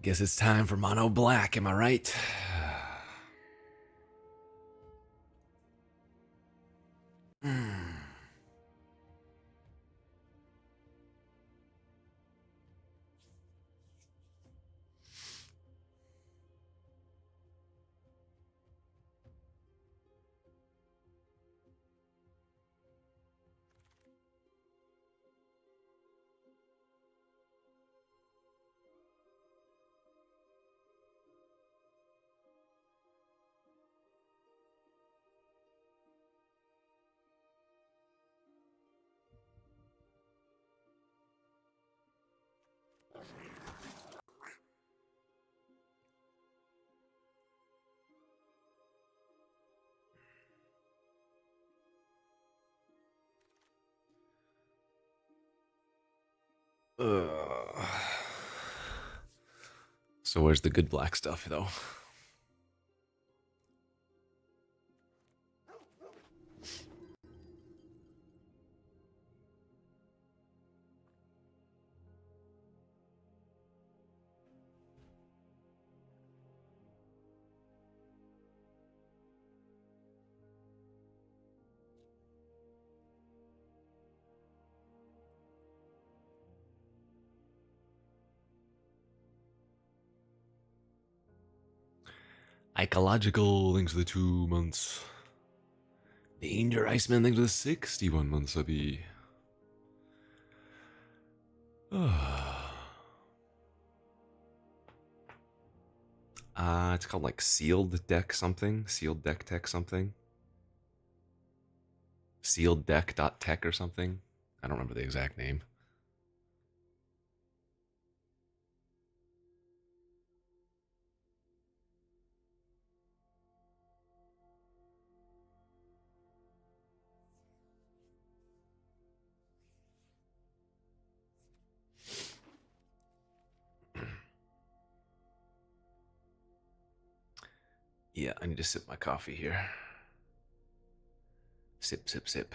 Guess it's time for mono black, am I right? Ugh. So where's the good black stuff, though? Ecological, thanks for the 2 months. Danger Iceman, thanks for the 61 months, Abby. It's called like Sealed Deck something. Sealed Deck Tech something. Sealed Deck.tech or something. I don't remember the exact name. Yeah, I need to sip my coffee here. Sip, sip, sip.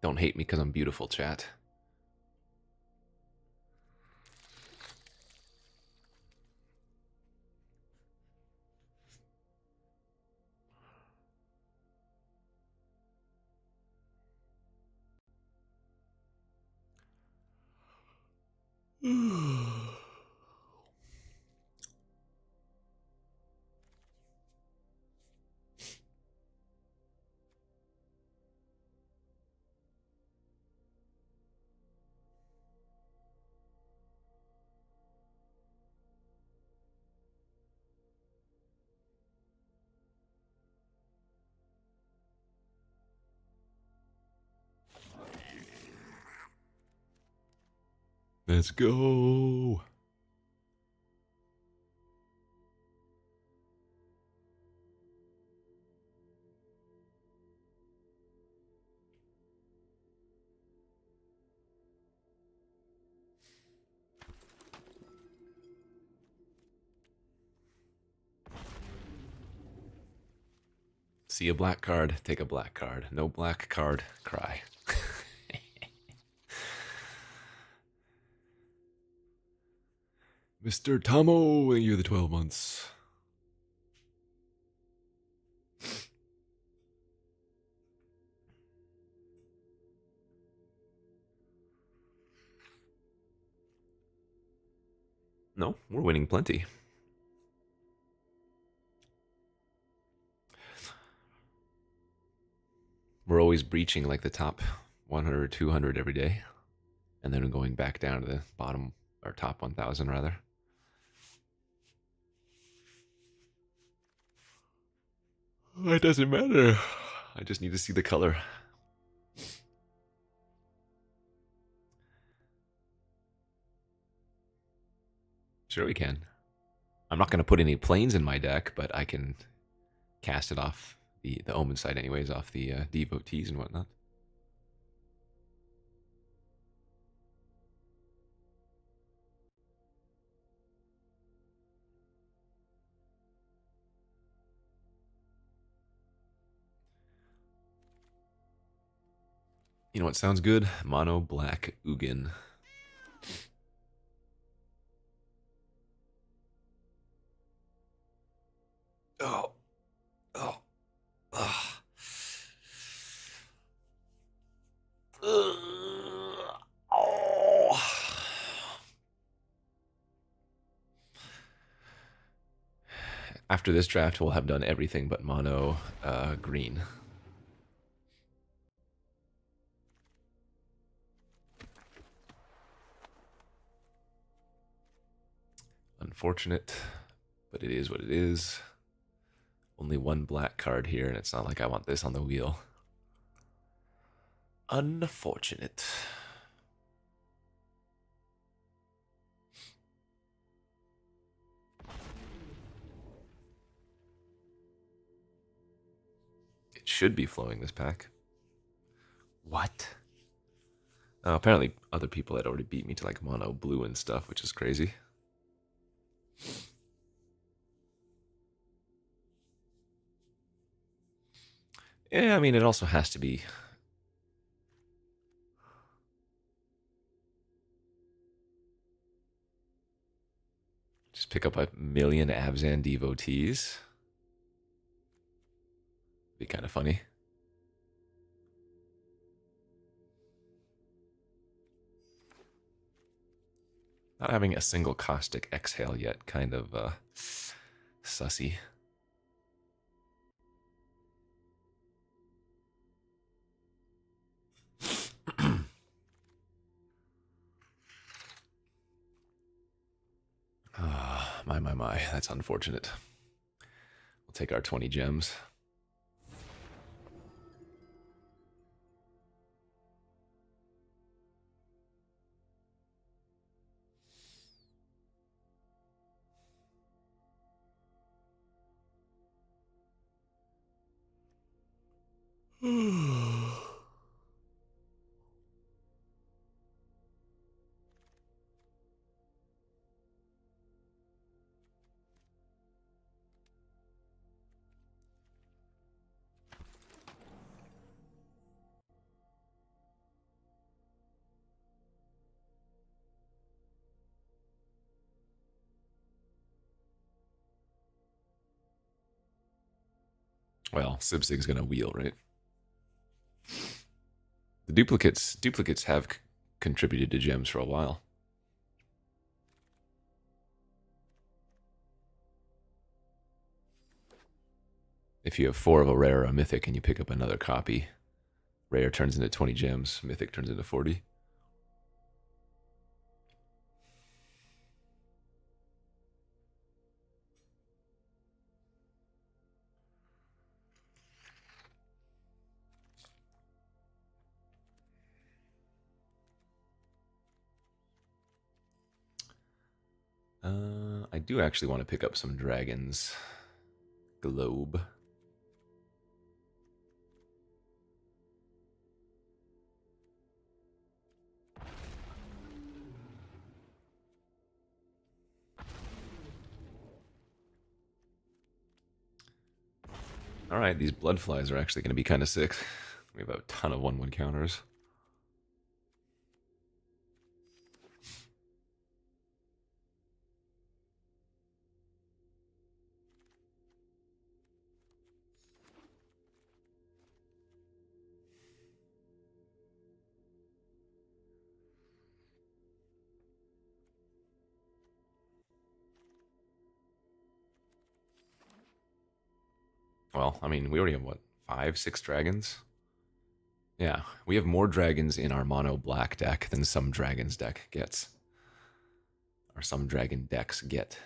Don't hate me because I'm beautiful, chat. Let's go. See a black card, take a black card. No black card, cry. Mr. Tomo, you're the 12 months. No, we're winning plenty. We're always breaching like the top 100 or 200 every day, and then going back down to the bottom or top 1,000 rather. It doesn't matter. I just need to see the color. Sure, we can. I'm not going to put any planes in my deck, but I can cast it off the Omen side, anyways, off the devotees and whatnot. You know what sounds good? Mono black Ugin. Oh, oh, oh. Oh. After this draft, we'll have done everything but mono green. Unfortunate, but it is what it is. Only one black card here, and it's not like I want this on the wheel. Unfortunate. It should be flowing this pack. What? Apparently other people had already beat me to like mono blue and stuff, which is crazy. Yeah, I mean, it also has to be. Just pick up a million Abzan devotees. Be kind of funny. Not having a single caustic exhale yet, kind of sussy. My, that's unfortunate. We'll take our 20 gems. Well, Sibsig's gonna wheel, right? The duplicates have contributed to gems for a while. If you have 4 of a rare or a mythic and you pick up another copy, rare turns into 20 gems, mythic turns into 40. I do actually want to pick up some dragons. Globe. All right, these blood flies are actually going to be kind of sick. We have a ton of 1/1 counters. Well, I mean, we already have what, 5, 6 dragons? Yeah, we have more dragons in our mono black deck than some dragons deck gets. Or some dragon decks get.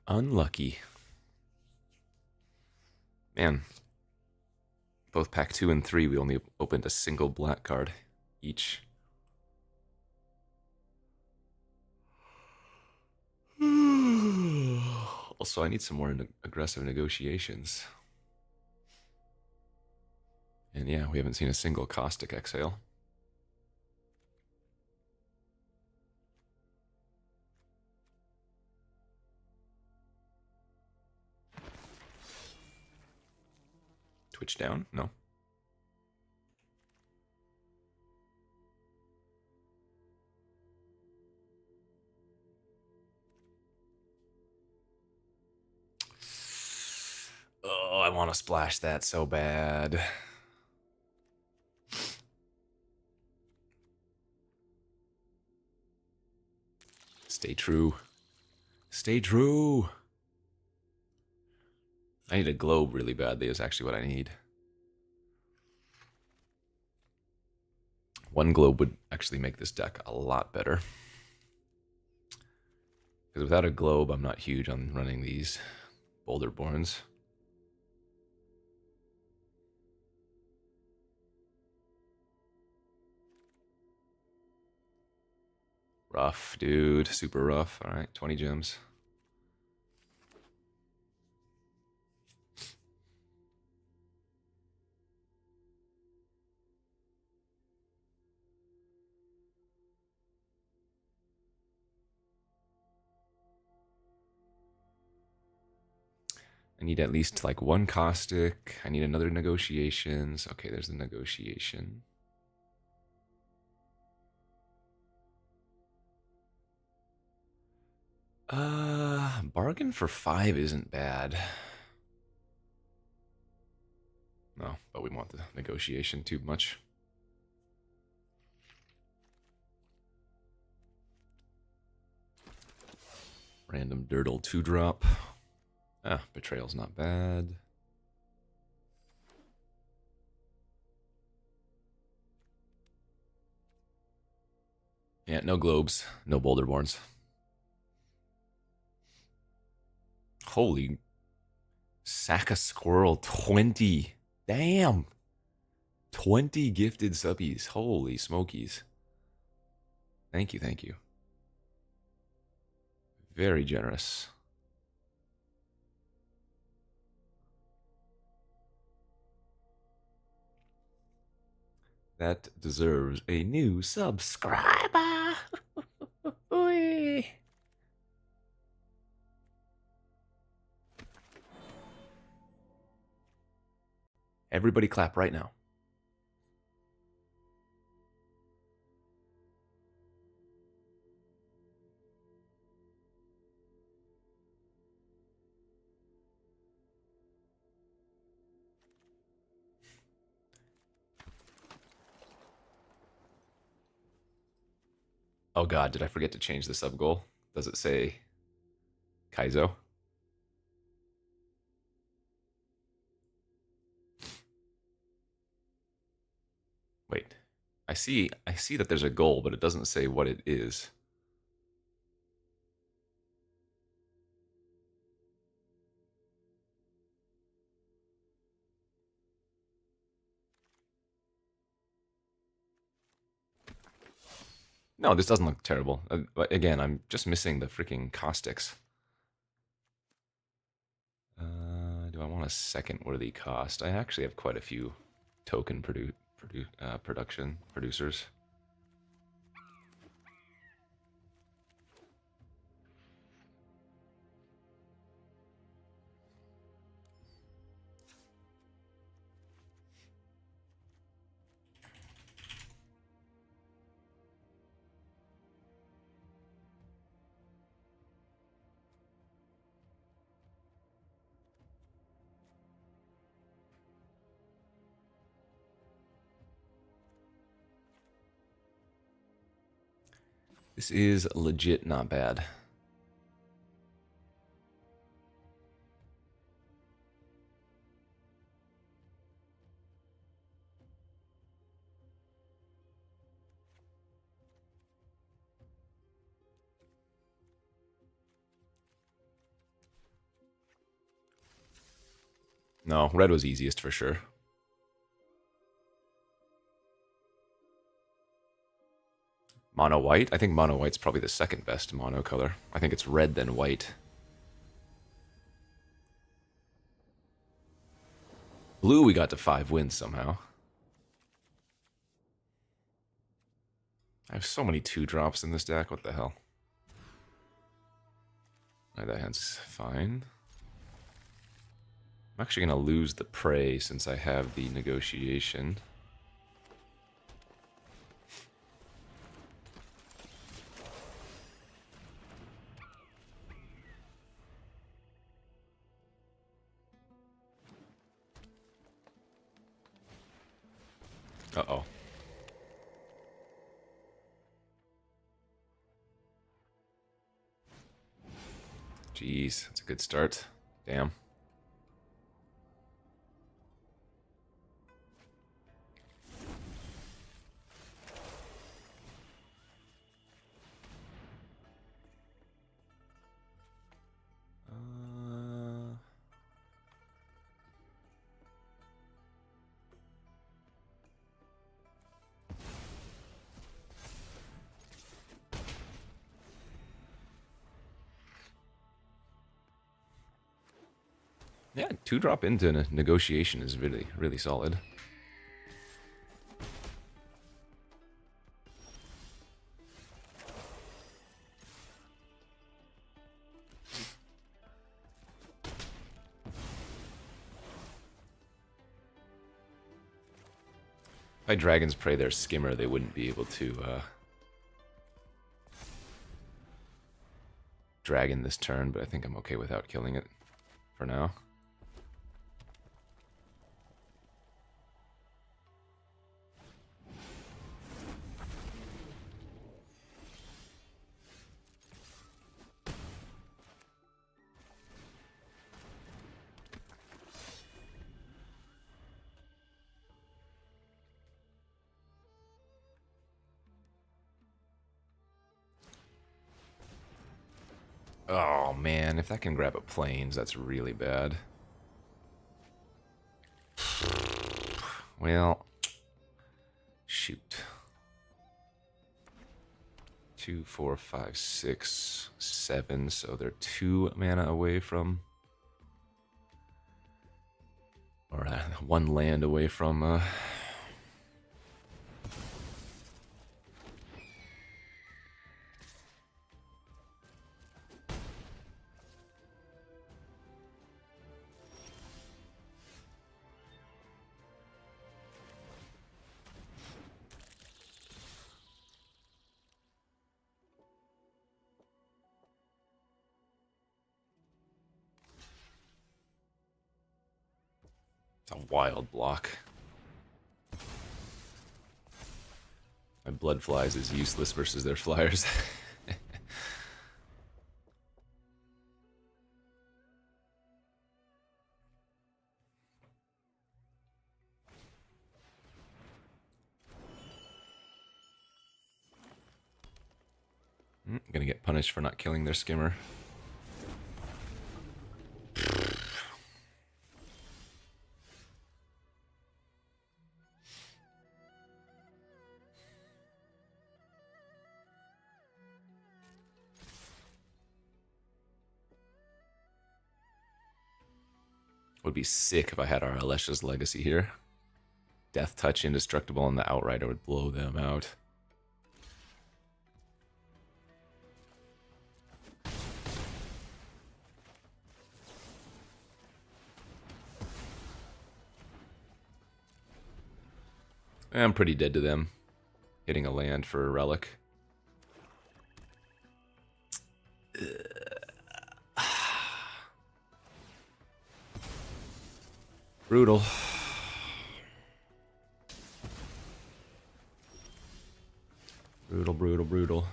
Unlucky. Man, both pack 2 and 3, we only opened a single black card each. Also, I need some more aggressive negotiations. And yeah, we haven't seen a single caustic exhale. Twitch down? No. Oh, I want to splash that so bad. Stay true. Stay true. I need a globe really badly is actually what I need. One globe would actually make this deck a lot better. Because without a globe, I'm not huge on running these Boulderborns. Rough, dude. Super rough. All right, 20 gems. I need at least like one caustic. I need another negotiations. Okay, there's the negotiation. Bargain for 5 isn't bad. No, but we want the negotiation too much. Random Dirtle 2-drop. Ah, Betrayal's not bad. Yeah, no globes, no Boulderborns. Holy sack of squirrel, 20. Damn. 20 gifted subbies. Holy smokies. Thank you, thank you. Very generous. That deserves a new subscriber. Everybody clap right now. Oh god, did I forget to change the sub goal? Does it say Kaizo? Wait. I see that there's a goal, but it doesn't say what it is. No, this doesn't look terrible. But again, I'm just missing the freaking caustics. Do I want a second worthy cost? I actually have quite a few token production producers. This is legit not bad. No, red was easiest for sure. Mono white? I think mono white's probably the second best mono color. I think it's red then white. Blue, we got to 5 wins somehow. I have so many 2-drops in this deck. What the hell? Alright, that hand's fine. I'm actually going to lose the prey since I have the negotiation. Uh-oh. Jeez, that's a good start. Damn. Yeah, 2-drop into a negotiation is really, really solid. If I Dragon's Prey their Skimmer, they wouldn't be able to Dragon this turn, but I think I'm okay without killing it for now. Oh man, if that can grab a planes, that's really bad. Well, shoot. 2, 4, 5, 6, 7. So they're 2 mana away from, or 1 land away from. It's a wild block. My blood flies is useless versus their flyers. Gonna get punished for not killing their Skimmer. Would be sick if I had our Alesha's Legacy here. Death Touch indestructible and the Outrider would blow them out. I'm pretty dead to them. Hitting a land for a relic. Brutal. Brutal, brutal, brutal.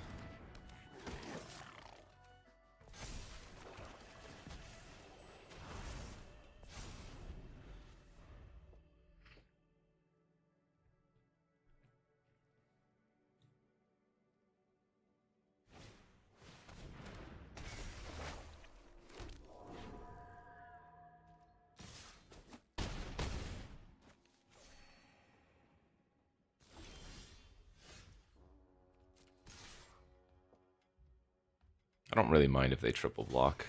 I don't really mind if they triple block.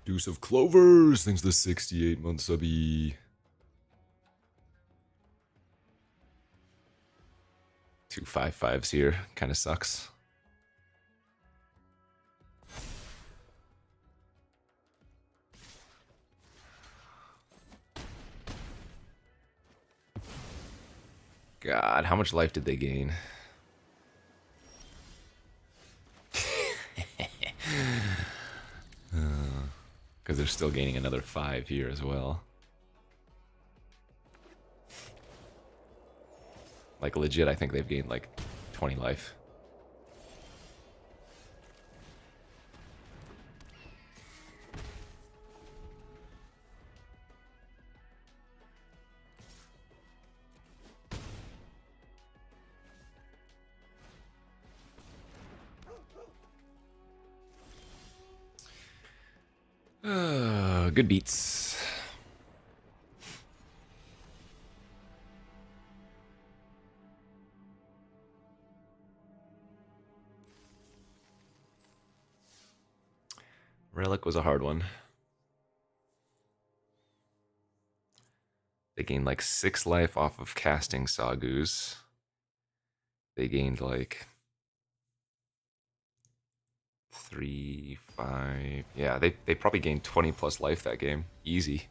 Deuce of Clovers, thanks to the 68-month subby. 2 5/5s here, kind of sucks. God, how much life did they gain? Because they're still gaining another 5 here as well. Like, legit, I think they've gained, like, 20 life. Good beats. Relic was a hard one. They gained like 6 life off of casting Sagus. They gained like 3, 5. Yeah, they probably gained 20 plus life that game. Easy.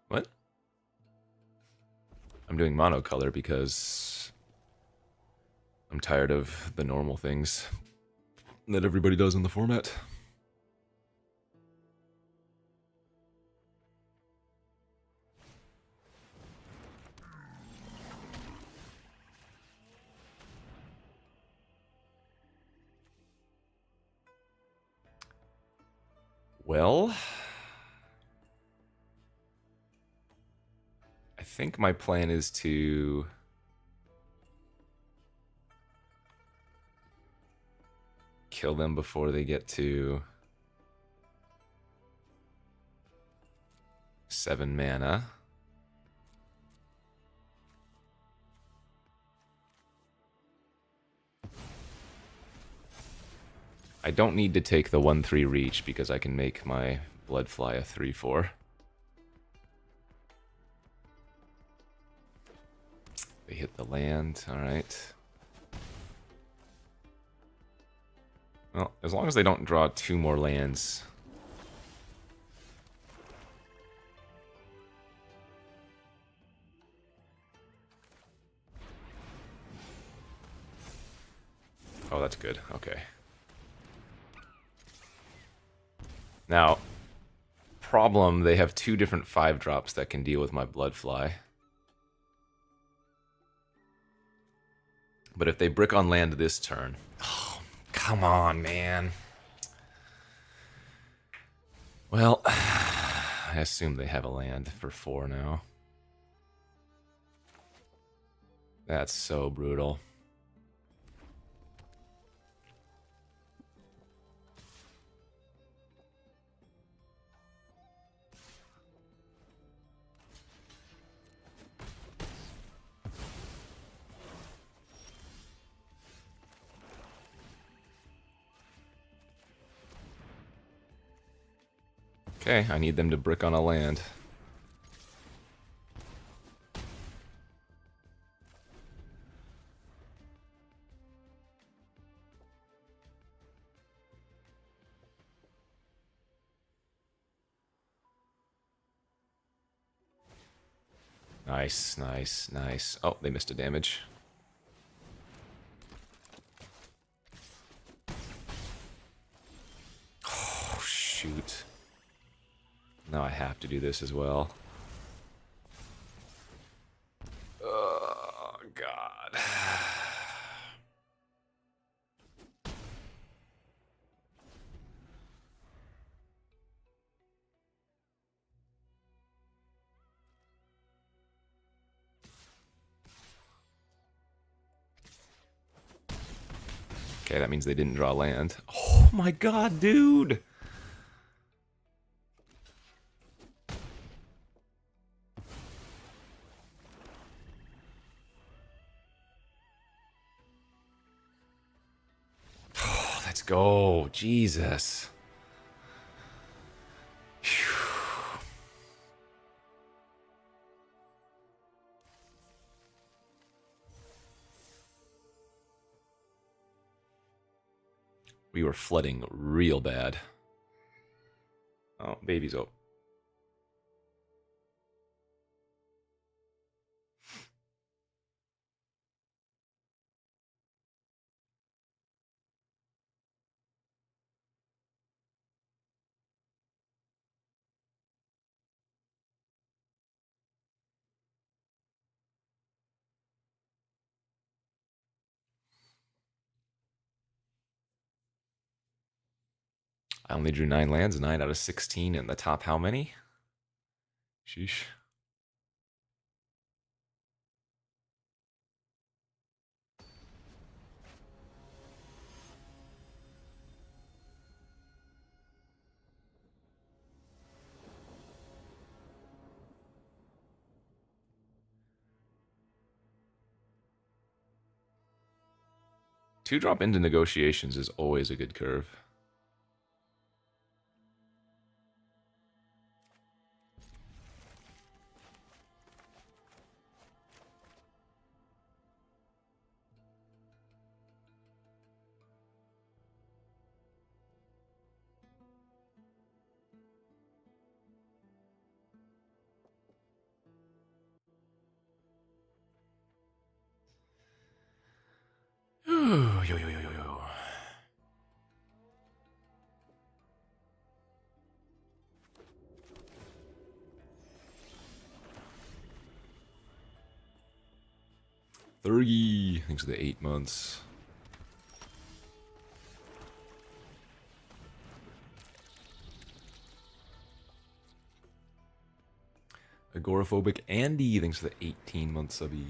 What? I'm doing monocolor because I'm tired of the normal things that everybody does in the format. Well, I think my plan is to kill them before they get to 7 mana. I don't need to take the 1/3 reach because I can make my blood fly a 3/4. They hit the land, alright. Well, as long as they don't draw 2 more lands. Oh, that's good. Okay. Now, problem, they have 2 different 5-drops that can deal with my blood fly. But if they brick on land this turn... Oh, come on, man. Well, I assume they have a land for 4 now. That's so brutal. Okay, I need them to brick on a land. Nice, nice, nice. Oh, they missed a damage. Oh, shoot. Now I have to do this as well. Oh, God. Okay, that means they didn't draw land. Oh my God, dude! Oh, let's go. Jesus. Phew. We were flooding real bad. Oh, baby's up. I only drew 9 lands, 9 out of 16 in the top how many? Sheesh. Two drop into negotiations is always a good curve. Yo, yo, yo, yo, yo. Thirty. Thanks for the 8 months. Agoraphobic Andy. Thanks for the 18 months subby.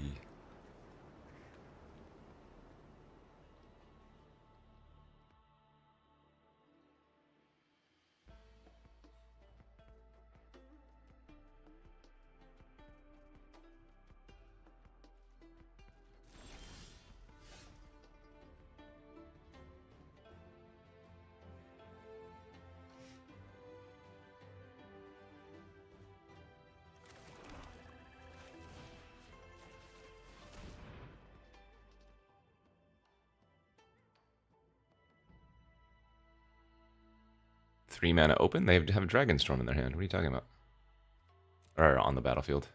Three mana open. They have a Dragon Storm in their hand. What are you talking about? Or on the battlefield.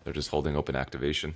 They're just holding open activation.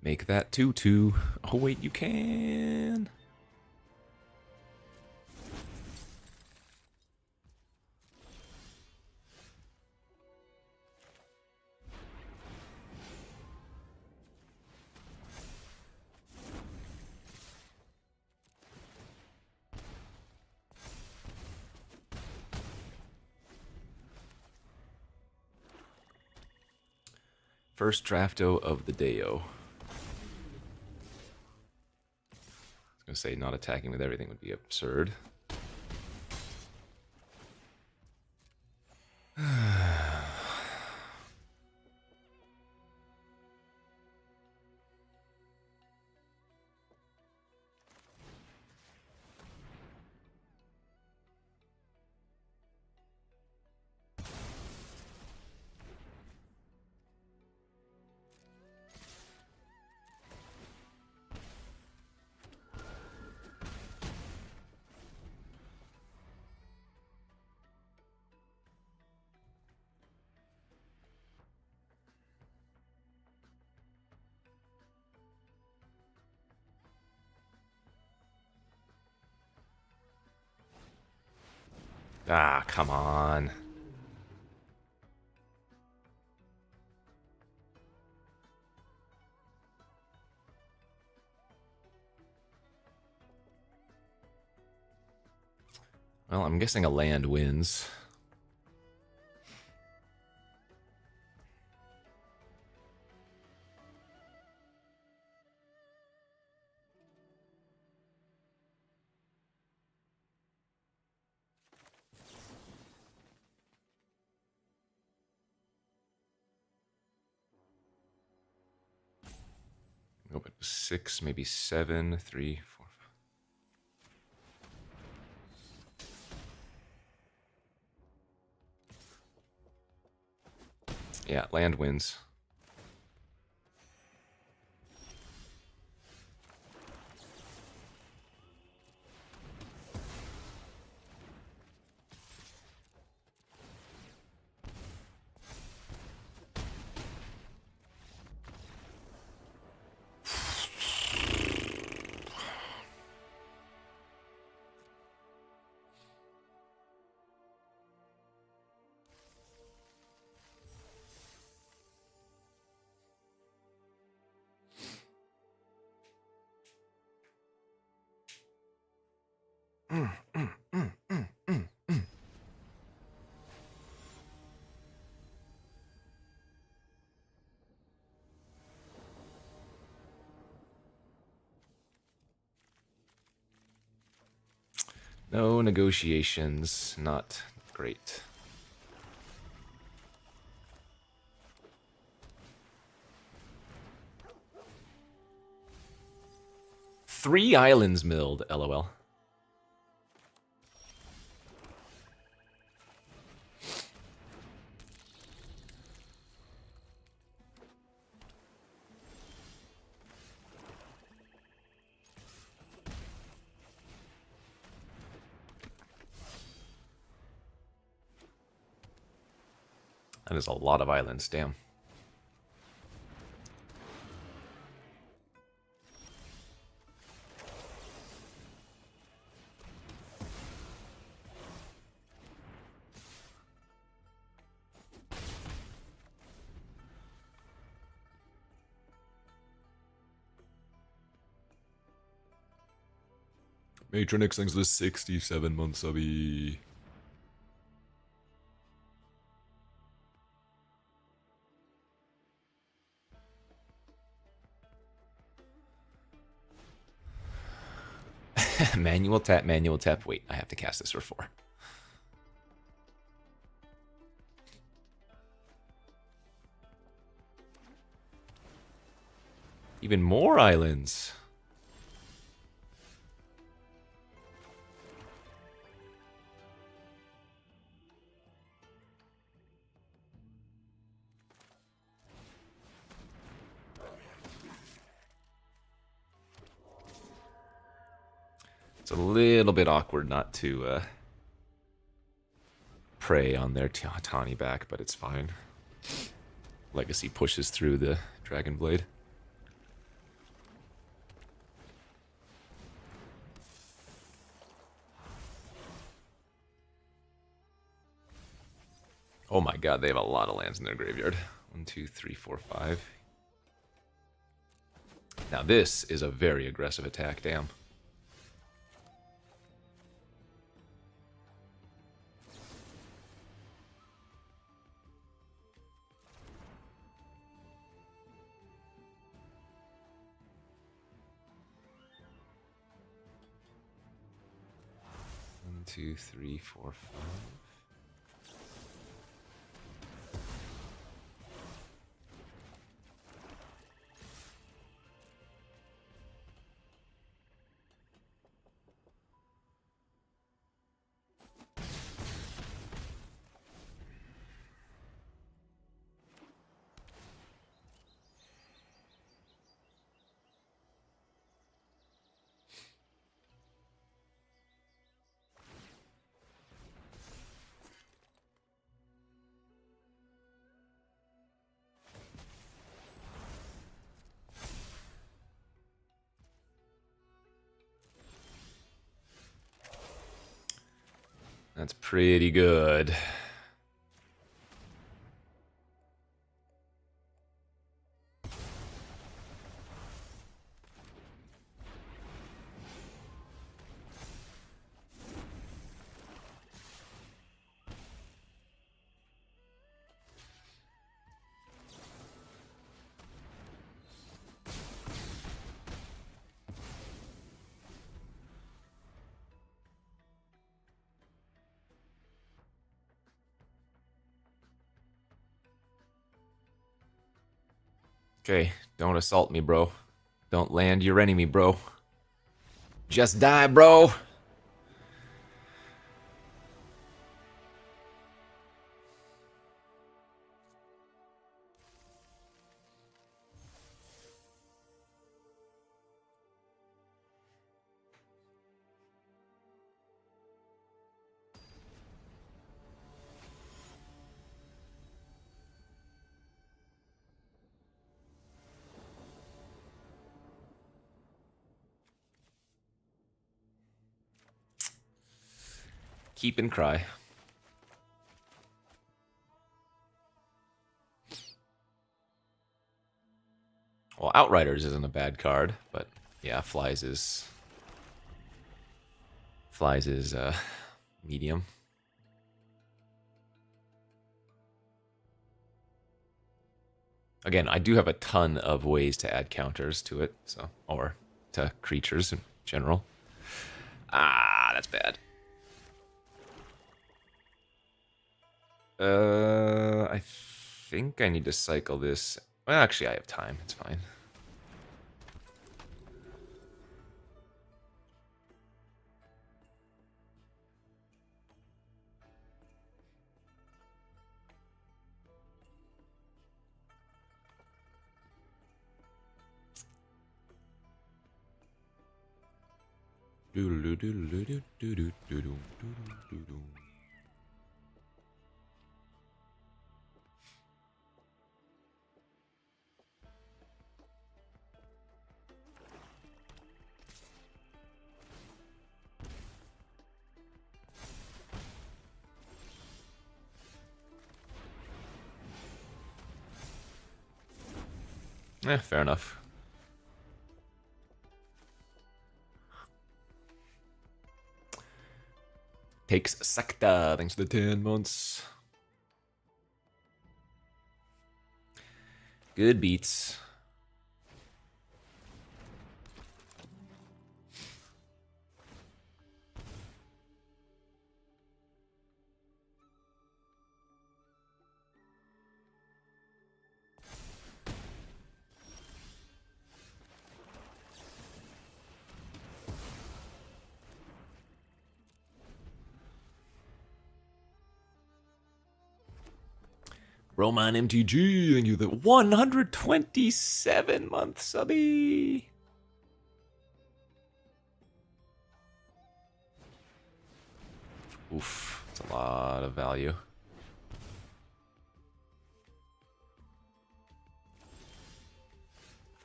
Make that 2/2. Oh, wait, you can. First drafto of the dayo. I was say not attacking with everything would be absurd. Ah, come on. Well, I'm guessing a land wins. Go back to 6, maybe 7, 3, 4. Yeah, land wins. No negotiations. Not great. Three islands milled, lol. That is a lot of islands, damn. Matronix thanks the 67 months subby. Manual tap, manual tap. Wait, I have to cast this for 4. Even more islands. It's a little bit awkward not to prey on their Tawny back, but it's fine. Legacy pushes through the Dragon Blade. Oh my god, they have a lot of lands in their graveyard. 1, 2, 3, 4, 5. Now this is a very aggressive attack, damn. 2, 3, 4, 5. That's pretty good. Okay, don't assault me, bro. Don't land your enemy, bro. Just die, bro. Keep and cry. Well, Outriders isn't a bad card, but yeah, Flies is medium. Again, I do have a ton of ways to add counters to it, so or to creatures in general. Ah, that's bad. I think I need to cycle this. Well, actually, I have time. It's fine. Fair enough. Takes Secta. Thanks for the 10 months. Good beats. Roman MTG, thank you the 127 month subby. Oof, that's a lot of value.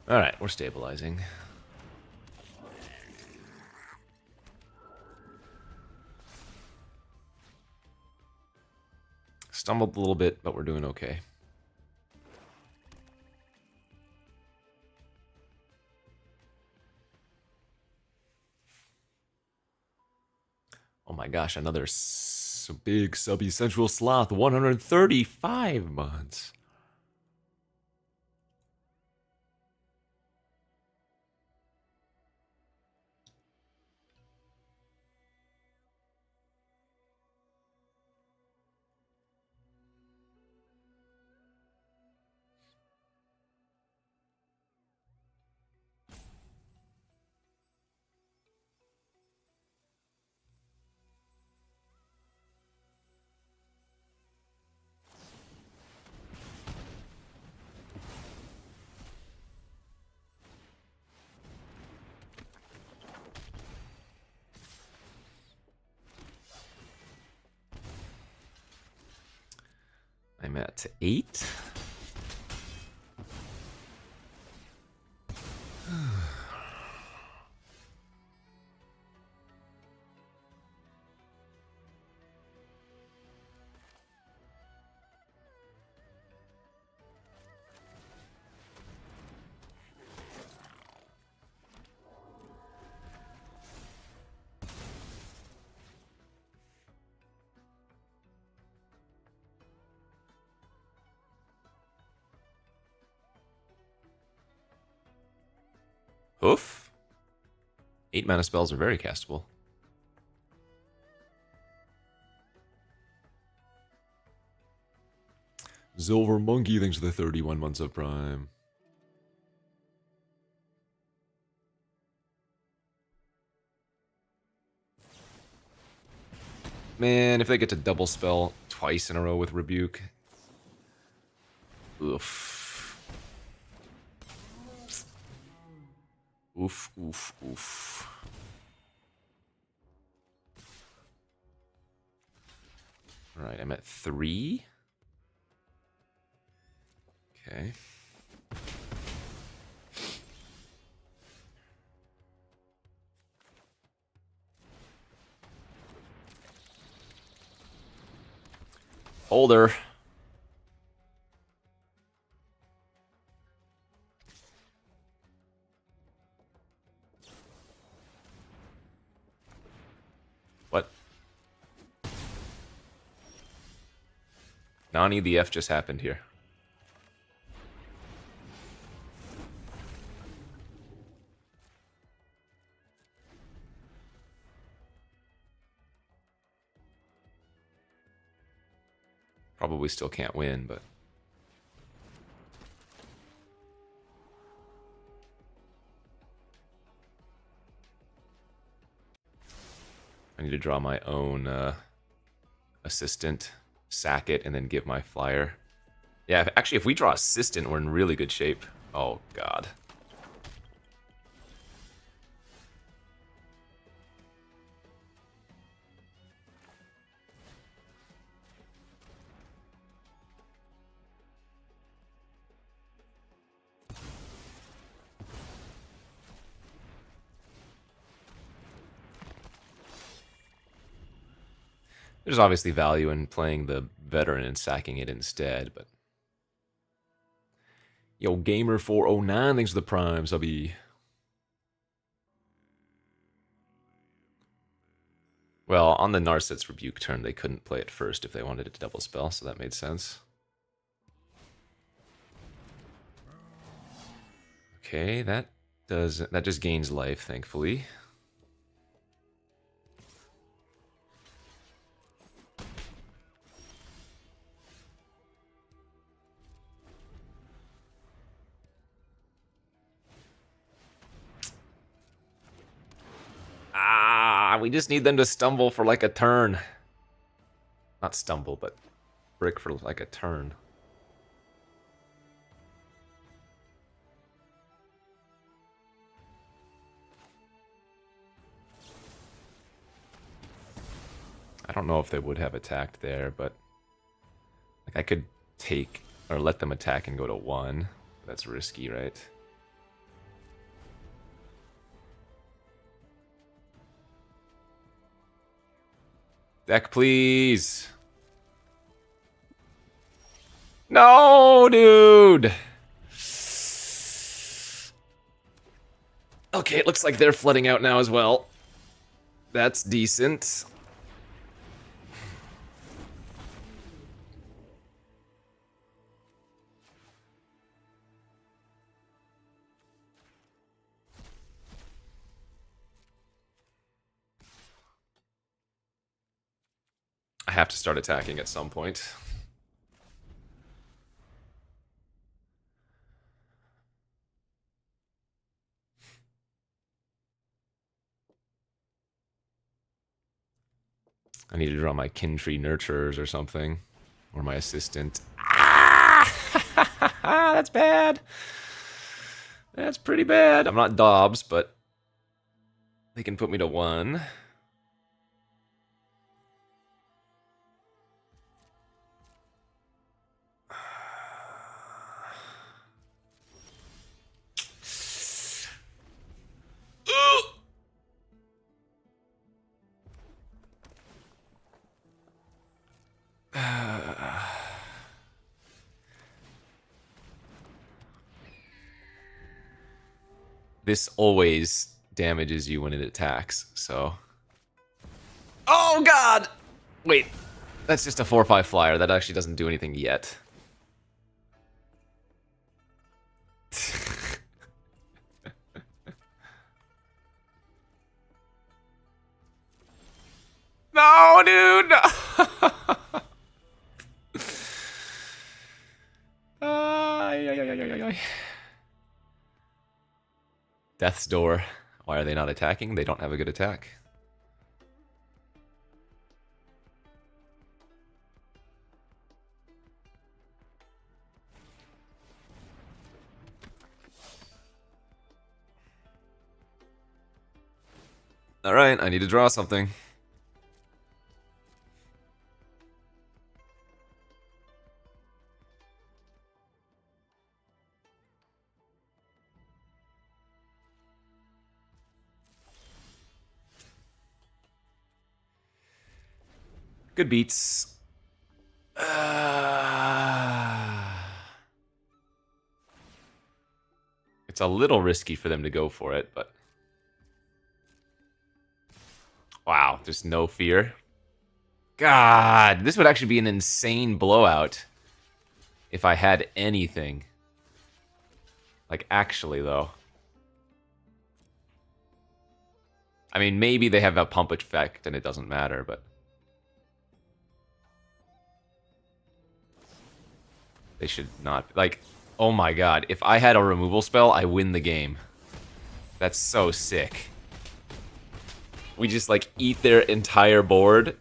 All right, we're stabilizing. Stumbled a little bit, but we're doing okay. Oh my gosh, another big subby Sensual Sloth, 135 months. I'm at 8. Hoof. 8 mana spells are very castable. Silver Monkey, thanks for the 31 months of Prime. Man, if they get to double spell twice in a row with Rebuke. Oof. Oof, oof, oof. Alright, I'm at 3. Okay. Holder. What? Nani, the F just happened here. Probably still can't win, but... I need to draw my own assistant, sack it, and then give my flyer. Yeah, actually, if we draw assistant, we're in really good shape. Oh, God. There's obviously value in playing the veteran and sacking it instead, but... Yo, Gamer409, thanks for the prime, subby. Well, on the Narset's Rebuke turn, they couldn't play it first if they wanted it to double spell, so that made sense. Okay, that just gains life, thankfully. Ah, we just need them to stumble for like a turn. Not stumble, but brick for like a turn. I don't know if they would have attacked there, but like I could take or let them attack and go to 1. That's risky, right? Deck, please. No, dude. Okay, it looks like they're flooding out now as well. That's decent. I have to start attacking at some point. I need to draw my kin tree nurturers or something. Or my assistant. Ah! That's bad. That's pretty bad. I'm not Dobbs, but they can put me to 1. This always damages you when it attacks, so... Oh, God! Wait, that's just a 4/5 flyer. That actually doesn't do anything yet. No, dude! No. Ay, ay, ay, ay, ay, ay. Death's Door. Why are they not attacking? They don't have a good attack. Alright, I need to draw something. Good beats. It's a little risky for them to go for it, but... Wow, there's no fear. God, this would actually be an insane blowout if I had anything. Like, actually, though. I mean, maybe they have a pump effect and it doesn't matter, but... They should not... Like, oh my god. If I had a removal spell, I win the game. That's so sick. We just, like, eat their entire board.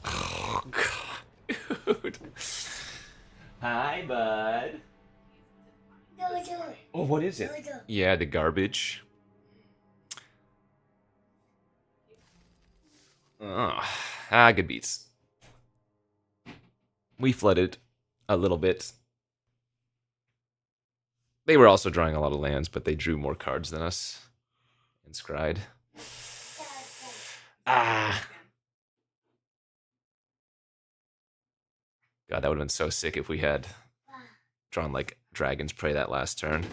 Oh, God. Dude. Hi, bud. Oh, what is it? Yeah, the garbage. Oh. Good beats. We flooded a little bit. They were also drawing a lot of lands, but they drew more cards than us. And scryed. God, that would have been so sick if we had drawn, like, Dragon's Prey that last turn.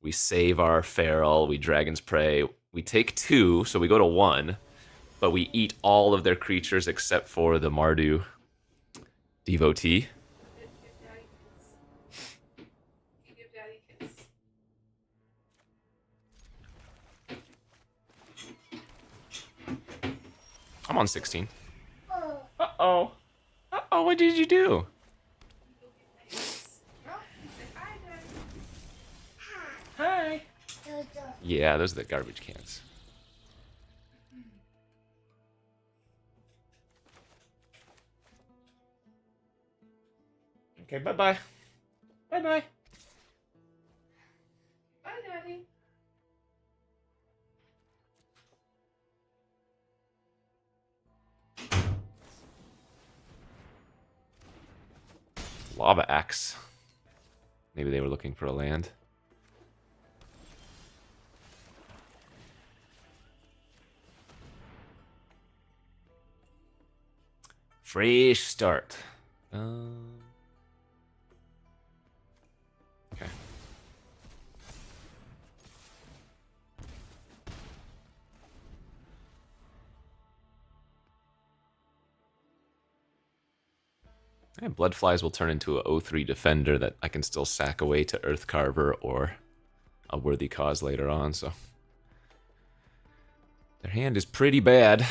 We save our Feral, we Dragon's Prey. We take 2, so we go to 1. But we eat all of their creatures except for the Mardu Devotee. I'm on 16. Uh-oh. Uh-oh, what did you do? Hi. Yeah, those are the garbage cans. Okay, bye-bye. Bye-bye. Bye, Daddy. Lava Axe. Maybe they were looking for a land. Fresh start. Okay. And Bloodflies will turn into a 0/3 defender that I can still sack away to Earthcarver or a Worthy Cause later on, so... Their hand is pretty bad.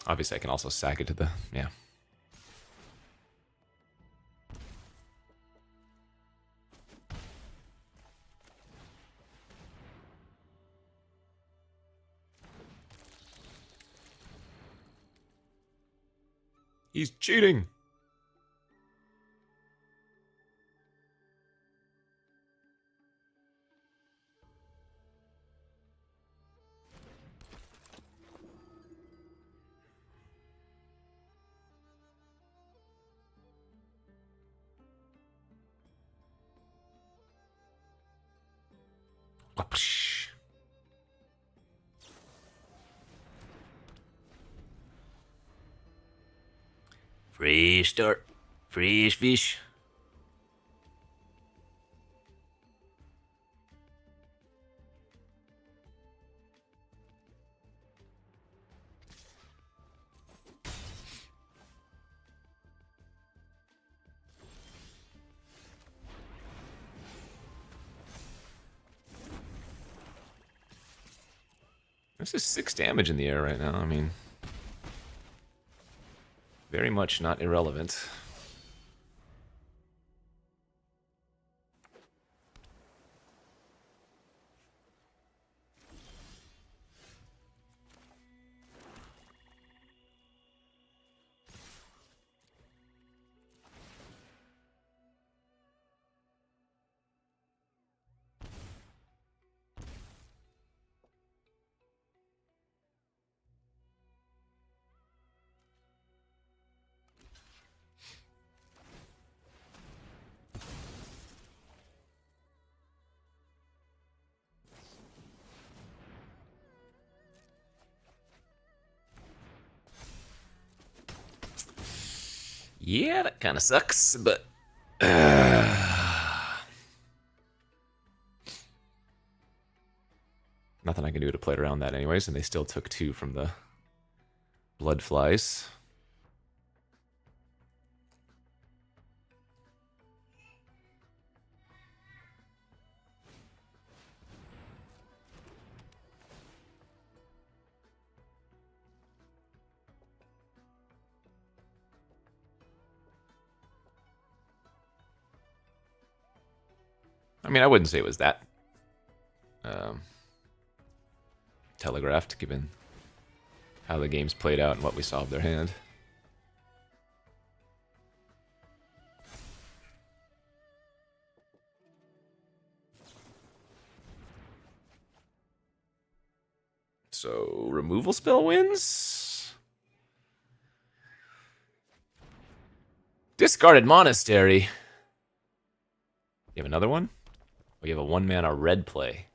Obviously, I can also sack it to the... yeah. He's cheating! Fresh start. Fresh fish. This is 6 damage in the air right now. I mean, very much not irrelevant. Yeah, that kind of sucks, but... nothing I can do to play around that anyways, and they still took 2 from the blood flies. I mean, I wouldn't say it was that telegraphed, given how the game's played out and what we saw of their hand. So, removal spell wins? Discarded Monastery. You have another one? We have a 1-mana red play.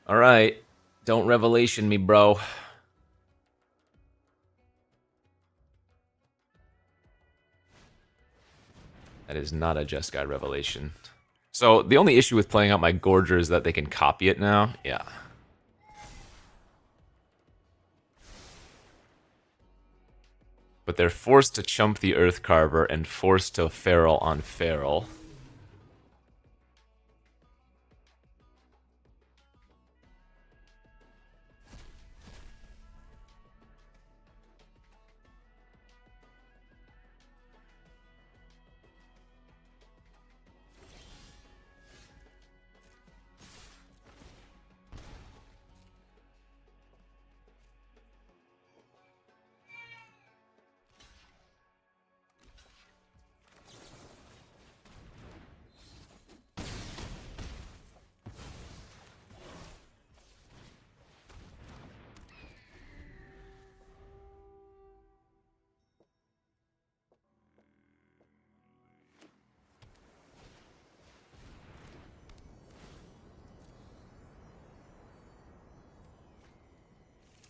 Alright. Don't revelation me, bro. That is not a Jeskai revelation. So, the only issue with playing out my Gorger is that they can copy it now. Yeah. But they're forced to chump the Earth Carver and forced to feral on feral.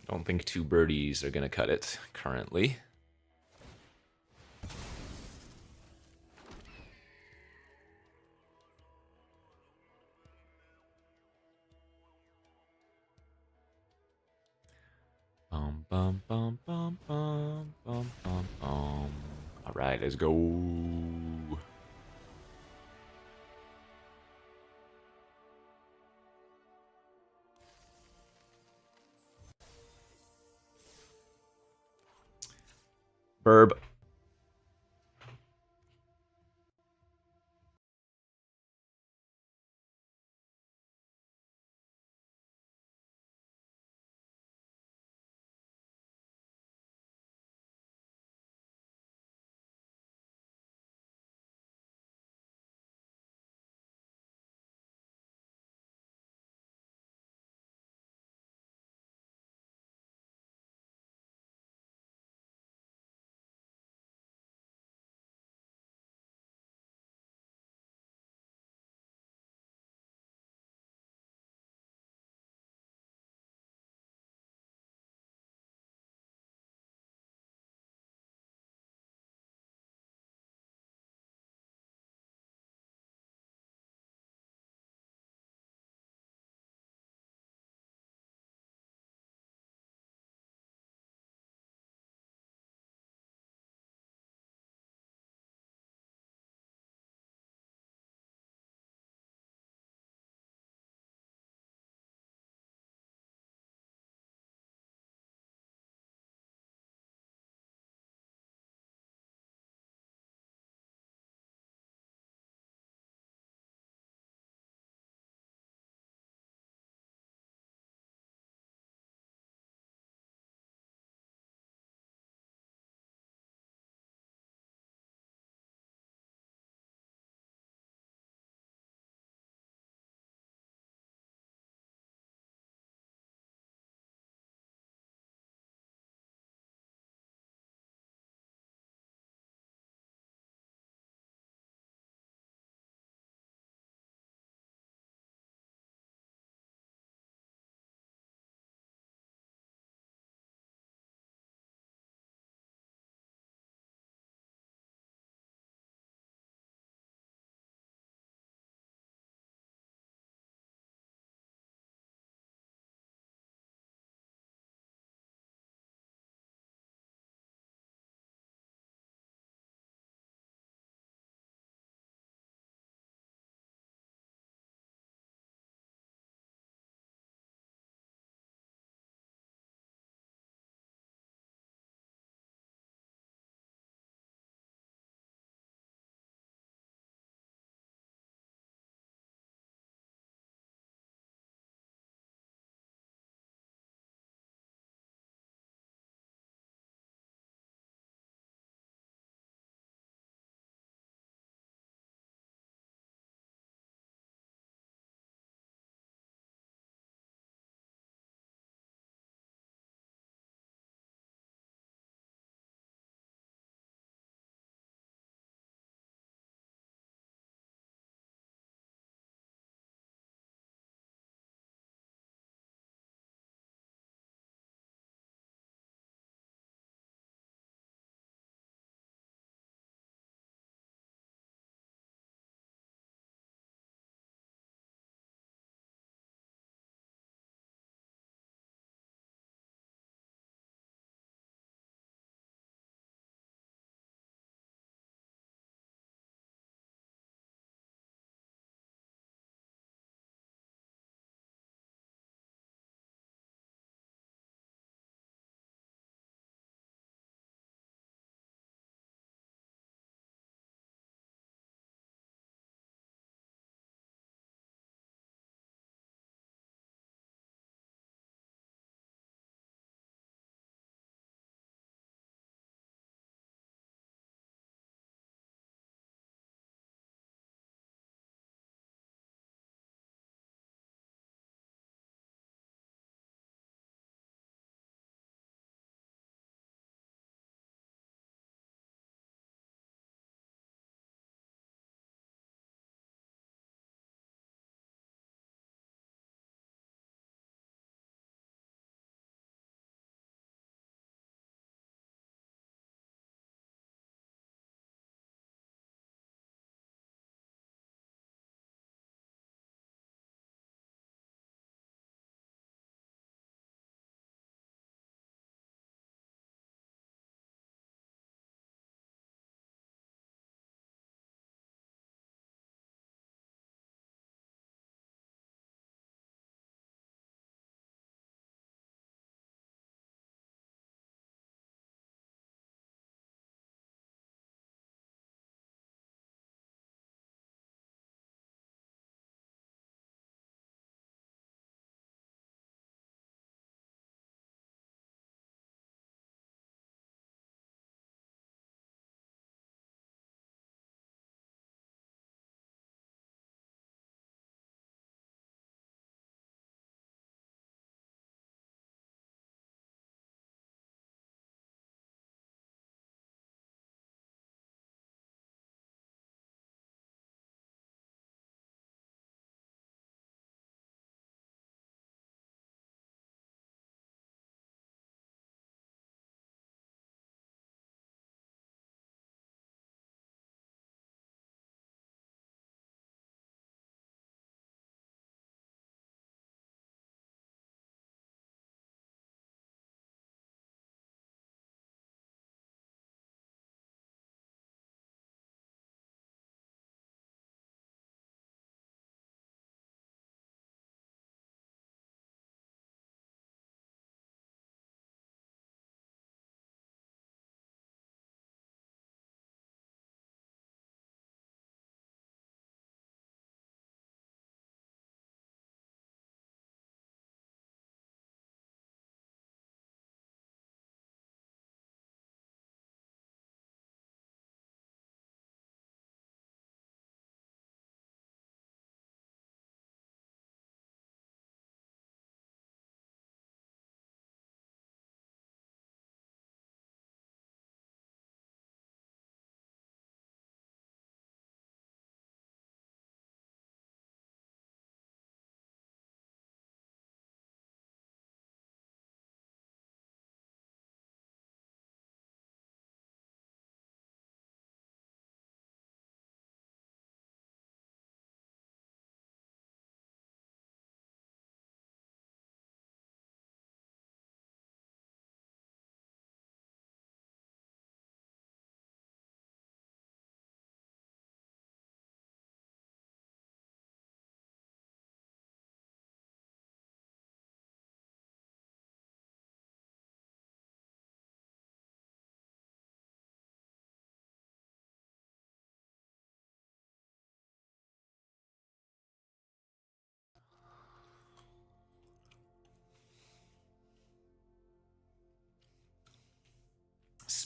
I don't think 2 birdies are going to cut it currently. Bum, bum, bum, bum, bum, bum, bum, bum. All right, let's go. Burb.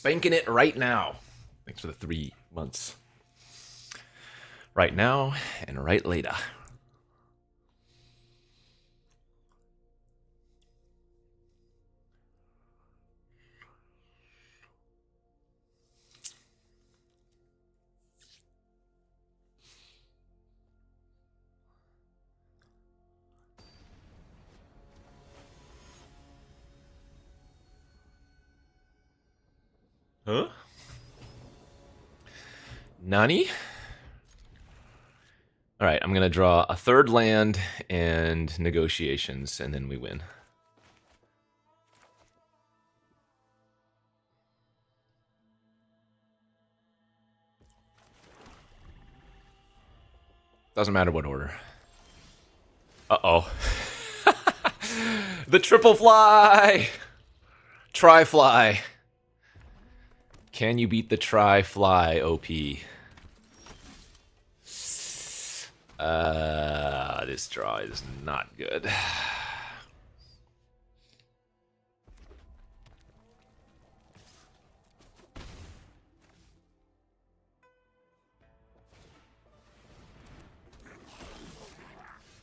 Spanking it right now. Thanks for the 3 months. Right now and right later. Huh? Nani? All right, I'm going to draw a third land and negotiations, and then we win. Doesn't matter what order. Uh-oh. The triple fly! Tri-fly. Can you beat the tri-fly, OP? This draw is not good.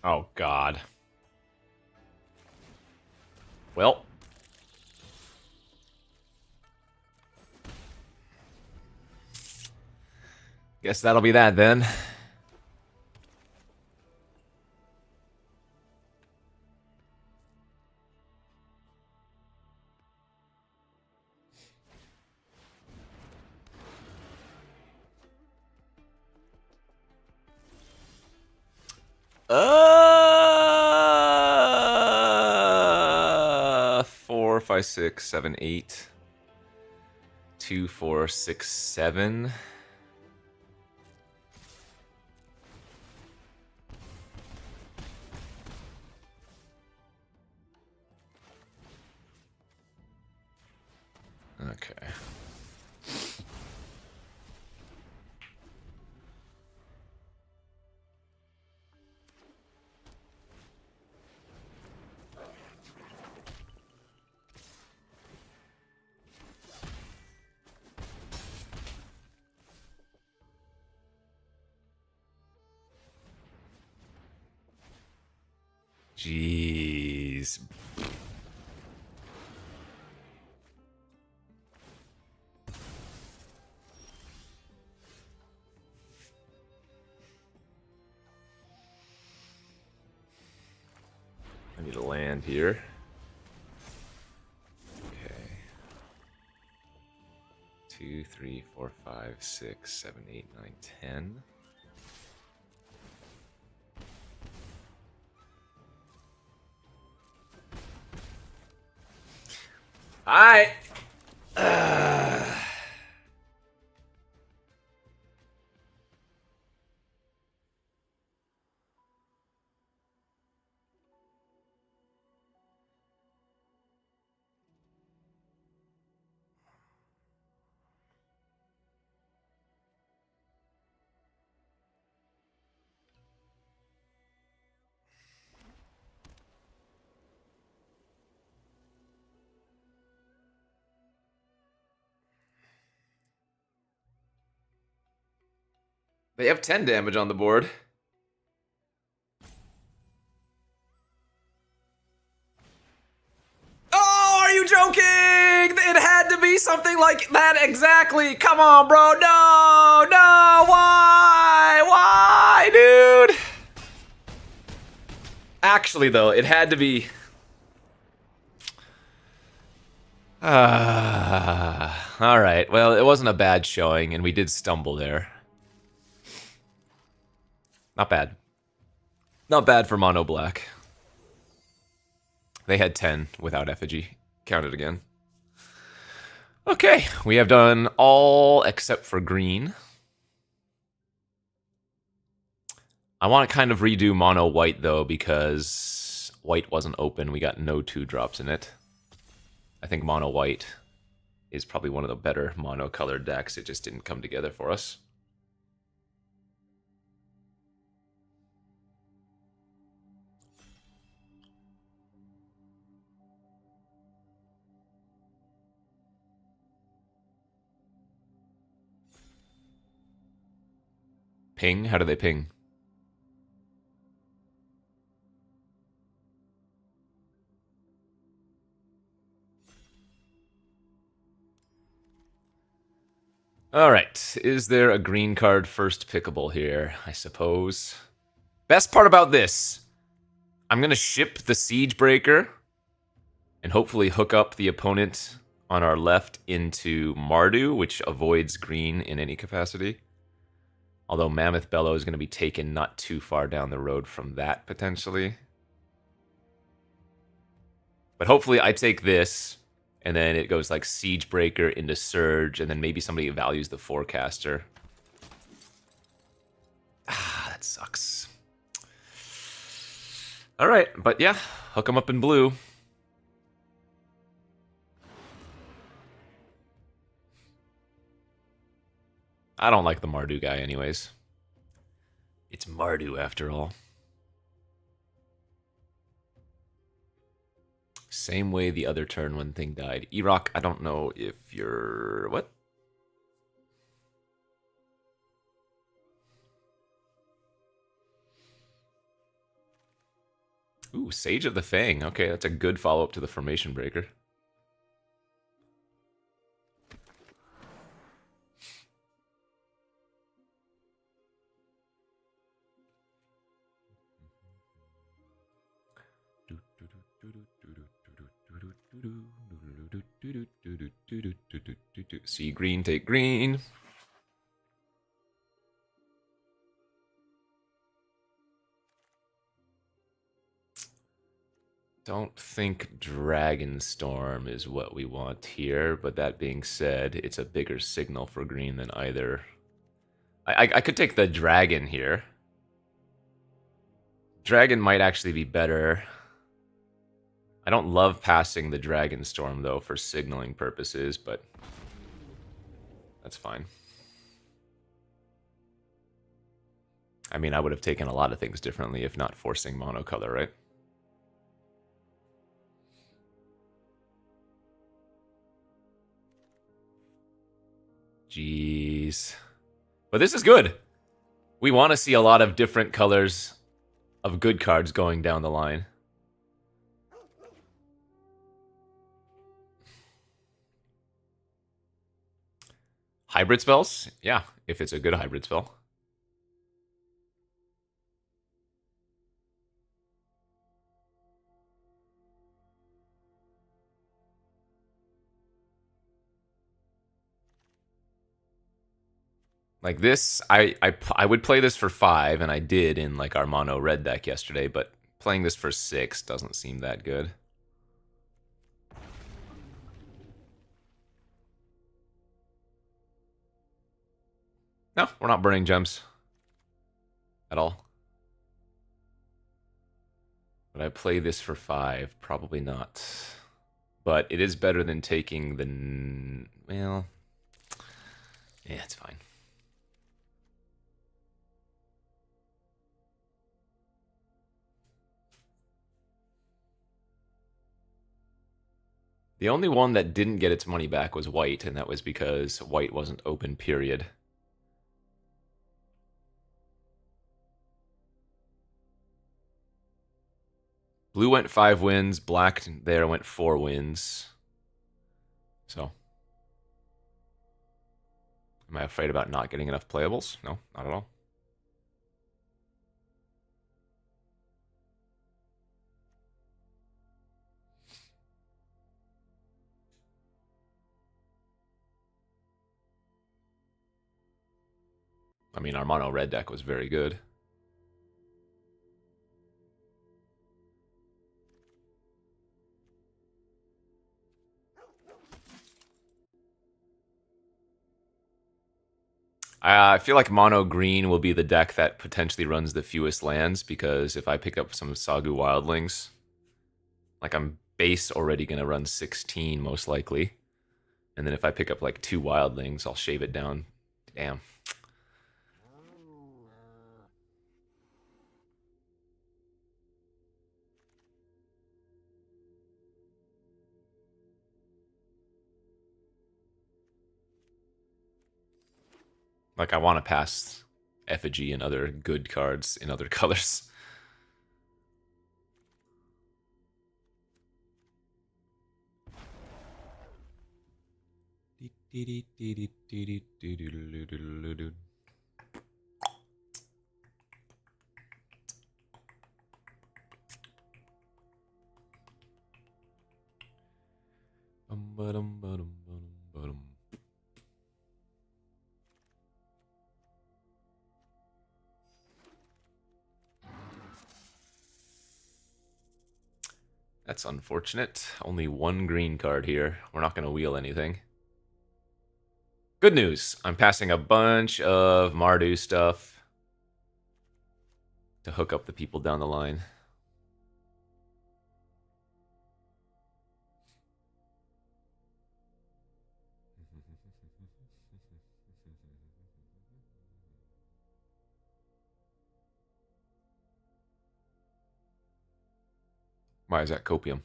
Oh, God. Well. Guess that'll be that then. Four, five, 6, 7, 8. 2, 4, 6, 7. Okay. Jeez. I need to land here. Okay. 2, 3, 4, 5, 6, 7, 8, 9, 10. Alright. They have 10 damage on the board. Oh, are you joking? It had to be something like that exactly. Come on, bro. No, no. Why? Why, dude? Actually, though, it had to be... Alright, well, it wasn't a bad showing, and we did stumble there. Not bad. Not bad for Mono Black. They had 10 without effigy. Count it again. Okay, we have done all except for green. I want to kind of redo Mono White, though, because White wasn't open. We got no 2-drops in it. I think Mono White is probably one of the better mono-colored decks. It just didn't come together for us. Ping? How do they ping? All right. Is there a green card first pickable here? I suppose. Best part about this, I'm going to ship the Siege Breaker and hopefully hook up the opponent on our left into Mardu, which avoids green in any capacity. Although Mammoth Bellow is going to be taken not too far down the road from that, potentially. But hopefully I take this, and then it goes like Siege Breaker into Surge, and then maybe somebody values the Forecaster. Ah, that sucks. All right, but yeah, hook them up in blue. I don't like the Mardu guy anyways. It's Mardu after all. Same way the other turn when thing died. Erock, I don't know if you're... What? Ooh, Sage of the Fang. Okay, that's a good follow-up to the Formation Breaker. See green, take green. Don't think Dragonstorm is what we want here, but that being said, it's a bigger signal for green than either. I could take the Dragon here. Dragon might actually be better. I don't love passing the Dragonstorm, though, for signaling purposes, but that's fine. I mean, I would have taken a lot of things differently if not forcing monocolor, right? Jeez. But this is good. We want to see a lot of different colors of good cards going down the line. Hybrid spells? Yeah, if it's a good hybrid spell. Like this, I would play this for 5, and I did in like our mono red deck yesterday, but playing this for 6 doesn't seem that good. No, we're not burning gems. At all. Would I play this for 5? Probably not. But it is better than taking the... Well... Yeah, it's fine. The only one that didn't get its money back was white, and that was because white wasn't open, period. Blue went 5 wins, black there went 4 wins. So, am I afraid about not getting enough playables? No, not at all. I mean, our mono red deck was very good. I feel like mono green will be the deck that potentially runs the fewest lands, because if I pick up some Sagu Wildlings, like I'm base already going to run 16 most likely. And then if I pick up like 2 Wildlings, I'll shave it down. Damn. Like I want to pass effigy and other good cards in other colors. That's unfortunate. Only one green card here. We're not going to wheel anything. Good news. I'm passing a bunch of Mardu stuff to hook up the people down the line. Why is that copium?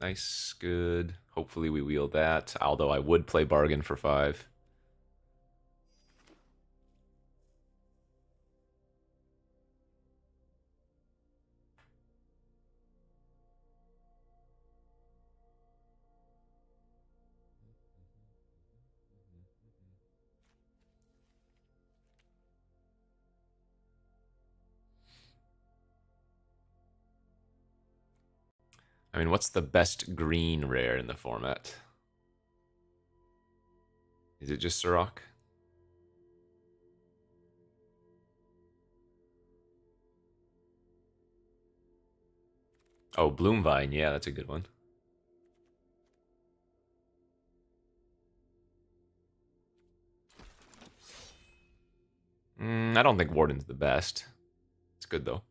Nice, good. Hopefully we wheel that, although I would play bargain for 5. I mean, what's the best green rare in the format? Is it just Sirach? Oh, Bloomvine. Yeah, that's a good one. I don't think Warden's the best. It's good, though.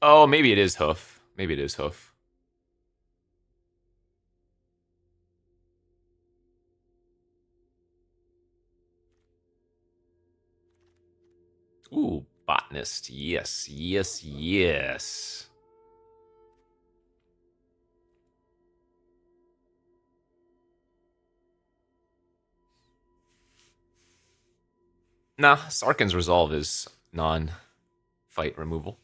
Oh, maybe it is Hoof. Maybe it is Hoof. Ooh, Botanist. Yes, yes, yes. Nah, Sarkin's Resolve is non-fight removal.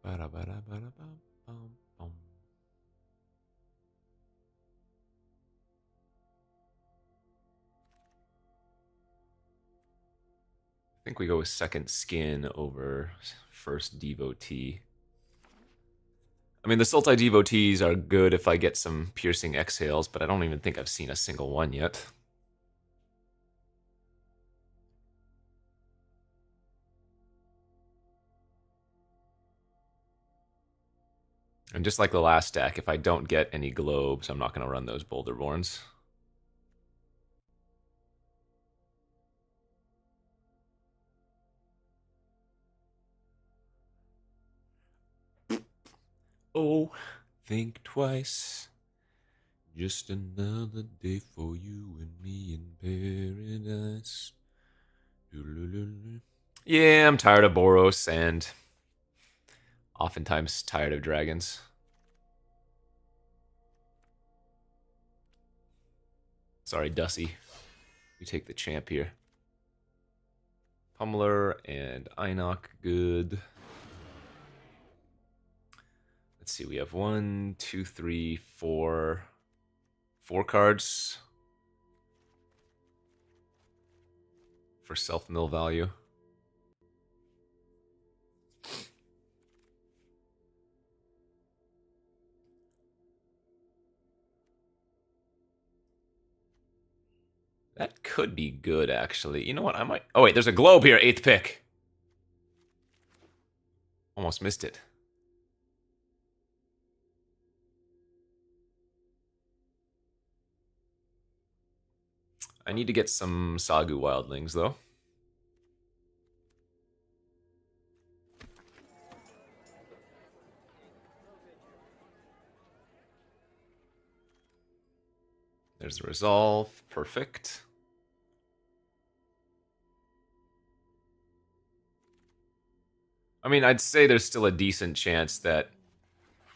I think we go with Second Skin over First Devotee. I mean, the Sultai Devotees are good if I get some piercing exhales, but I don't even think I've seen a single one yet. And just like the last deck, if I don't get any globes, I'm not going to run those Boulderborns. Oh, think twice. Just another day for you and me in paradise. Yeah, I'm tired of Boros and oftentimes tired of dragons. Sorry, Dussy. We take the champ here. Pummeler and Einok, good. Let's see, we have 1, 2, 3, 4. 4 cards for self-mill value. That could be good, actually. You know what? I might... Oh, wait, there's a globe here. 8th pick. Almost missed it. I need to get some Sagu Wildlings, though. There's the resolve. Perfect. I mean, I'd say there's still a decent chance that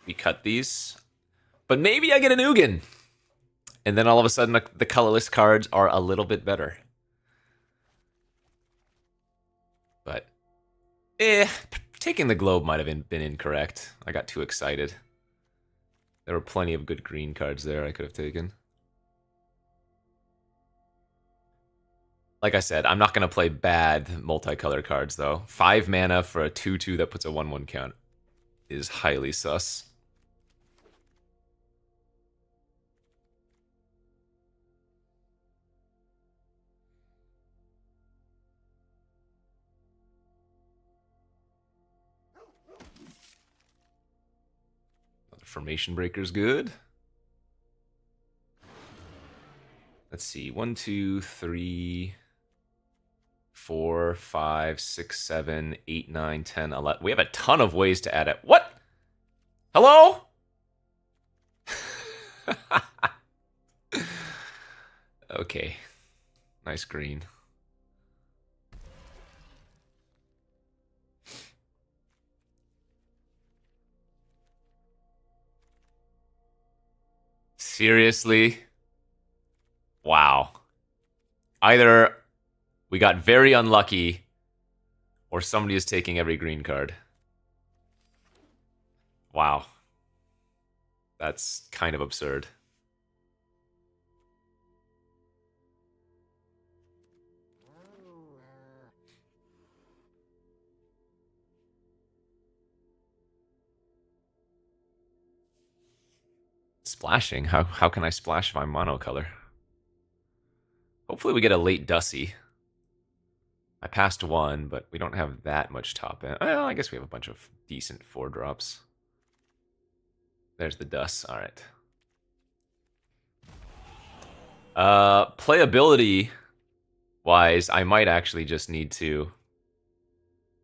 we cut these. But maybe I get an Ugin. And then all of a sudden, the colorless cards are a little bit better. But, taking the globe might have been incorrect. I got too excited. There were plenty of good green cards there I could have taken. Like I said, I'm not going to play bad multicolor cards, though. 5 mana for a 2/2 that puts a 1/1 count is highly sus. Formation Breaker's good. Let's see. 1, 2, 3, 4, 5, 6, 7, 8, 9, 10, 11. We have a ton of ways to add it. What? Hello? Okay. Nice green. Seriously? Wow. Either we got very unlucky, or somebody is taking every green card. Wow. That's kind of absurd. Splashing? How can I splash if I'm monocolor? Hopefully we get a late Dussy. I passed one, but we don't have that much top end. Well, I guess we have a bunch of decent 4-drops. There's the Duss. All right. Playability wise, I might actually just need to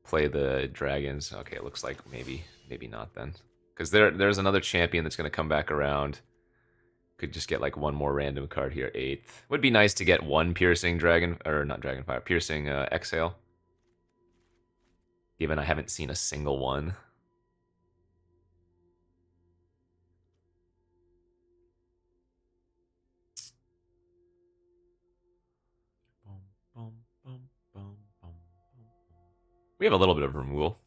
play the dragons. Okay, it looks like maybe not then. Because there's another champion that's going to come back around. Could just get like one more random card here, 8th. Would be nice to get one piercing dragon, or not dragonfire, piercing exhale. Given I haven't seen a single one. We have a little bit of removal.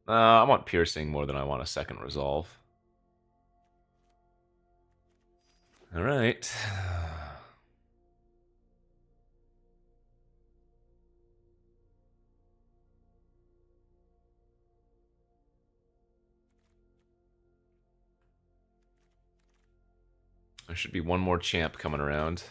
I want piercing more than I want a second resolve. All right. There should be one more champ coming around.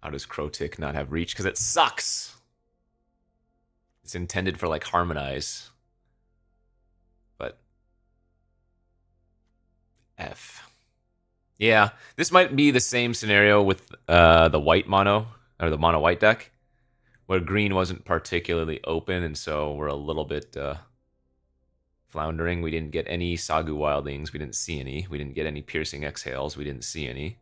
How does Crotic not have reach? Because it sucks. It's intended for like harmonize. But F. Yeah, this might be the same scenario with the white mono, or the mono white deck, where green wasn't particularly open, and so we're a little bit floundering. We didn't get any Sagu Wildlings. We didn't see any. We didn't get any Piercing Exhales. We didn't see any.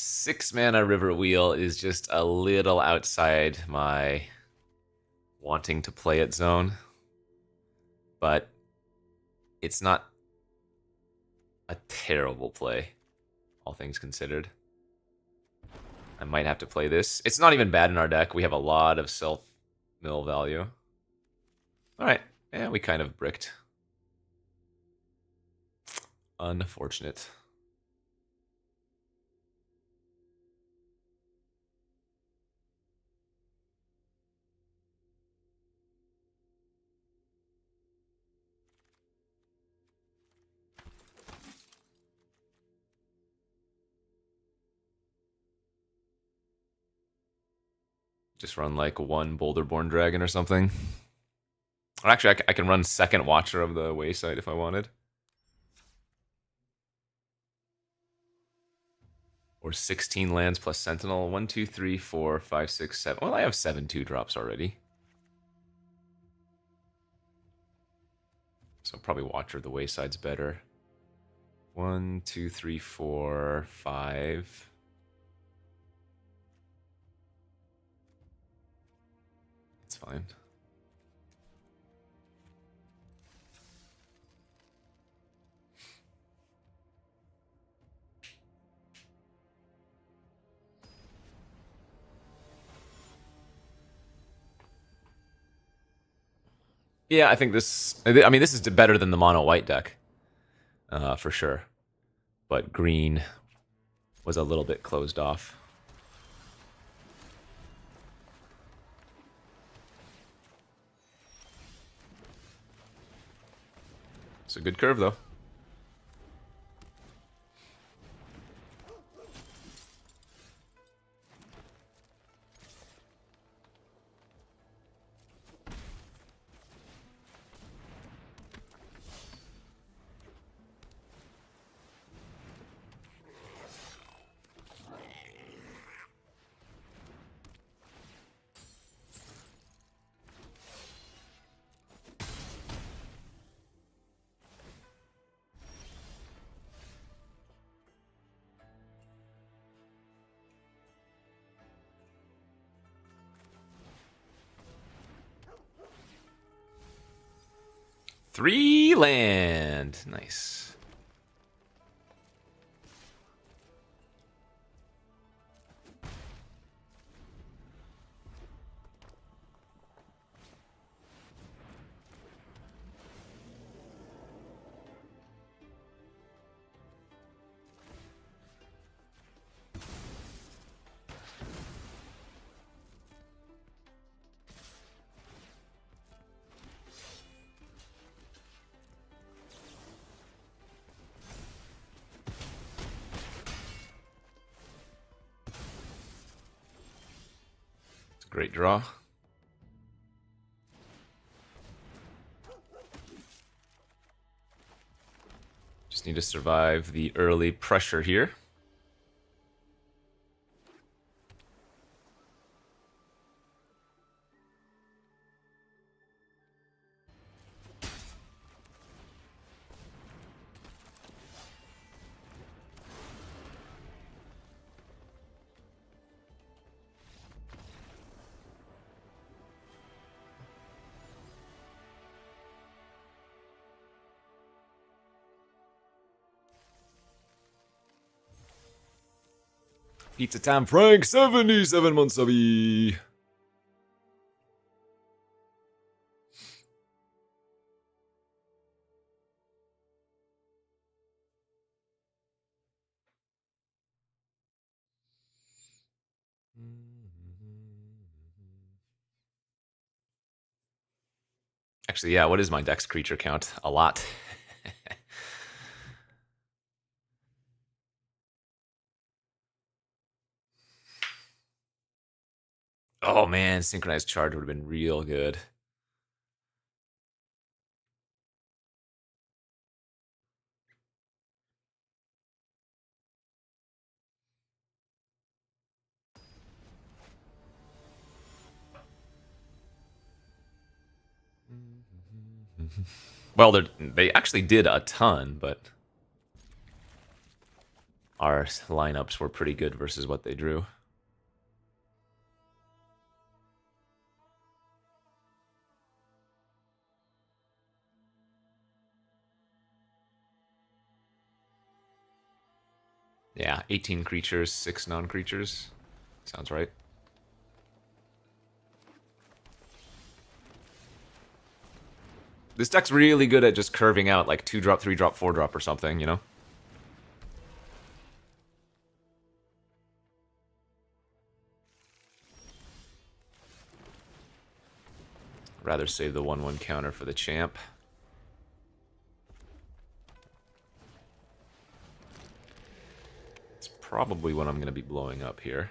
Six mana River Wheel is just a little outside my wanting to play it zone. But it's not a terrible play, all things considered. I might have to play this. It's not even bad in our deck. We have a lot of self-mill value. Alright, yeah, we kind of bricked. Unfortunate. Just run like one Boulderborn Dragon or something. Or actually, I can run second Watcher of the Wayside if I wanted. Or 16 lands plus Sentinel. 1, 2, 3, 4, 5, 6, 7. Well, I have 7 2-drops already. So probably Watcher of the Wayside's better. 1, 2, 3, 4, 5. It's fine. Yeah, I think this... I mean, this is better than the mono white deck. For sure. But green was a little bit closed off. It's a good curve, though. Three land. Nice. It's a great draw. Just need to survive the early pressure here. Pizza time, Frank. 77 months of E. Actually, yeah, what is my dex creature count? A lot. Oh man, synchronized charge would have been real good. Well, they actually did a ton, but our lineups were pretty good versus what they drew. Yeah, 18 creatures, 6 non-creatures. Sounds right. This deck's really good at just curving out like 2-drop, 3-drop, 4-drop or something, you know? Rather save the 1/1 counter for the champ. It's probably what I'm going to be blowing up here.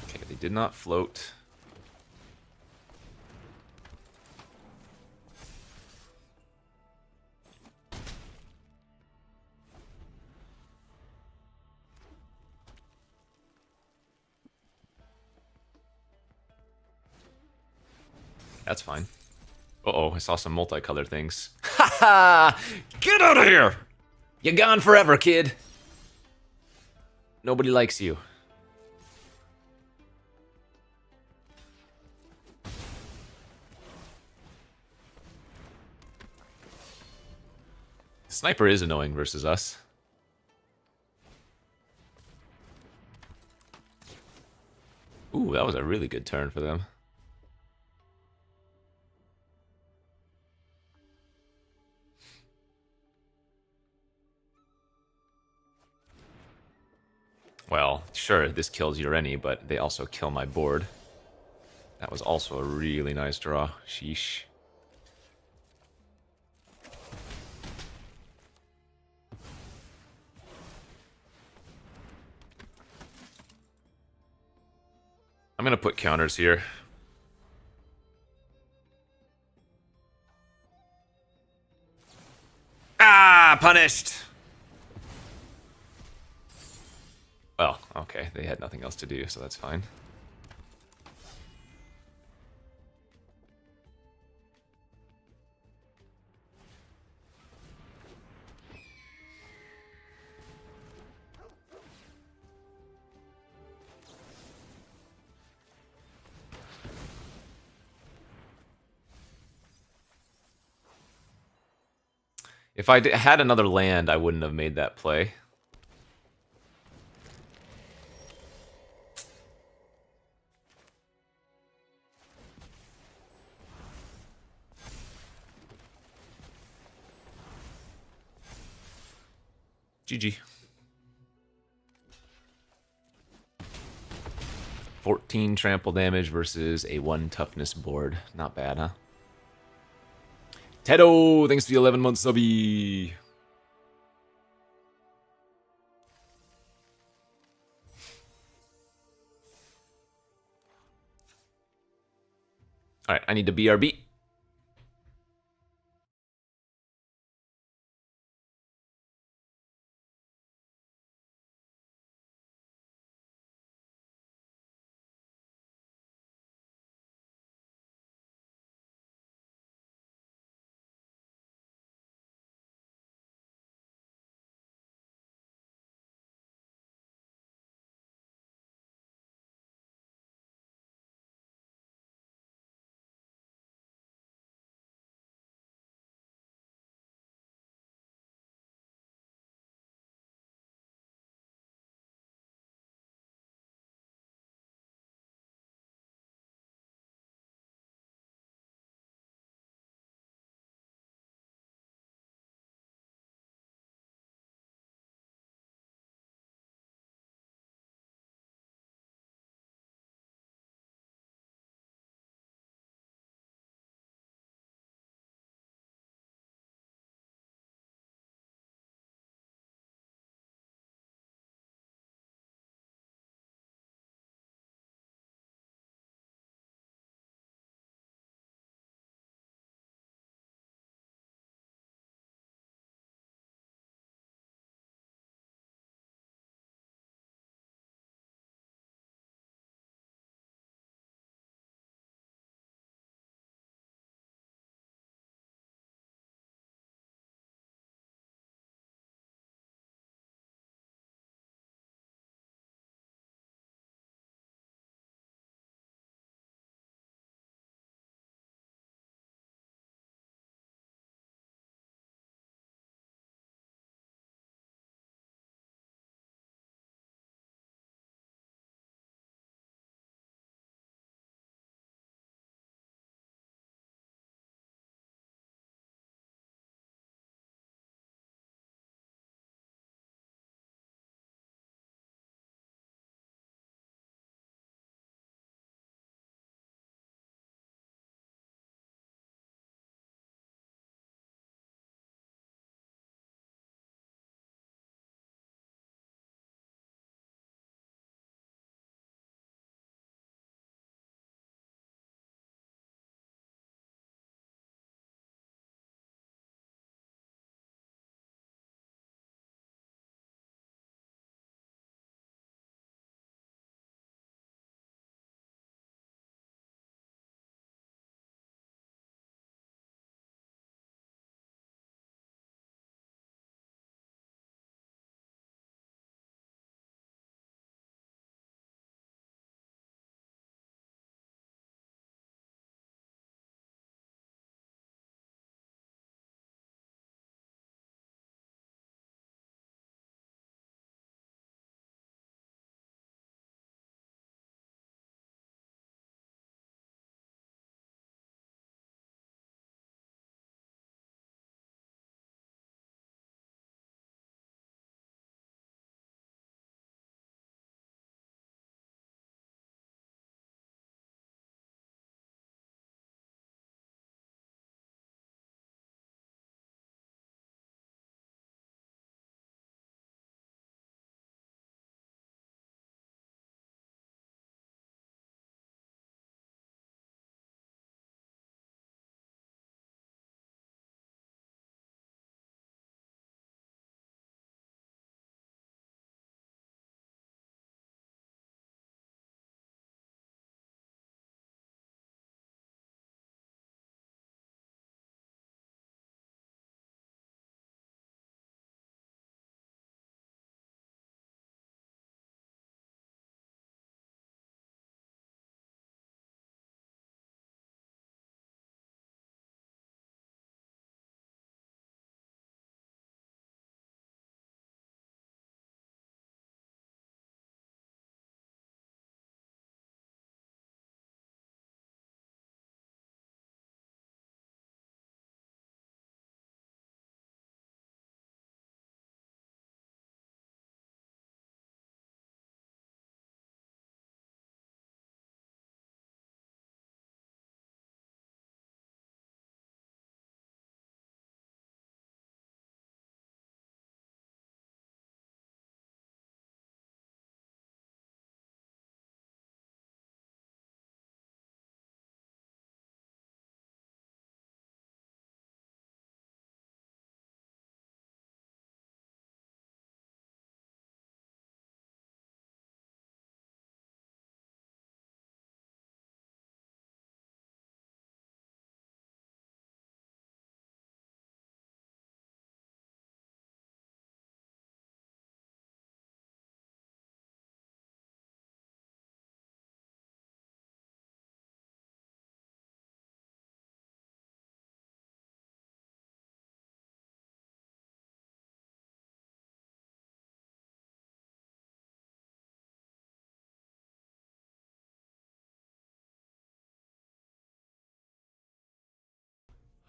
Okay, they did not float. That's fine. Uh-oh, I saw some multicolored things. Ha ha! Get out of here! You're gone forever, kid. Nobody likes you. Sniper is annoying versus us. Ooh, that was a really good turn for them. Well, sure, this kills Ureni, but they also kill my board. That was also a really nice draw. Sheesh. I'm gonna put counters here. Ah, punished! Well, okay, they had nothing else to do, so that's fine. If I had another land, I wouldn't have made that play. GG. 14 trample damage versus a 1 toughness board. Not bad, huh? Tedo, thanks for the 11-month subby. Alright, I need to BRB.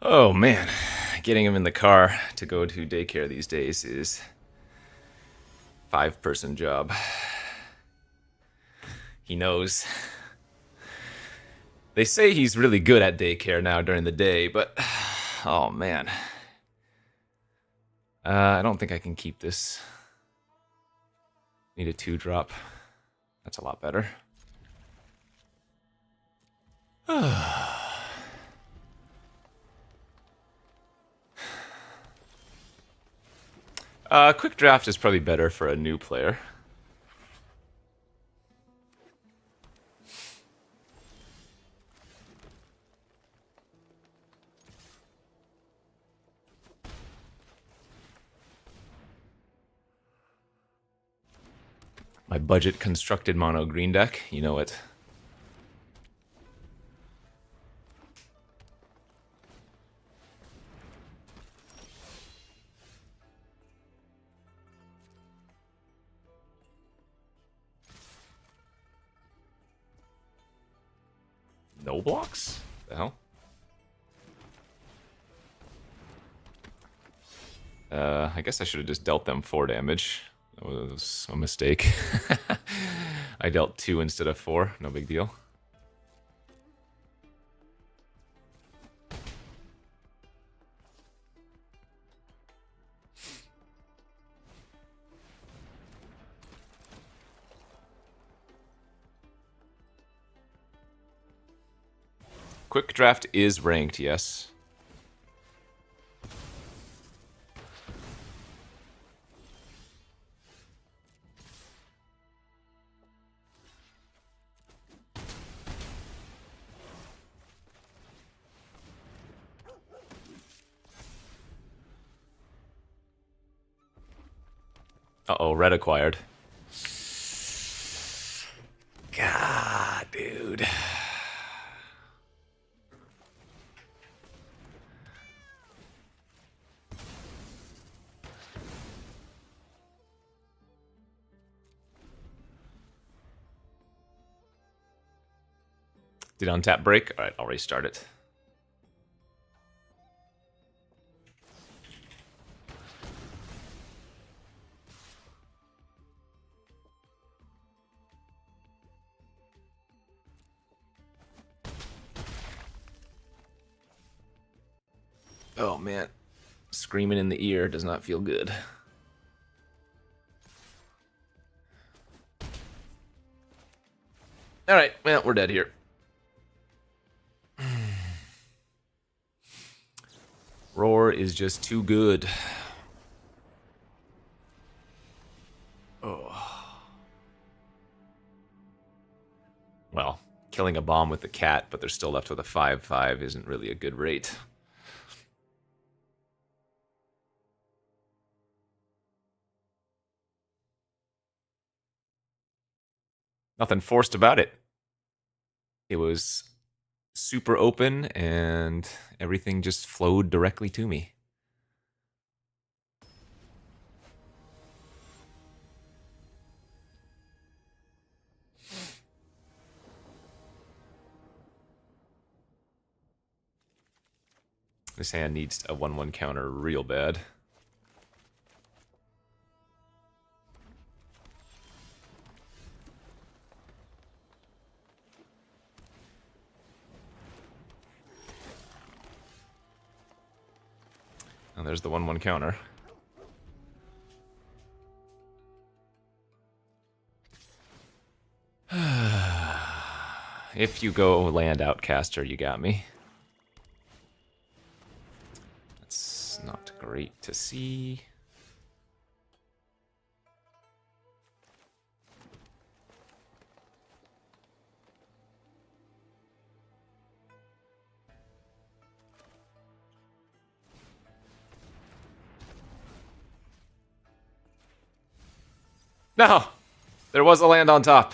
Oh man, getting him in the car to go to daycare these days is 5-person job. He knows. They say he's really good at daycare now during the day, but oh man. I don't think I can keep this. Need a 2-drop. That's a lot better. Quick draft is probably better for a new player. My budget constructed mono green deck, you know it. No blocks? The hell? I guess I should have just dealt them 4 damage. That was a mistake. I dealt 2 instead of 4. No big deal. Quick draft is ranked, yes. Uh-oh, red acquired. God, dude. Did untap break? Alright, I'll restart it. Oh man, screaming in the ear does not feel good. Alright, well, we're dead here. Roar is just too good. Oh. Well, killing a bomb with the cat, but they're still left with a 5/5 isn't really a good rate. Nothing forced about it. It was super open and everything just flowed directly to me. This hand needs a 1/1 counter real bad. Oh, there's the 1/1 counter. If you go land Outcaster, you got me. That's not great to see. No! There was a land on top.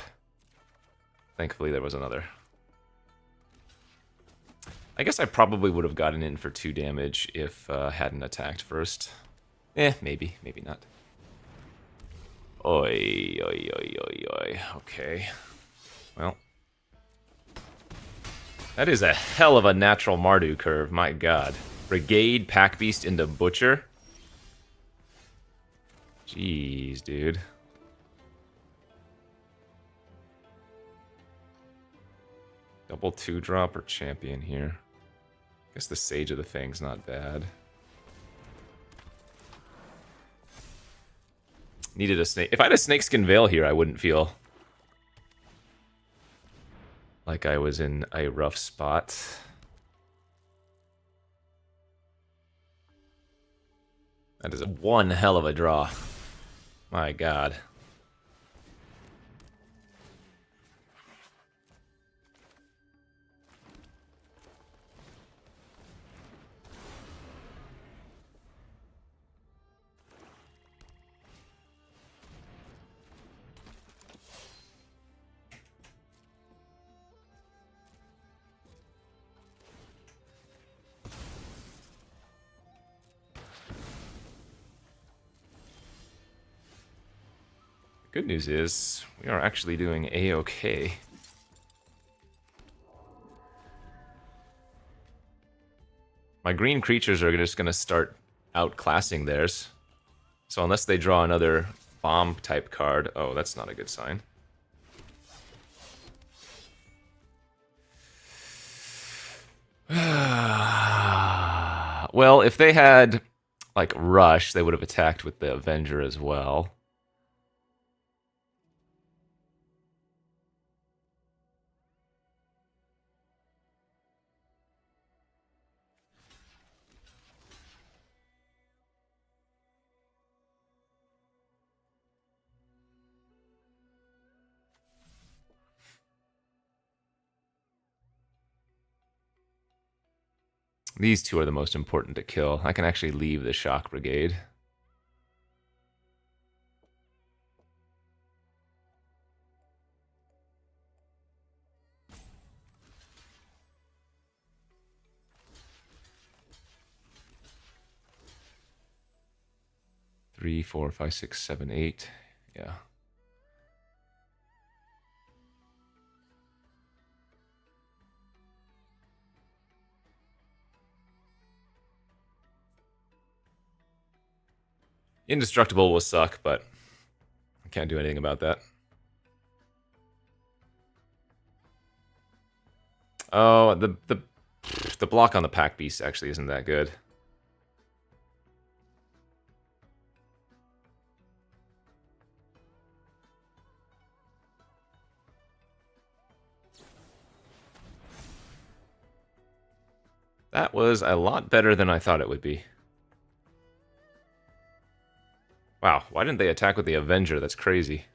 Thankfully, there was another. I guess I probably would have gotten in for 2 damage if hadn't attacked first. Maybe. Maybe not. Oi, oi, oi, oi, oi. Okay. Well. That is a hell of a natural Mardu curve, my god. Brigade, Pack Beast into Butcher. Jeez, dude. Double 2-drop or champion here. Guess the Sage of the Fang's not bad. Needed a snake. If I had a Snakeskin Veil here, I wouldn't feel like I was in a rough spot. That is one hell of a draw. My god. Good news is, we are actually doing A-okay. My green creatures are just going to start outclassing theirs. So unless they draw another bomb-type card... Oh, that's not a good sign. Well, if they had, like, Rush, they would have attacked with the Avenger as well. These two are the most important to kill. I can actually leave the Shock Brigade. Three, 4, 5, 6, 7, 8. Yeah. Indestructible will suck, but I can't do anything about that. Oh, the block on the Pack Beast actually isn't that good. That was a lot better than I thought it would be. Wow, why didn't they attack with the Avenger? That's crazy.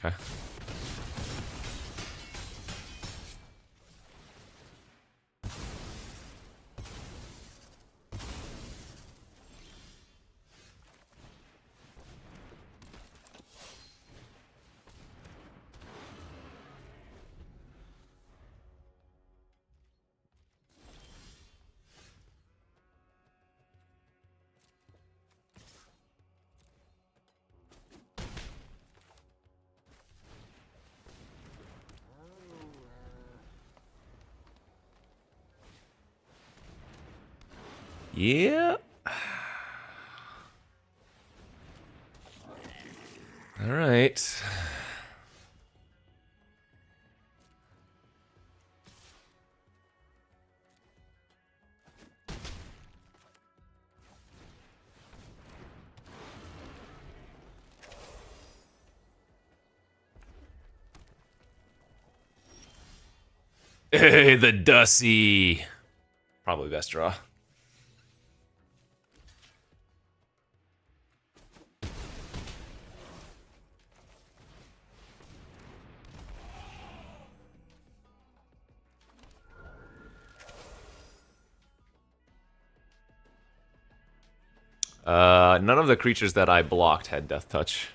Okay. Yeah. All right. Hey, the Dussy. Probably best draw. None of the creatures that I blocked had Death Touch.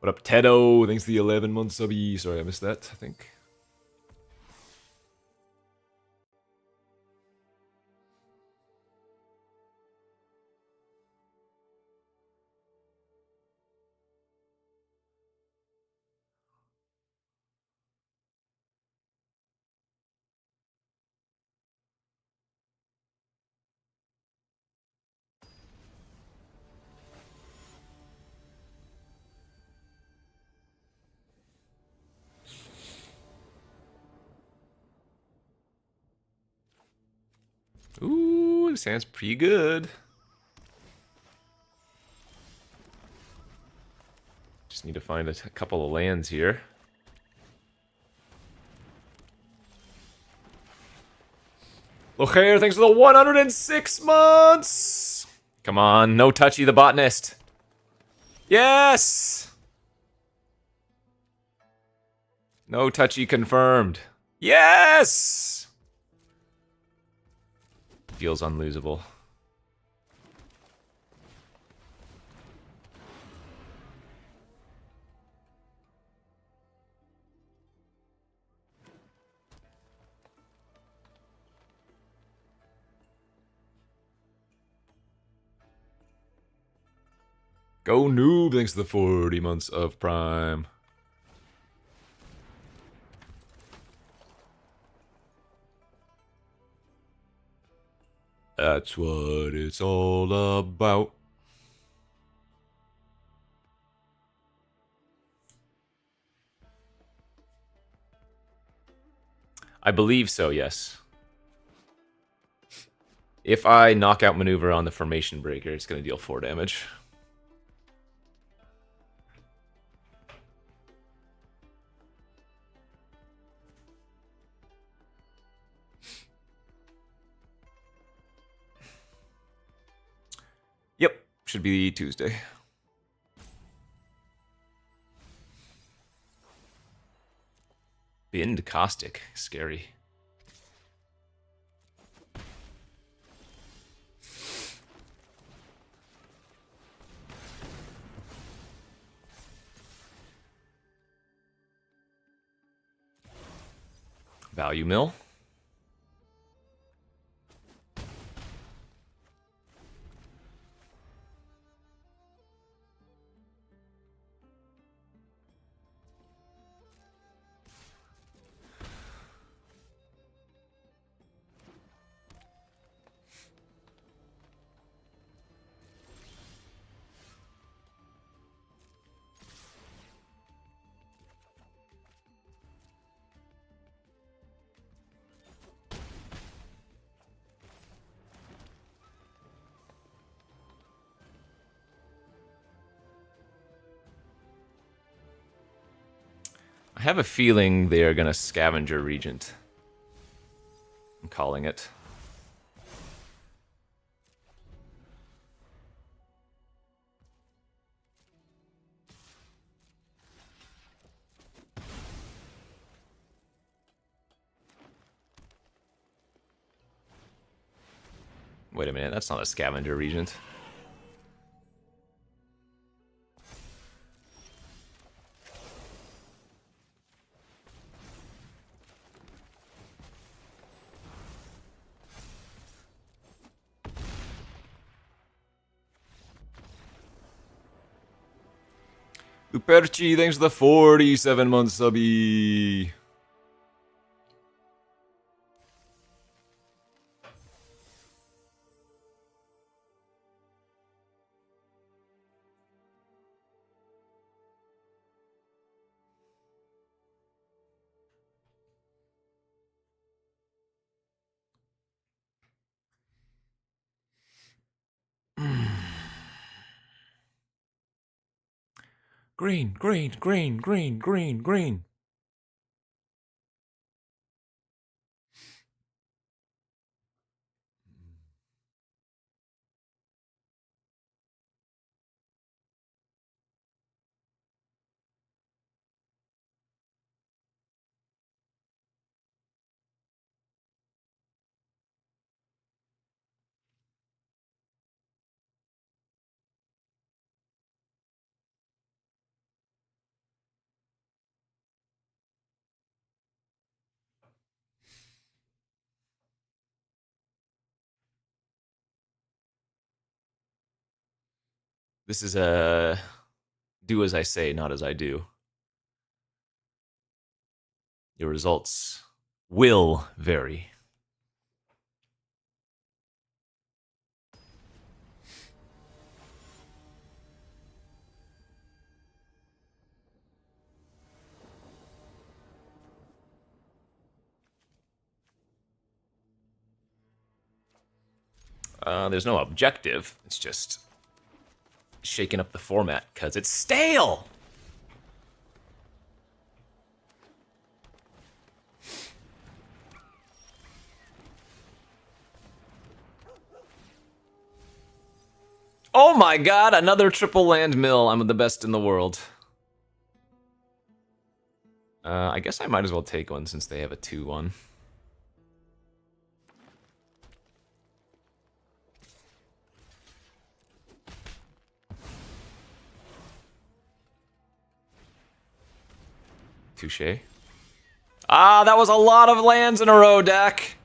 What up, Tedo? Thanks for the 11-month subby. Sorry, I missed that, I think. Ooh, this sounds pretty good. Just need to find a couple of lands here. Lochair, thanks for the 106 months! Come on, no touchy the botanist. Yes! No touchy confirmed. Yes! Feels unlosable. Go noob, thanks to the 40 months of Prime. That's what it's all about. I believe so, yes. If I knockout maneuver on the formation breaker, it's going to deal 4 damage. Yep, should be Tuesday. Bind Caustic, scary. Value mill. I have a feeling they are going to Scavenger Regent. I'm calling it. Wait a minute, that's not a Scavenger Regent. Luperci, thanks for the 47 months, subby. Green, green, green, green, green, green. This is a do as I say, not as I do. Your results will vary. There's no objective. It's just shaking up the format because it's stale. Oh my god, another triple land mill. I'm the best in the world. I guess I might as well take one since they have a 2-1. Touche. Ah, that was a lot of lands in a row, Dak.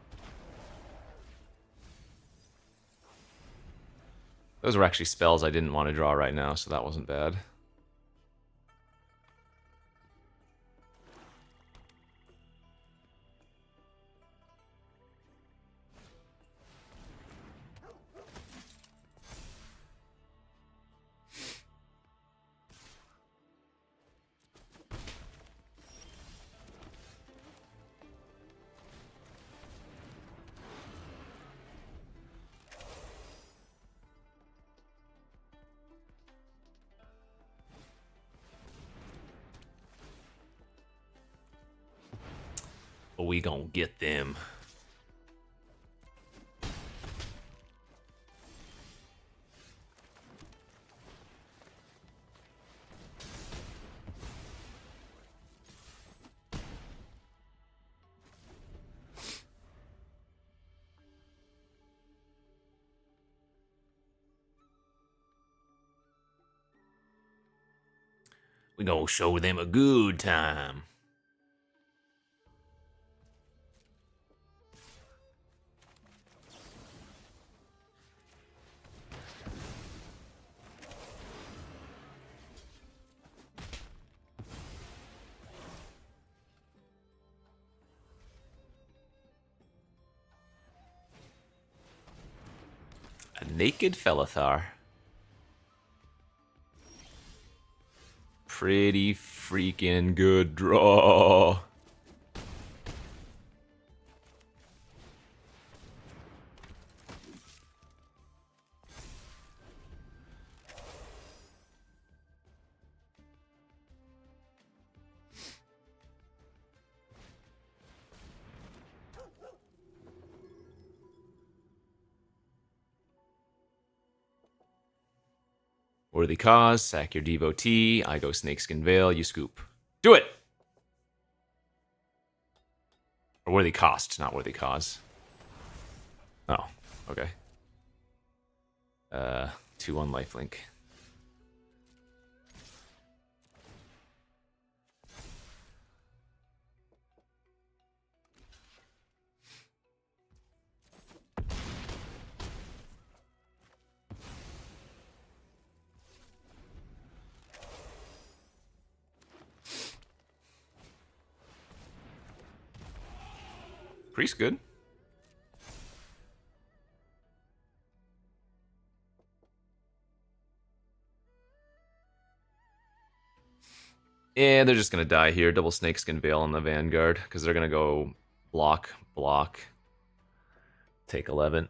Those were actually spells I didn't want to draw right now, so that wasn't bad. But we gonna get them. We gonna show them a good time. A naked Felithar. Pretty freaking good draw. Worthy cause, sack your devotee, I go Snakeskin Veil, you scoop. Do it! Or worthy cost, not worthy cause. Oh, okay. 2-1 lifelink. Priest good. Yeah, they're just gonna die here. Double Snakeskin Veil on the Vanguard, because they're gonna go block, block, take 11.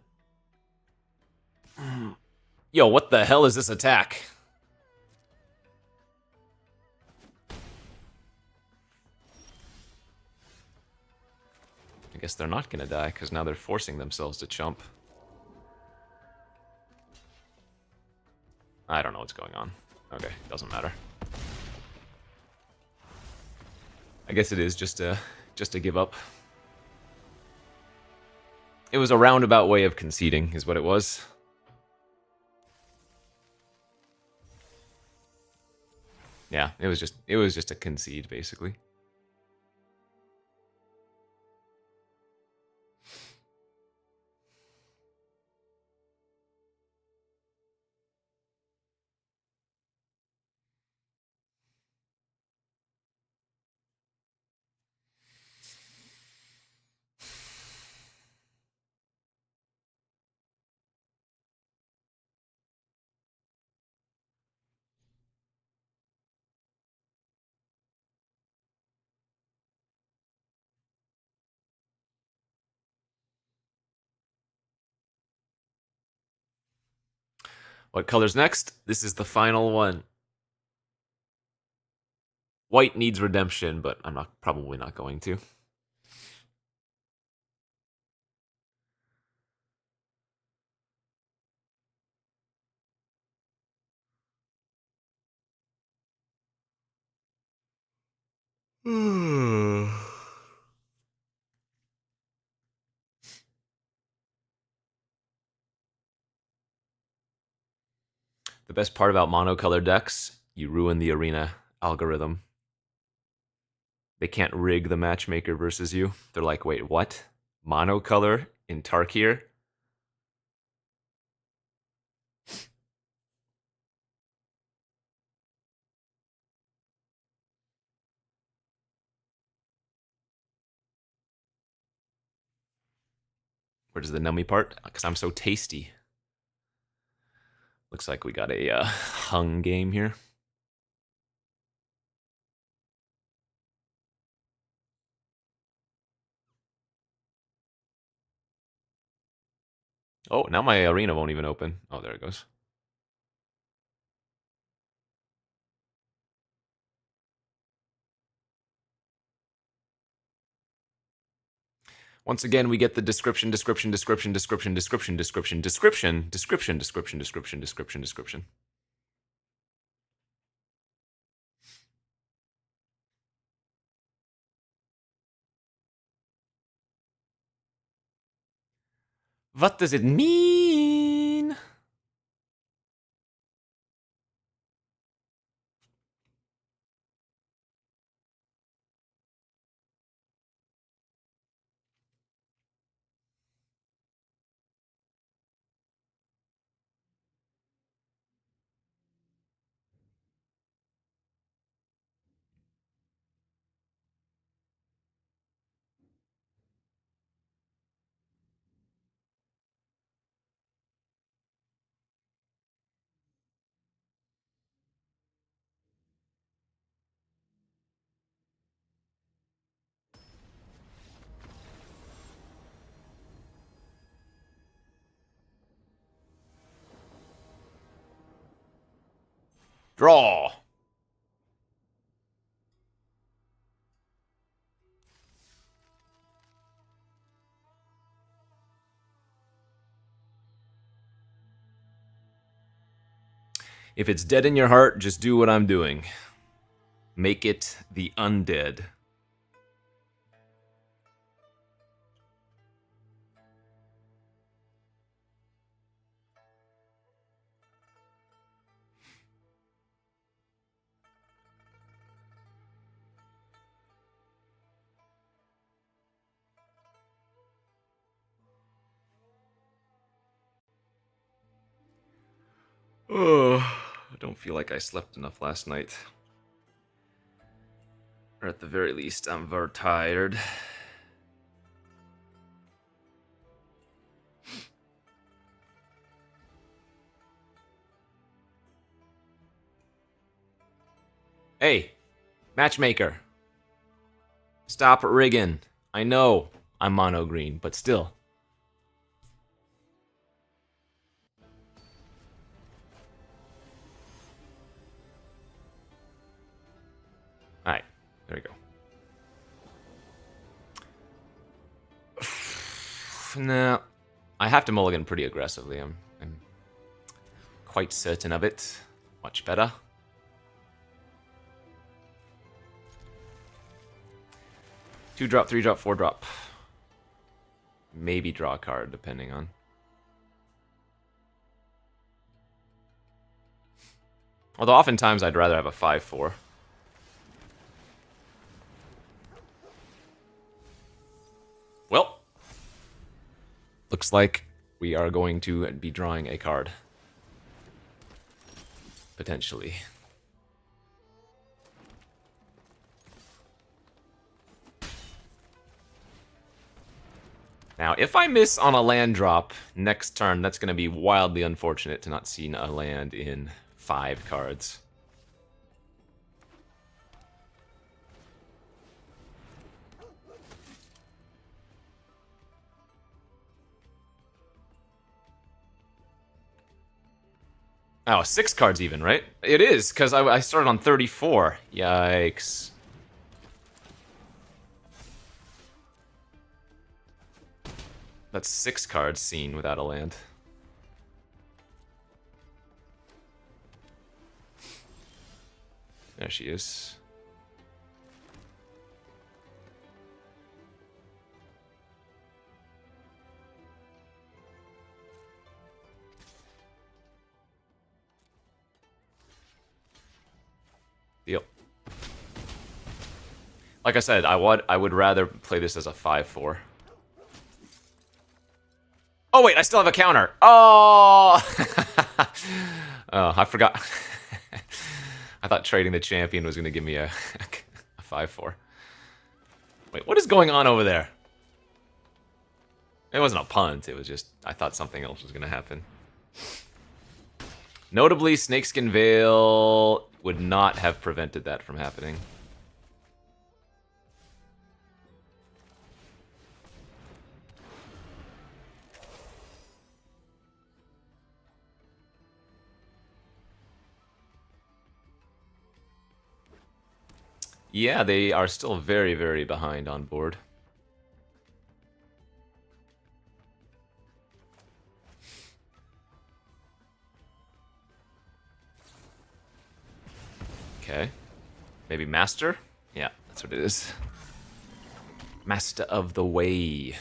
Yo, what the hell is this attack? I guess they're not gonna die, because now they're forcing themselves to chump. I don't know what's going on. Okay, doesn't matter. I guess it is just to give up. It was a roundabout way of conceding, is what it was. Yeah, it was just a concede, basically. What color's next? This is the final one. White needs redemption, but I'm probably not going to. The best part about monocolor decks, you ruin the arena algorithm. They can't rig the matchmaker versus you. They're like, wait, what? Monocolor in Tarkir? Where does the nummy part? Because I'm so tasty. Looks like we got a hung game here. Oh, now my arena won't even open. Oh, there it goes. Once again, we get the description. What does it mean? Draw. If it's dead in your heart, just do what I'm doing. Make it the undead. Oh, I don't feel like I slept enough last night. Or at the very least, I'm very tired. Hey, matchmaker. Stop rigging. I know I'm mono green, but still. Alright, there we go. Nah, I have to mulligan pretty aggressively. I'm quite certain of it. Much better. Two drop, three drop, four drop. Maybe draw a card, depending on. Although oftentimes I'd rather have a 5-4. Well, looks like we are going to be drawing a card. Potentially. Now, if I miss on a land drop next turn, that's going to be wildly unfortunate to not see a land in 5 cards. Oh, 6 cards even, right? It is, because I started on 34. Yikes. That's 6 cards seen without a land. There she is. Deal. Like I said, I would rather play this as a 5/4. Oh wait, I still have a counter. Oh, oh, I forgot. I thought trading the champion was gonna give me a 5/4. Wait, what is going on over there? It wasn't a punt. It was just I thought something else was gonna happen. Notably, Snakeskin Veil would not have prevented that from happening. Yeah, they are still very, very behind on board. Okay. Maybe Master? Yeah, that's what it is. Master of the Way.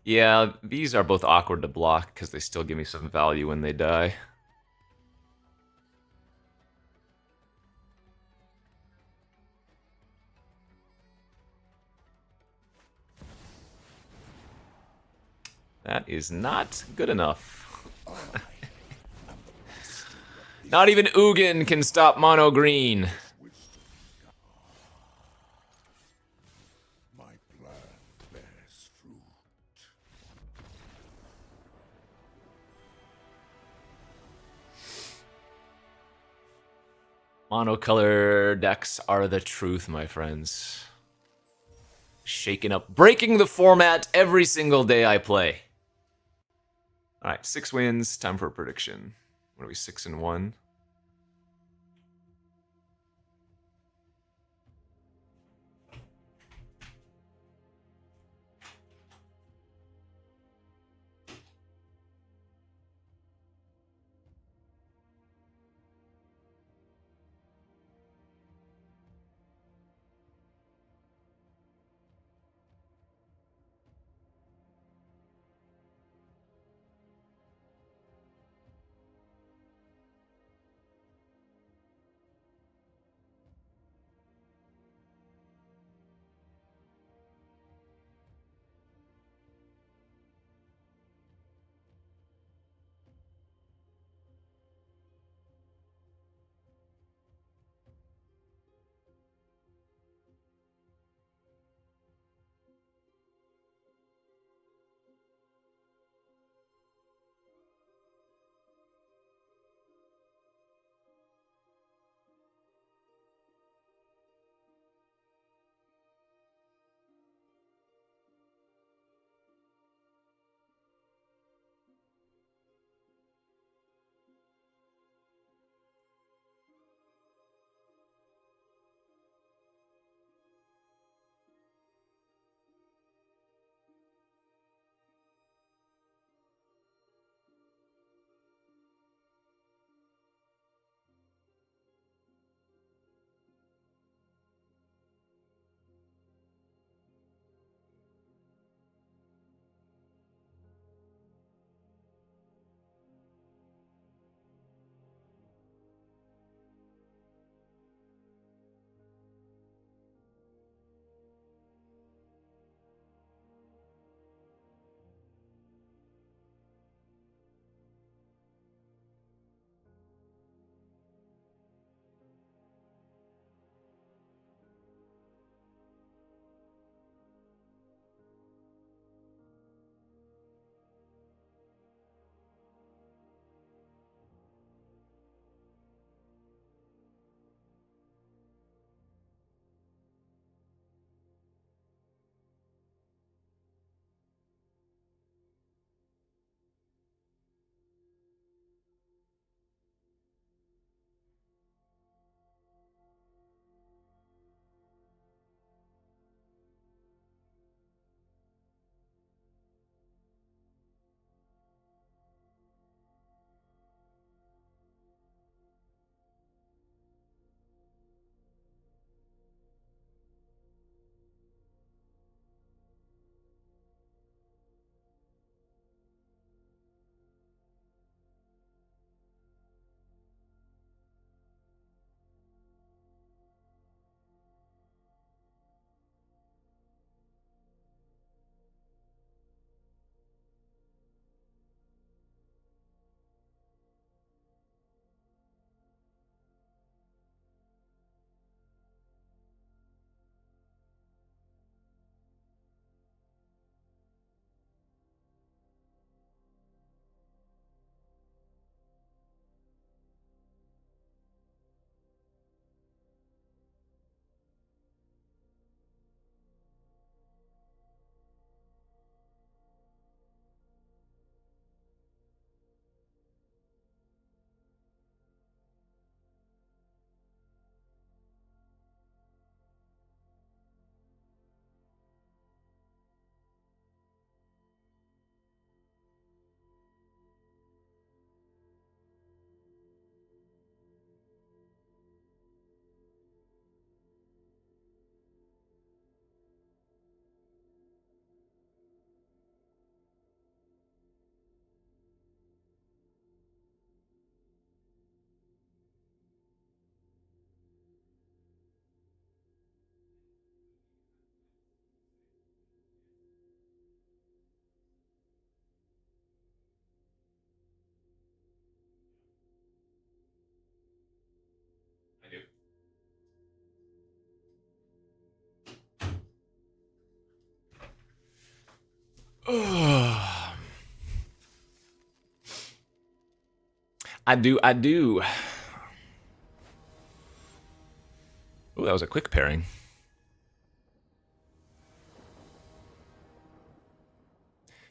Yeah, these are both awkward to block because they still give me some value when they die. That is not good enough. Not even Ugin can stop Mono Green. Monocolor decks are the truth, my friends. Shaking up, breaking the format every single day I play. All right, 6 wins. Time for a prediction. What are we, 6-1? I do. Ooh, that was a quick pairing.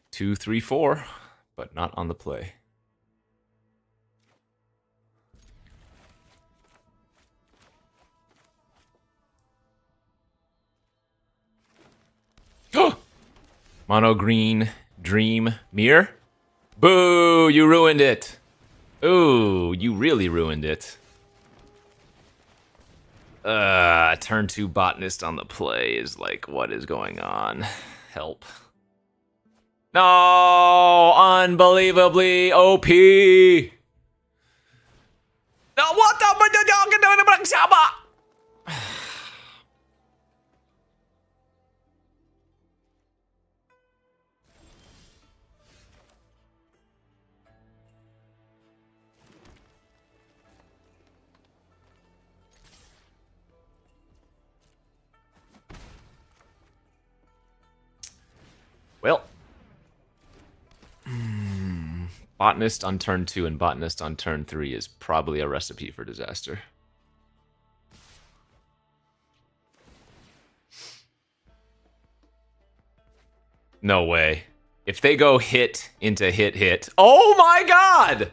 Two, three, four, but not on the play. Mono green dream mirror. Boo! You ruined it. Ooh, you really ruined it. Turn 2 botanist on the play is like, what is going on? Help. No! Unbelievably OP! No, what the? Well, botanist on turn 2 and botanist on turn 3 is probably a recipe for disaster. No way. If they go hit into hit. Oh my god!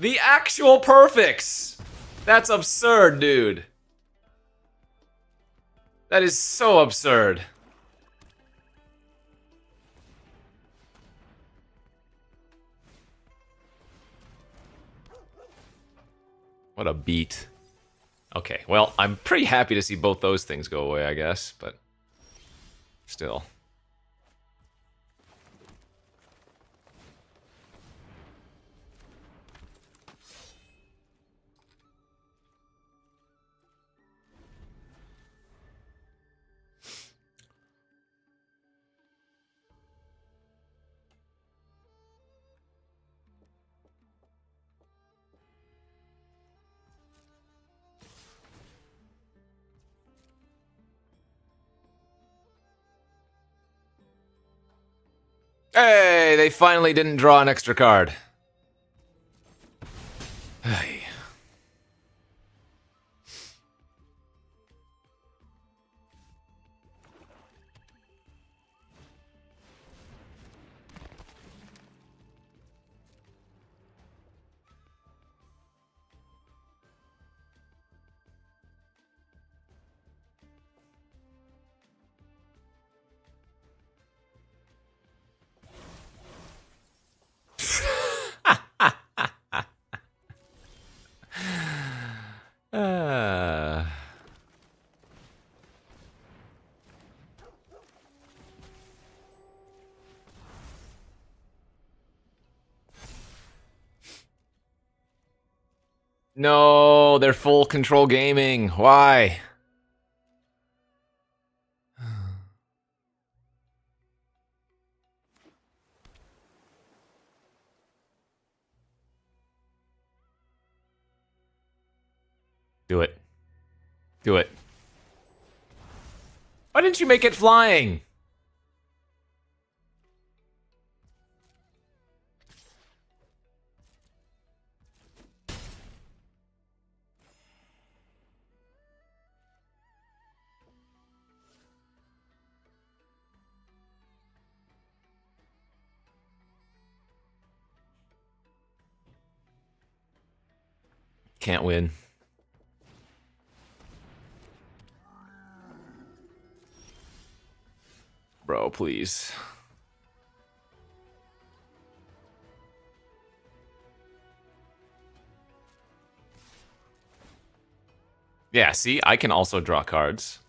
The actual perfects! That's absurd, dude. That is so absurd. What a beat. Okay, well, I'm pretty happy to see both those things go away, I guess, but still. Hey, they finally didn't draw an extra card. Hey. No, they're full control gaming. Why? Do it. Do it. Why didn't you make it flying? Can't win. Bro, please. Yeah, see, I can also draw cards.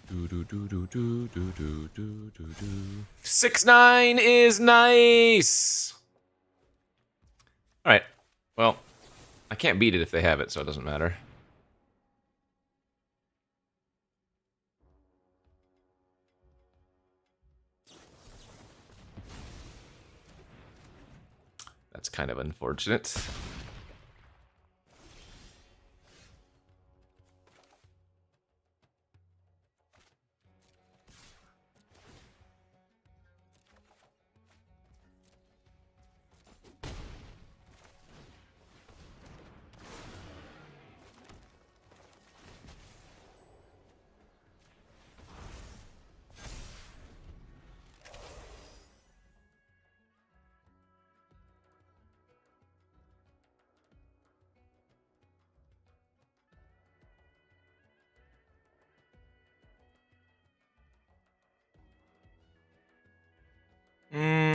Do, do, do, do, do, do, do, do, do, do. 6-9 is nice. All right. Well, I can't beat it if they have it, so it doesn't matter. That's kind of unfortunate.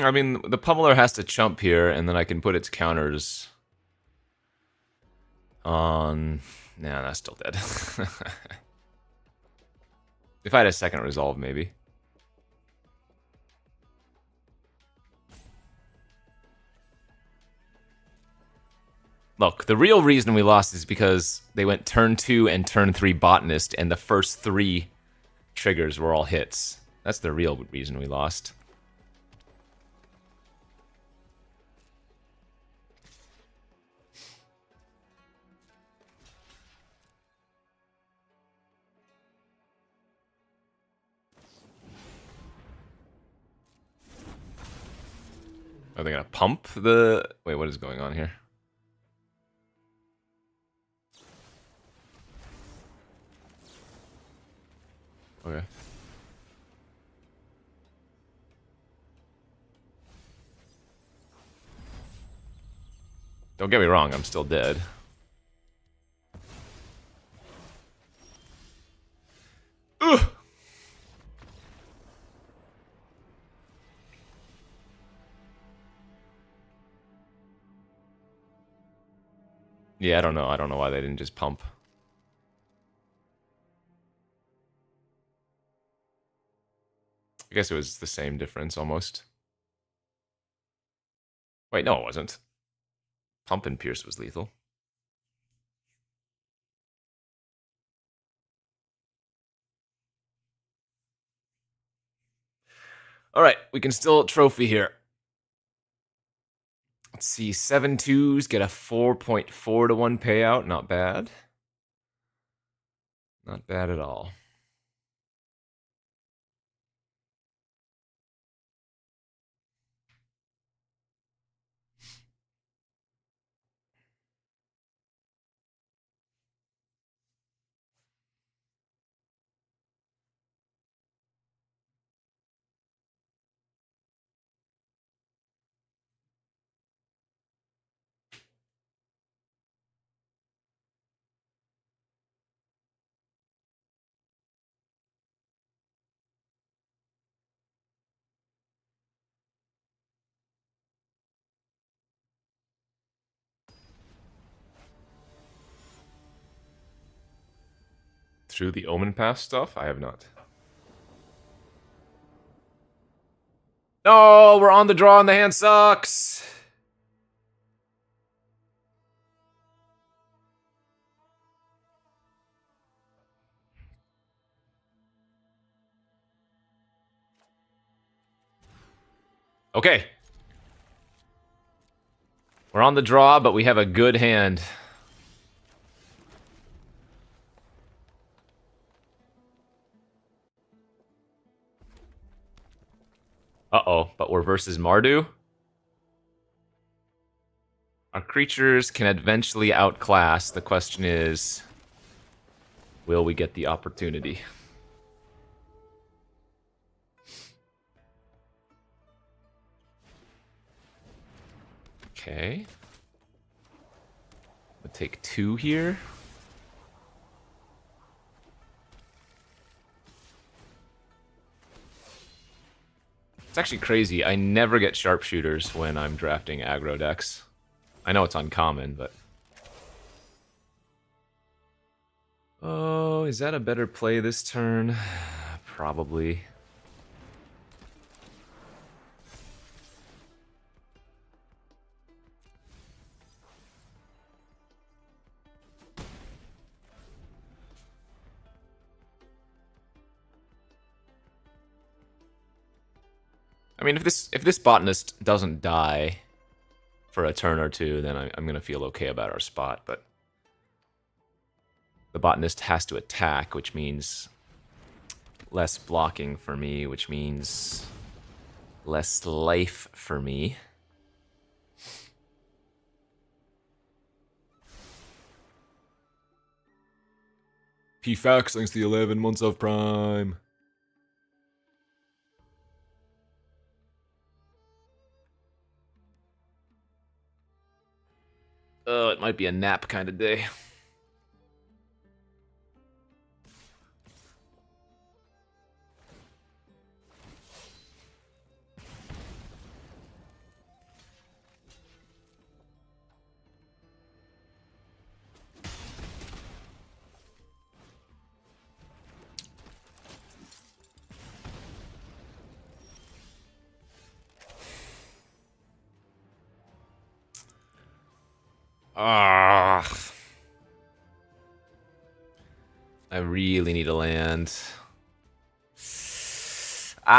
I mean, the pummeler has to chump here, and then I can put its counters on... Nah, that's still dead. If I had a second resolve, maybe. Look, the real reason we lost is because they went turn 2 and turn 3 botanist, and the first 3 triggers were all hits. That's the real reason we lost. Are they gonna pump the... Wait, what is going on here? Okay. Don't get me wrong, I'm still dead. Ugh! Yeah, I don't know. I don't know why they didn't just pump. I guess it was the same difference, almost. Wait, no, it wasn't. Pump and Pierce was lethal. Alright, we can still trophy here. Let's see, 7 twos, get a 4.4 to 1 payout. Not bad. Not bad at all. Through the Omen Pass stuff? I have not. No, we're on the draw and the hand sucks. Okay. We're on the draw, but we have a good hand. Uh-oh, but we're versus Mardu? Our creatures can eventually outclass. The question is, will we get the opportunity? Okay. We'll take 2 here. It's actually crazy. I never get sharpshooters when I'm drafting aggro decks. I know it's uncommon, but... Oh, is that a better play this turn? Probably. I mean, if this botanist doesn't die, for a turn or two, then I'm going to feel okay about our spot. But the botanist has to attack, which means less blocking for me, which means less life for me. PFAX, thanks to the 11 months of Prime. Oh, it might be a nap kind of day. Ah, I really need a land. Ah,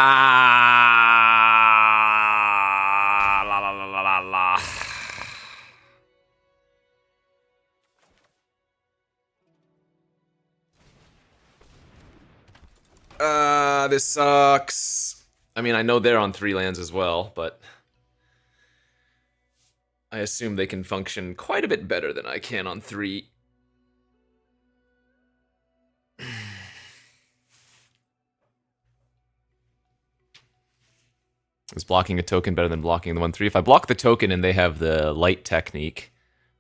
la la la la la la. This sucks. I mean, I know they're on 3 lands as well, but I assume they can function quite a bit better than I can on 3. Is blocking a token better than blocking the 1/3? If I block the token and they have the light technique,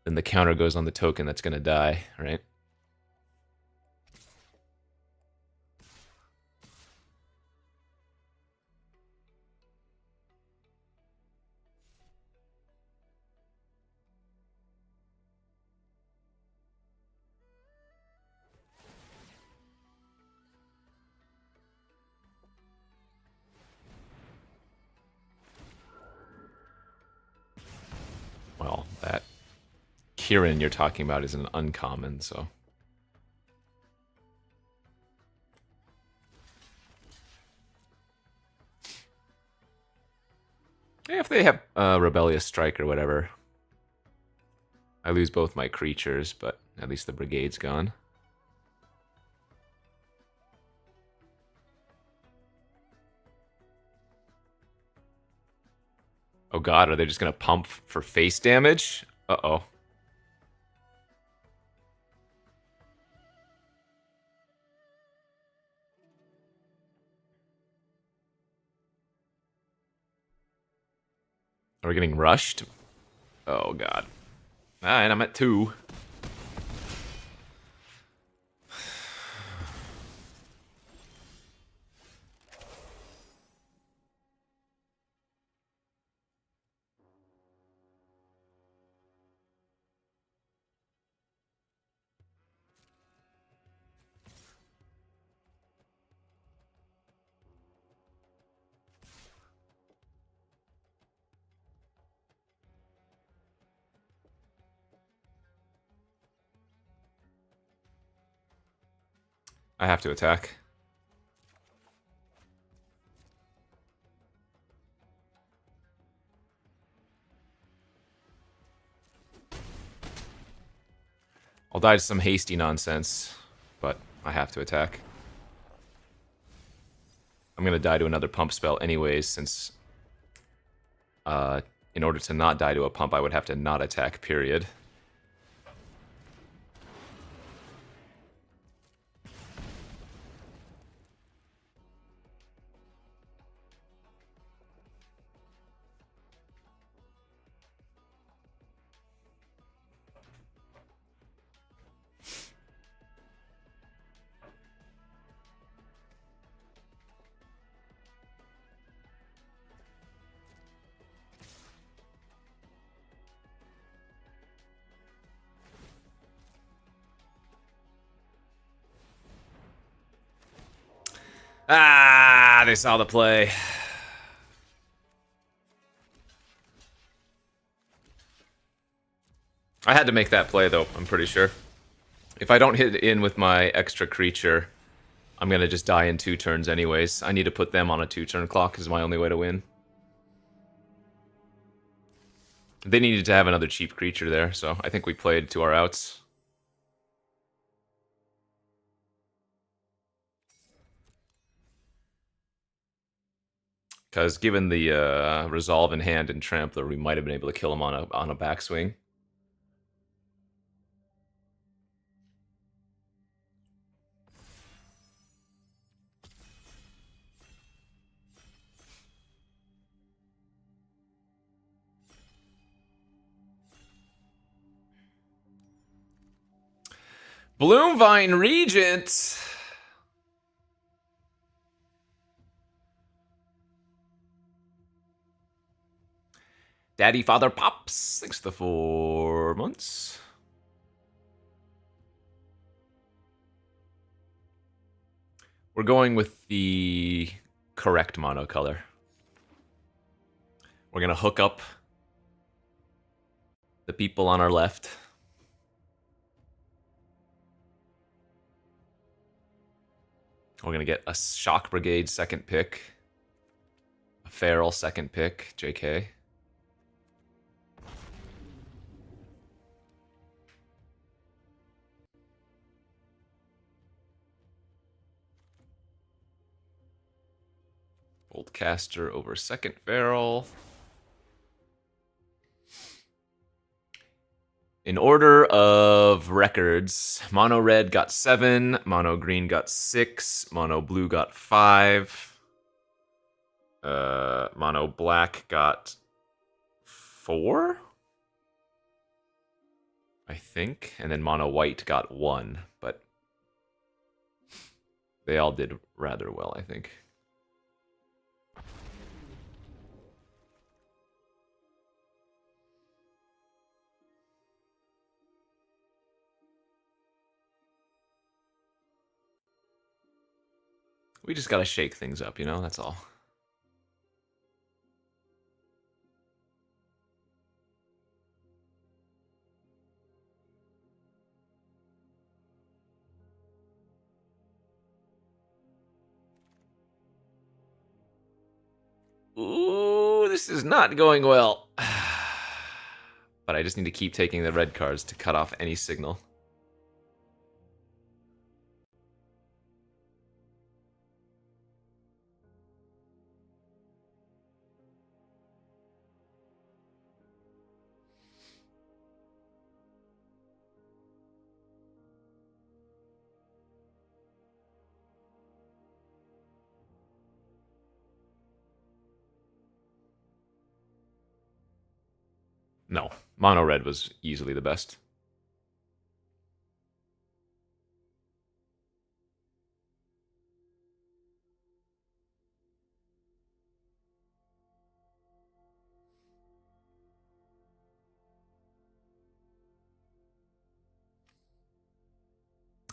then the counter goes on the token that's going to die, right? Well, that Kieran you're talking about is an uncommon, so... Yeah, if they have Rebellious Strike or whatever, I lose both my creatures, but at least the brigade's gone. Oh god, are they just gonna pump for face damage? Uh-oh. Are we getting rushed? Oh god. Alright, I'm at 2. I have to attack. I'll die to some hasty nonsense, but I have to attack. I'm gonna die to another pump spell anyways, since in order to not die to a pump, I would have to not attack, period. Ah, they saw the play. I had to make that play, though, I'm pretty sure. If I don't hit in with my extra creature, I'm gonna just die in 2 turns anyways. I need to put them on a 2-turn clock, is my only way to win. They needed to have another cheap creature there, so I think we played to our outs. Because given the resolve in hand and trampler, we might have been able to kill him on a backswing. Bloomvine Regent. Daddy Father Pops. Thanks for the 4 months. We're going with the correct mono color. We're going to hook up the people on our left. We're going to get a Shock Brigade second pick. A Feral second pick, JK. Boltcaster over second Feral. In order of records, Mono Red got 7, Mono Green got 6, Mono Blue got 5, Mono Black got 4, I think, and then Mono White got 1, but they all did rather well, I think. We just gotta shake things up, you know? That's all. Ooh, this is not going well. But I just need to keep taking the red cards to cut off any signal. No, Mono Red was easily the best.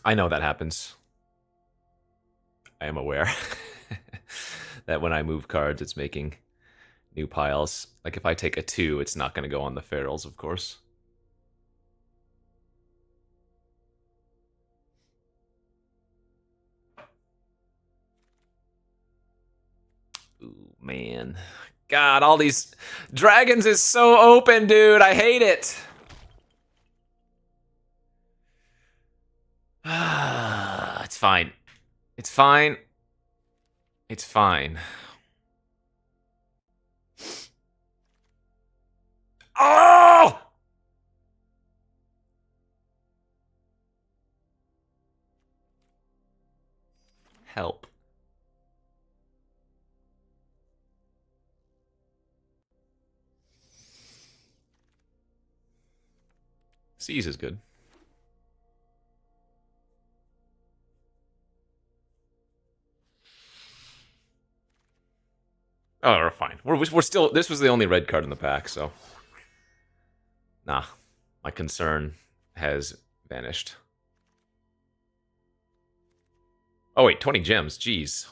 I know that happens. I am aware that when I move cards, it's making new piles. Like if I take a 2, it's not going to go on the ferals, of course. Ooh, man. God, all these dragons is so open, dude. I hate it. It's fine. It's fine. It's fine. Oh! Help. Seize is good. Oh, we're fine. We're still. This was the only red card in the pack, so nah. My concern has vanished. Oh wait, 20 gems. Jeez,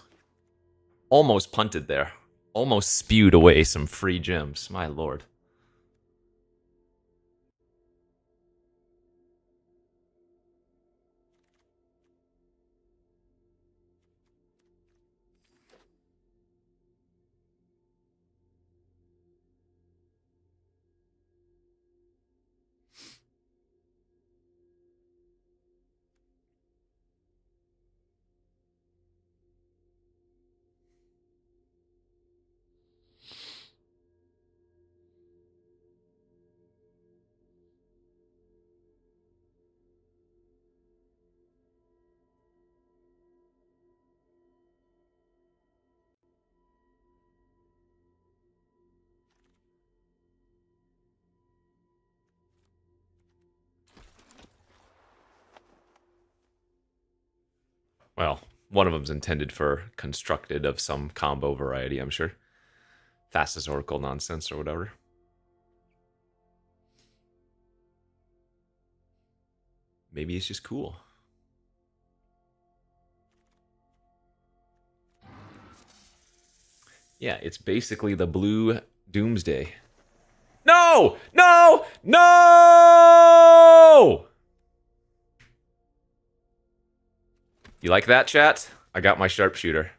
almost punted there. Almost spewed away some free gems. My lord. Well, one of them's intended for constructed of some combo variety, I'm sure. Fastest Oracle nonsense or whatever. Maybe it's just cool. Yeah, it's basically the blue Doomsday. No! No! No! You like that, chat? I got my sharpshooter.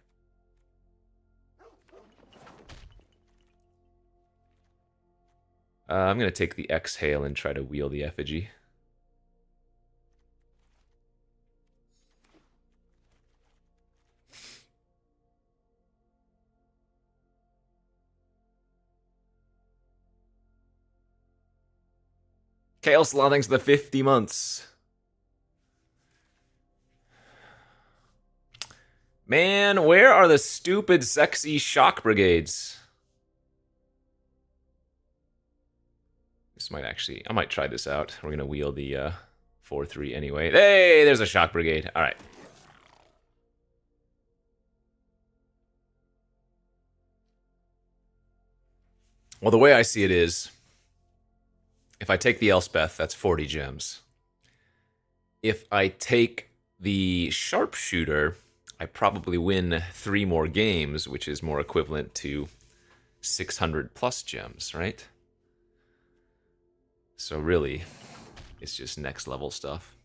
I'm going to take the exhale and try to wheel the effigy. Chaos Law, thanks for the 50 months. Man, where are the stupid, sexy shock brigades? This might actually... I might try this out. We're going to wheel the 4-3 anyway. Hey, there's a shock brigade. All right. Well, the way I see it is, if I take the Elspeth, that's 40 gems. If I take the sharpshooter, I probably win 3 more games, which is more equivalent to 600 plus gems, right? So really, it's just next level stuff.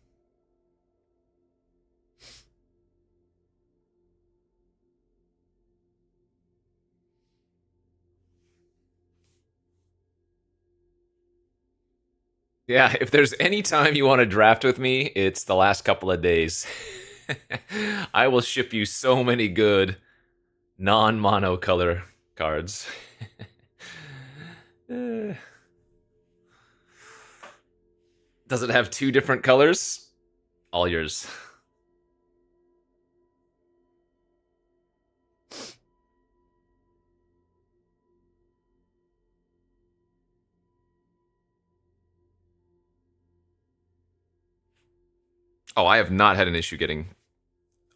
Yeah, if there's any time you want to draft with me, it's the last couple of days. I will ship you so many good non-mono color cards. Does it have 2 different colors? All yours. Oh, I have not had an issue getting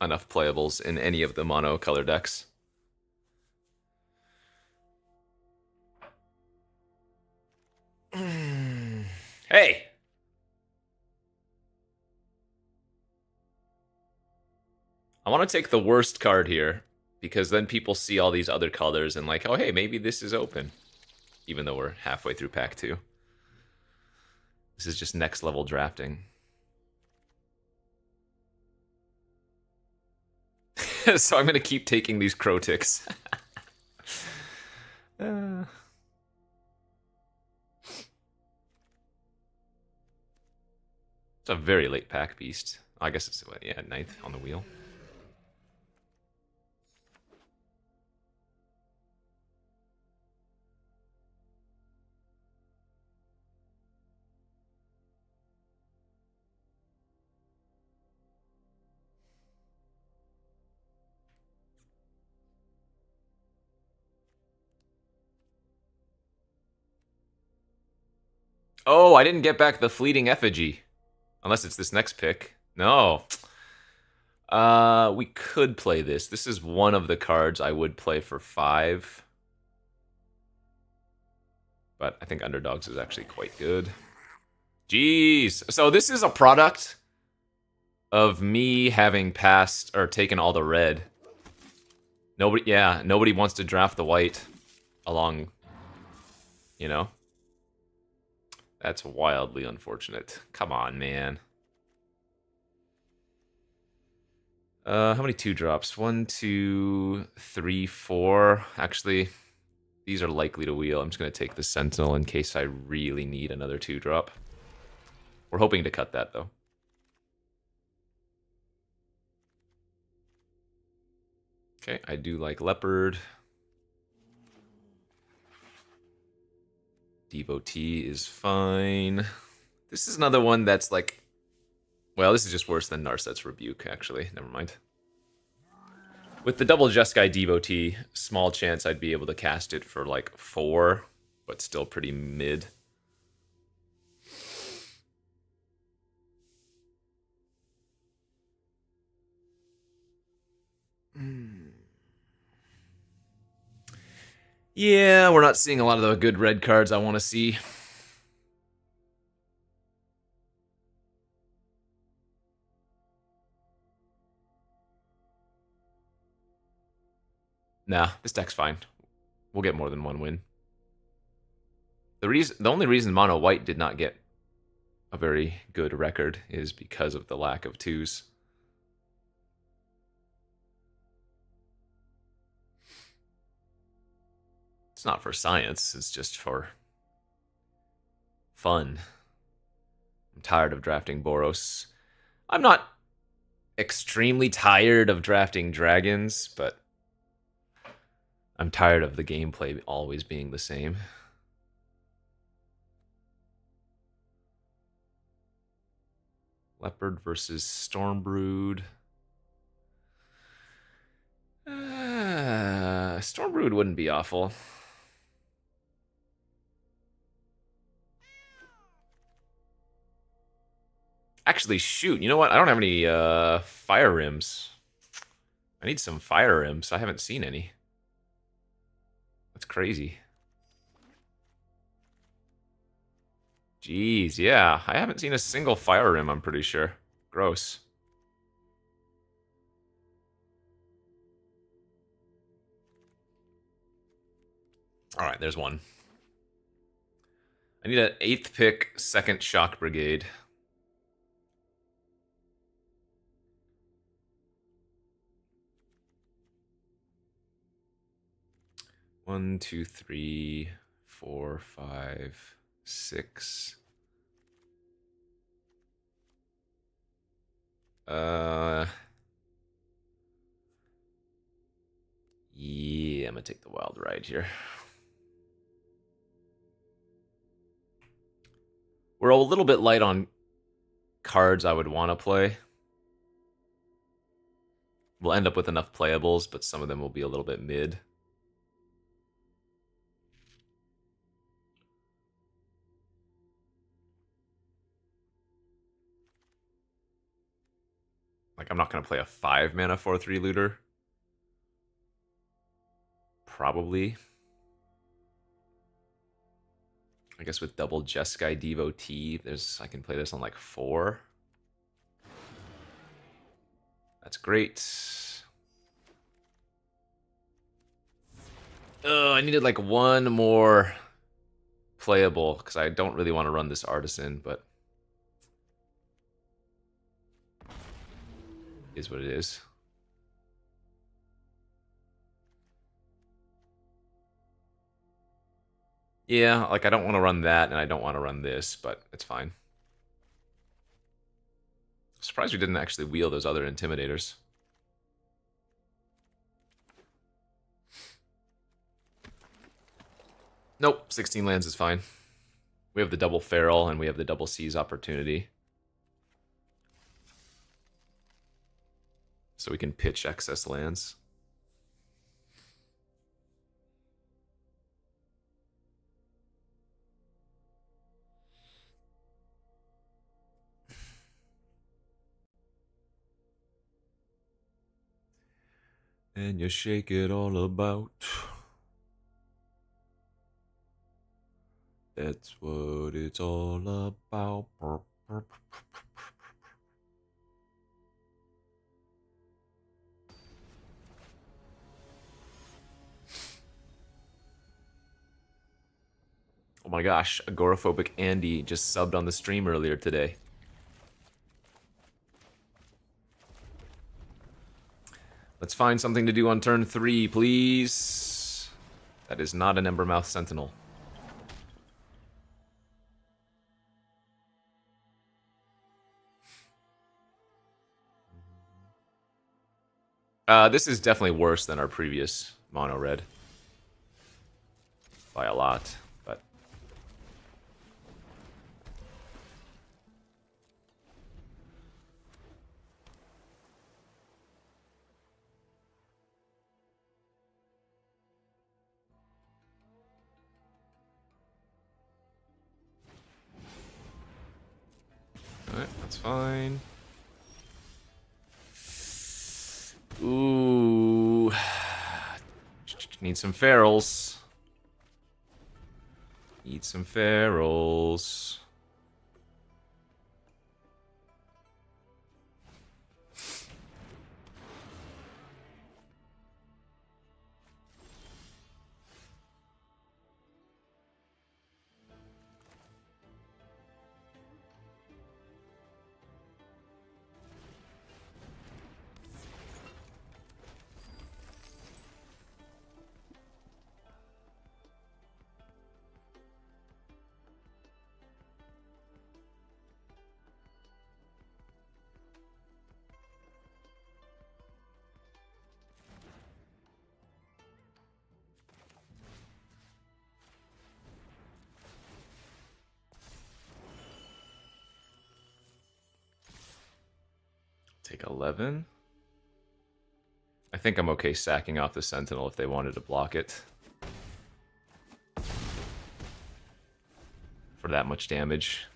enough playables in any of the mono color decks. Hey! I want to take the worst card here, because then people see all these other colors and like, oh hey, maybe this is open. Even though we're halfway through pack 2. This is just next level drafting. So I'm going to keep taking these crow ticks. It's a very late pack beast. I guess it's, what, yeah, 9th on the wheel. Oh, I didn't get back the fleeting effigy. Unless it's this next pick. No. We could play this. This is one of the cards I would play for 5. But I think Underdogs is actually quite good. Jeez. So this is a product of me having passed or taken all the red. Nobody wants to draft the white along, you know? That's wildly unfortunate. Come on, man. How many 2-drops? 1, 2, 3, 4. Actually, these are likely to wheel. I'm just going to take the Sentinel in case I really need another 2-drop. We're hoping to cut that, though. Okay, I do like Leopard. Devotee is fine. This is another one that's like... Well, this is just worse than Narset's Rebuke, actually. Never mind. With the double Jeskai Devotee, small chance I'd be able to cast it for like 4, but still pretty mid. Yeah, we're not seeing a lot of the good red cards I want to see. Nah, this deck's fine. We'll get more than one win. The only reason mono white did not get a very good record is because of the lack of twos. It's not for science, it's just for fun. I'm tired of drafting Boros. I'm not extremely tired of drafting dragons, but I'm tired of the gameplay always being the same. Leopard versus Stormbrood. Stormbrood wouldn't be awful. Actually, shoot. You know what? I don't have any fire rims. I need some fire rims. I haven't seen any. That's crazy. Jeez, yeah. I haven't seen a single fire rim, I'm pretty sure. Gross. Alright, there's one. I need an 8th pick, 2nd Shock Brigade. One, two, three, 4, 5, 6. Yeah, I'm gonna take the wild ride here. We're a little bit light on cards I would want to play. We'll end up with enough playables, but some of them will be a little bit mid. Like, I'm not going to play a 5-mana 4/3 looter. Probably. I guess with double Jeskai Devotee, I can play this on like 4. That's great. Oh, I needed like one more playable because I don't really want to run this Artisan, but it is what it is. Yeah, like I don't want to run that and I don't want to run this, but it's fine. Surprised we didn't actually wheel those other Intimidators. Nope, 16 lands is fine. We have the double Feral and we have the double Seize opportunity. So we can pitch excess lands. And you shake it all about. That's what it's all about. Oh my gosh, agoraphobic Andy just subbed on the stream earlier today. Let's find something to do on turn 3, please. That is not an Embermouth Sentinel. This is definitely worse than our previous mono red. By a lot, but... Alright, that's fine. Ooh. Need some ferals. Need some ferals. Take 11. I think I'm okay sacking off the Sentinel if they wanted to block it. For that much damage.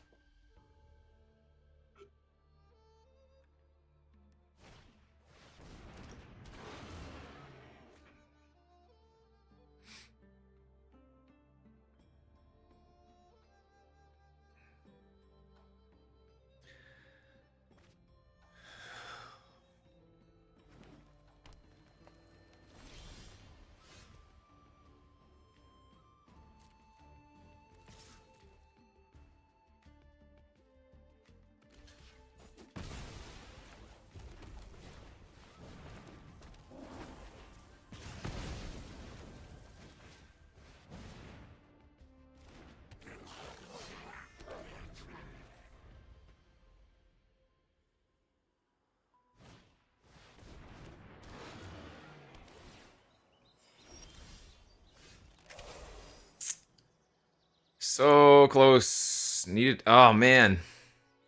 So close. Needed. Oh, man.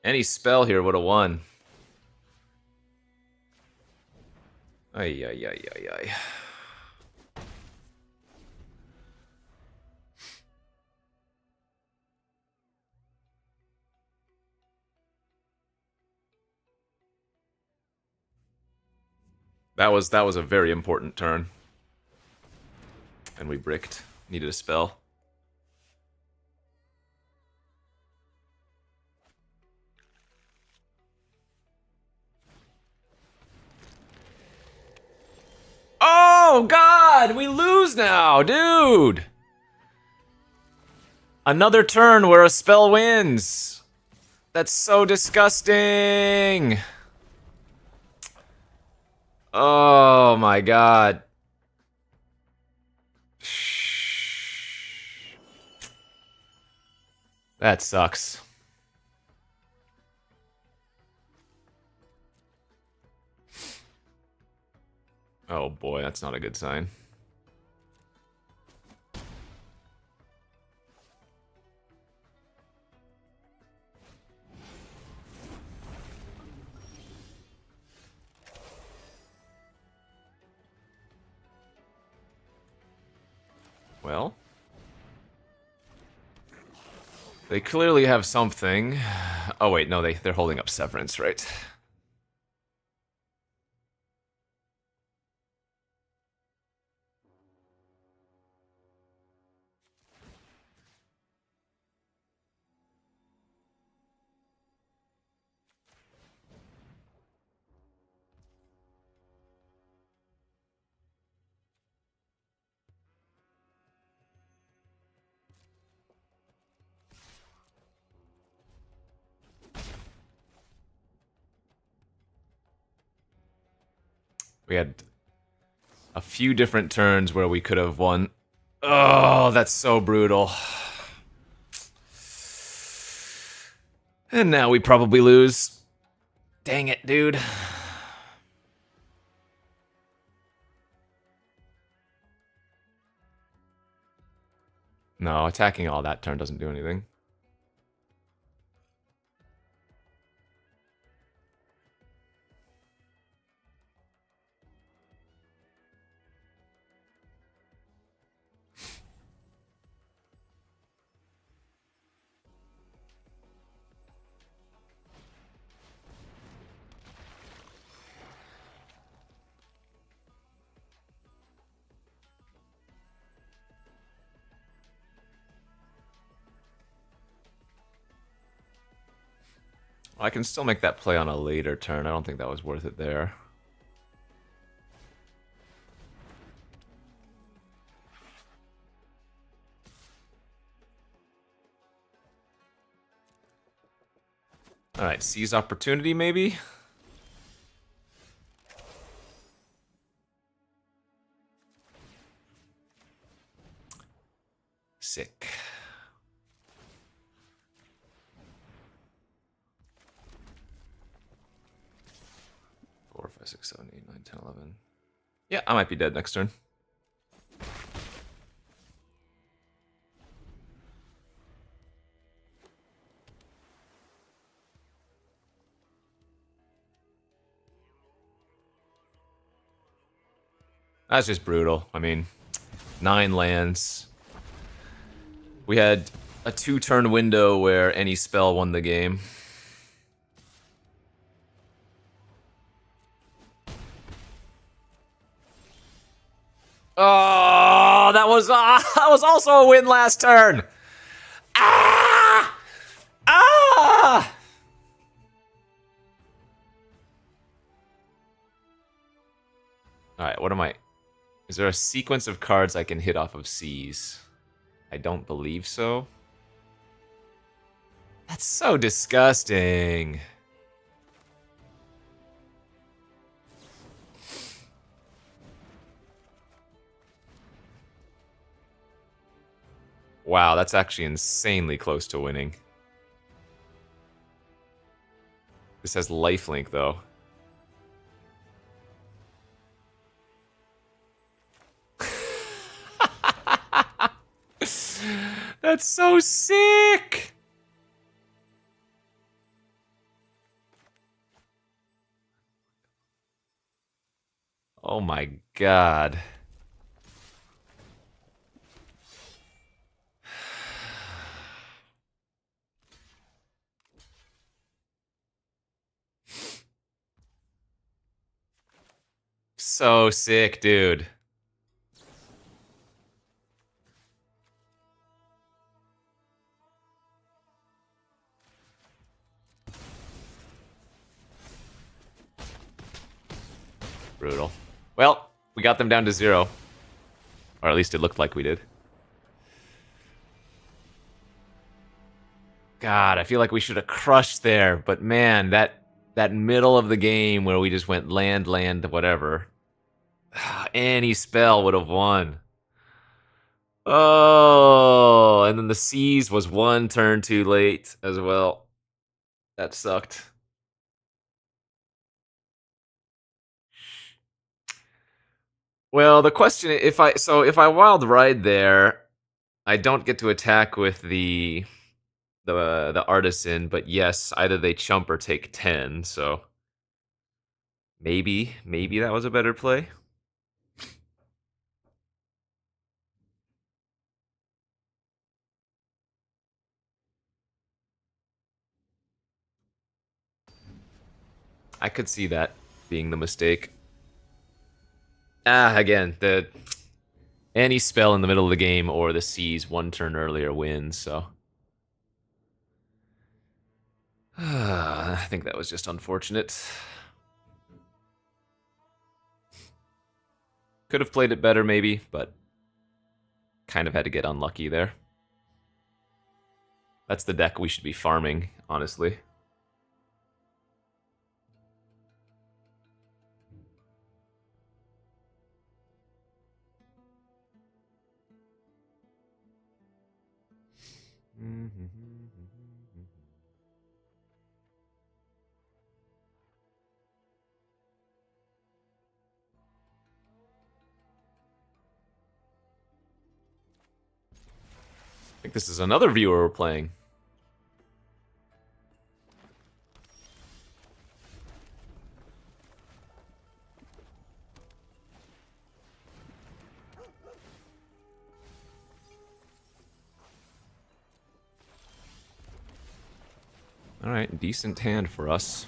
Any spell here would have won. Ay, ay, ay, ay, ay. That was a very important turn. And we bricked. Needed a spell. Oh, God! We lose now, dude! Another turn where a spell wins. That's so disgusting. Oh, my God. That sucks. Oh boy, that's not a good sign. Well, they clearly have something. Oh wait, no, they're holding up Severance, right? We had a few different turns where we could have won. Oh, that's so brutal. And now we probably lose. Dang it, dude. No, attacking all that turn doesn't do anything. I can still make that play on a later turn. I don't think that was worth it there. Alright, seize opportunity maybe? Sick. 4, 5, 6, 7, 8, 9, 10, 11. Yeah, I might be dead next turn. That's just brutal. I mean, 9 lands. We had a 2-turn window where any spell won the game. Oh, that was also a win last turn. Ah! Ah! All right, what am I? Is there a sequence of cards I can hit off of C's? I don't believe so. That's so disgusting. Wow, that's actually insanely close to winning. This has lifelink, though. That's so sick! Oh my god. So sick, dude. Brutal. Well, we got them down to 0. Or at least it looked like we did. God, I feel like we should have crushed there, but man, that middle of the game where we just went land, whatever. Any spell would have won. Oh, and then the C's was 1 turn too late as well. That sucked. Well, the question if I wild ride there, I don't get to attack with the artisan, but yes, either they chump or take 10, so maybe that was a better play. I could see that being the mistake. Again, the any spell in the middle of the game or the C's 1 turn earlier wins, so I think that was just unfortunate. Could have played it better maybe, but kind of had to get unlucky there. That's the deck we should be farming, honestly. I think this is another viewer we're playing. Alright, decent hand for us.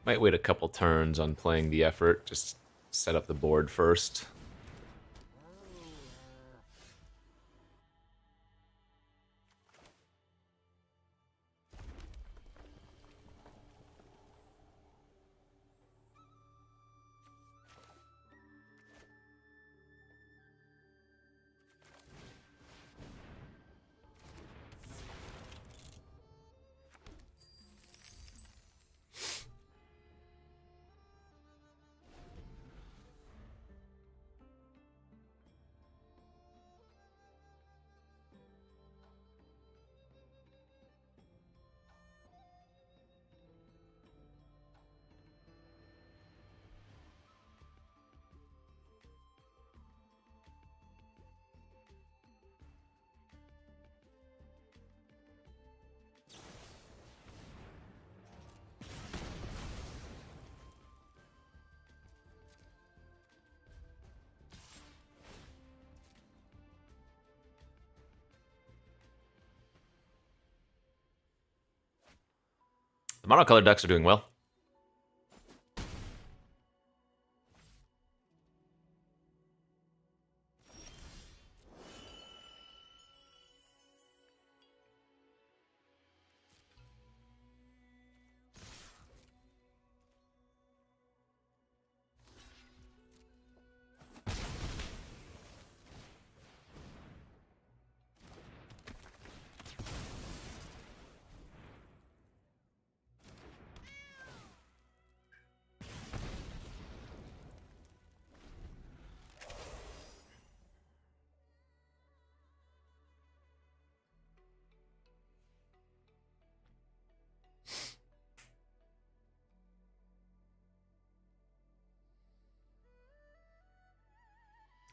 Might wait a couple turns on playing the effort, just set up the board first. The monocolored decks are doing well.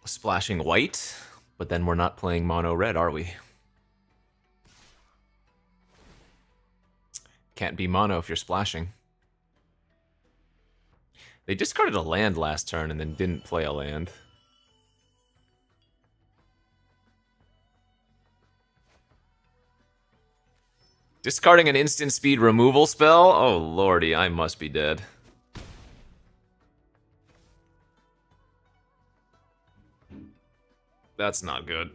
Splashing white, but then we're not playing mono red, are we? Can't be mono if you're splashing. They discarded a land last turn and then didn't play a land. Discarding an instant speed removal spell? Oh lordy, I must be dead. That's not good.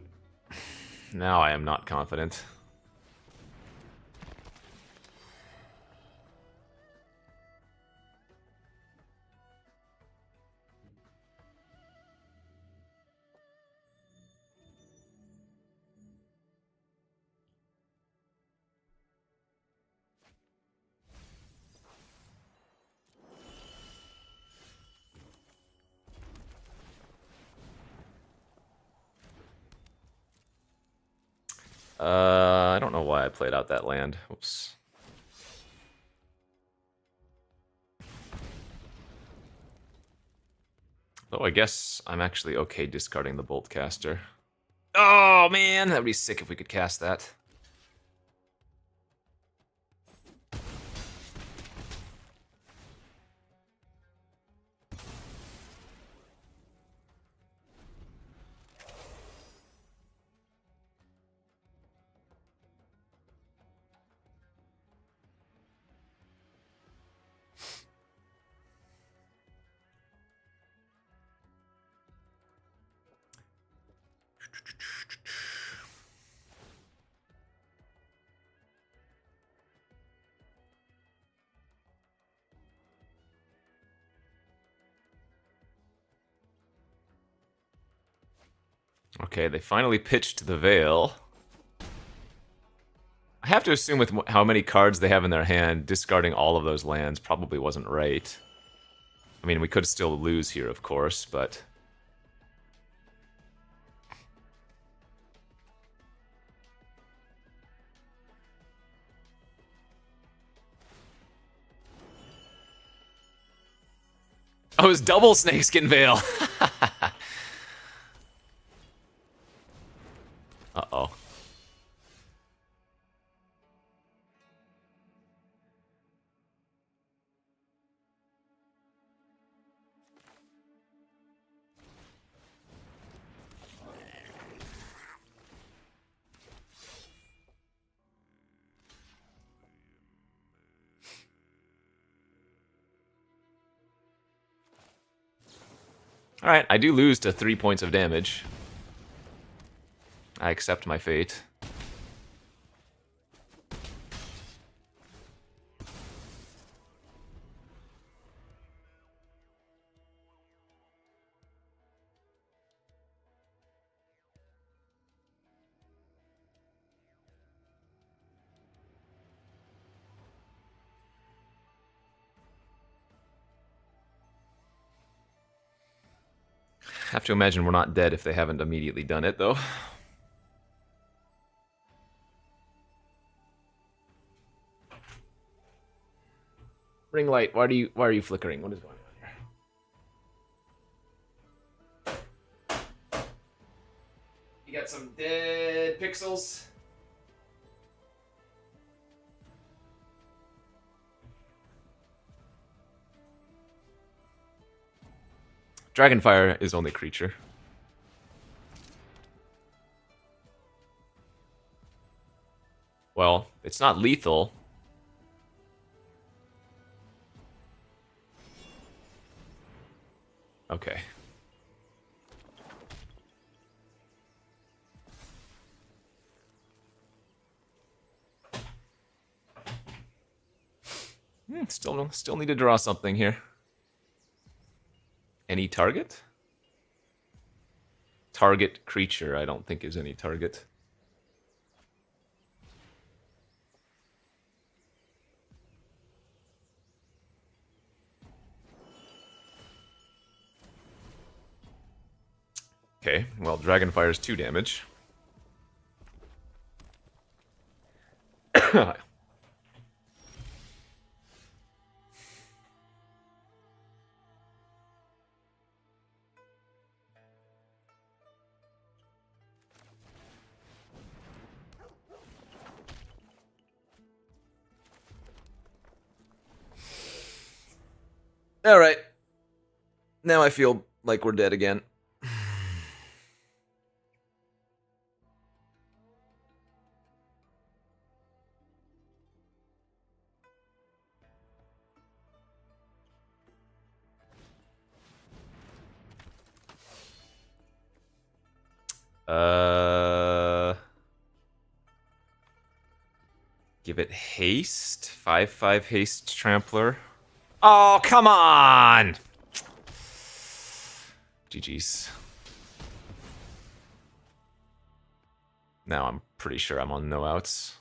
Now I am not confident. I don't know why I played out that land. Oops. Though I guess I'm actually okay discarding the Boltcaster. Oh man, that'd be sick if we could cast that. Okay, they finally pitched the Veil. I have to assume with how many cards they have in their hand, discarding all of those lands probably wasn't right. I mean, we could still lose here, of course, but... Oh, it was double Snakeskin Veil! Uh-oh. Alright, I do lose to 3 points of damage. I accept my fate. Have to imagine we're not dead if they haven't immediately done it, though. Ring light, why are you flickering? What is going on here? You got some dead pixels. Dragonfire is only creature. Well, it's not lethal. Okay. Still need to draw something here. Any target? Target creature, I don't think is any target. Okay, well, Dragonfire is 2 damage. Alright. Now I feel like we're dead again. Give it haste. 5/5 haste trampler. Oh, come on! GG's. Now I'm pretty sure I'm on no outs.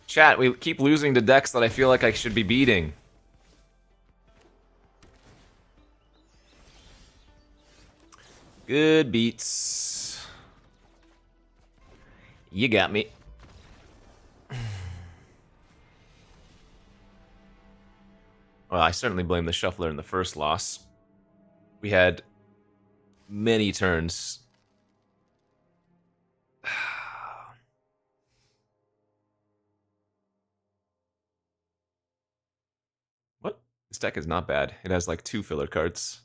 Chat, we keep losing to decks that I feel like I should be beating. Good beats. You got me. Well, I certainly blame the shuffler in the first loss. We had many turns. What? This deck is not bad. It has like 2 filler cards.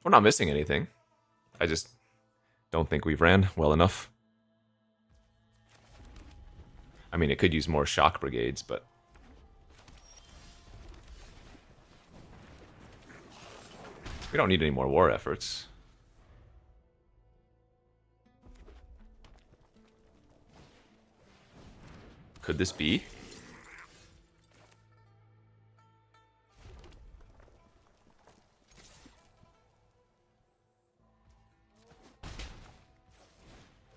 We're not missing anything. I just don't think we've ran well enough. I mean, it could use more shock brigades, but... we don't need any more war efforts. Could this be?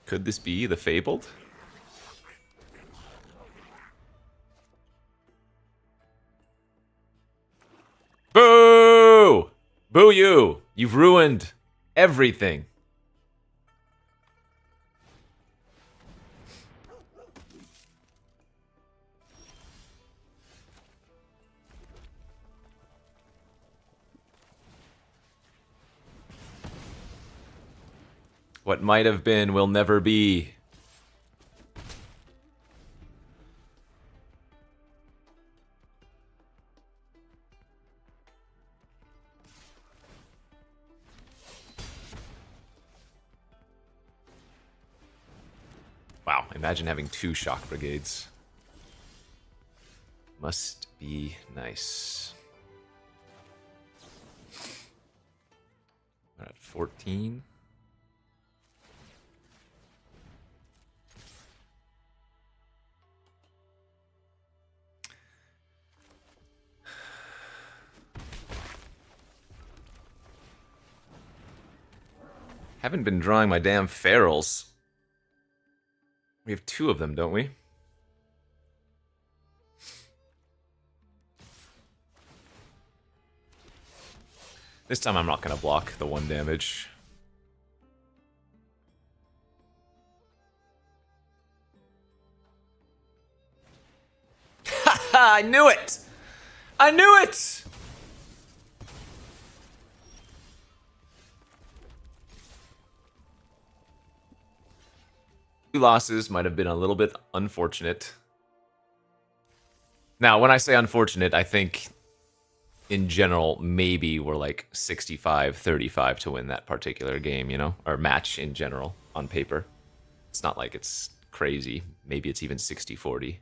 Could this be the Fabled? Boo! Boo you! You've ruined everything. What might have been will never be. Wow, imagine having 2 shock brigades. Must be nice. We're at 14. Haven't been drawing my damn ferals. We have 2 of them, don't we? This time I'm not going to block the 1 damage. I knew it! I knew it! 2 losses might have been a little bit unfortunate. Now, when I say unfortunate, I think in general, maybe we're like 65-35 to win that particular game, you know? Or match in general, on paper. It's not like it's crazy. Maybe it's even 60-40.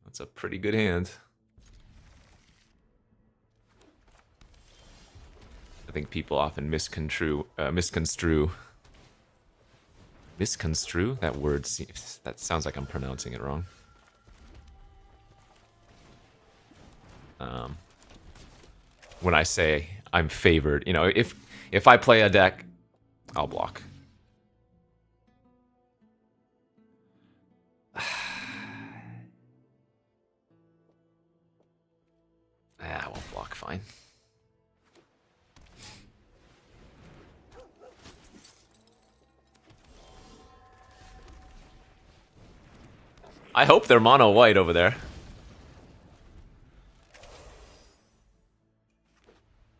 That's a pretty good hand. I think people often misconstrue. Misconstrue? That word seems... That sounds like I'm pronouncing it wrong. When I say I'm favored, you know, if I play a deck, I'll block. I won't block, fine. I hope they're mono white over there.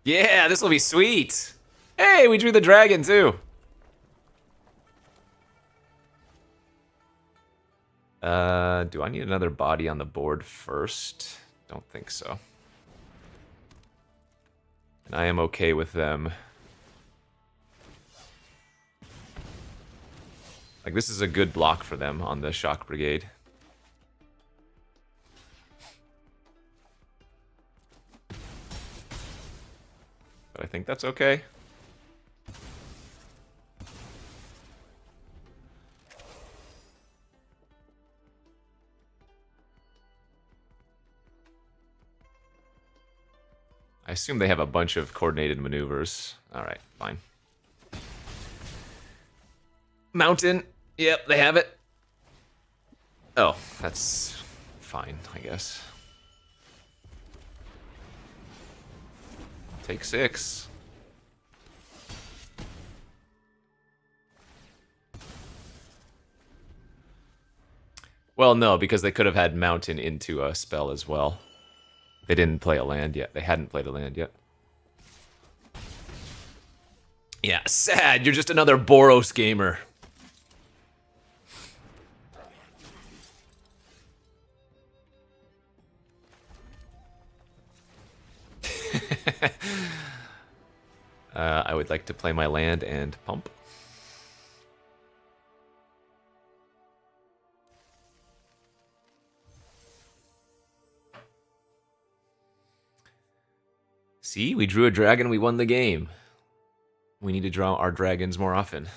Yeah, this will be sweet. Hey, we drew the dragon too. Do I need another body on the board first? Don't think so. And I am okay with them. Like, this is a good block for them on the Shock Brigade. But I think that's okay. I assume they have a bunch of coordinated maneuvers. Alright, fine. Mountain. Yep, they have it. Oh, that's fine, I guess. Take 6. Well, no, because they could have had Mountain into a spell as well. They didn't play a land yet. They hadn't played a land yet. Yeah, sad. You're just another Boros gamer. I would like to play my land and pump. See, we drew a dragon, we won the game. We need to draw our dragons more often.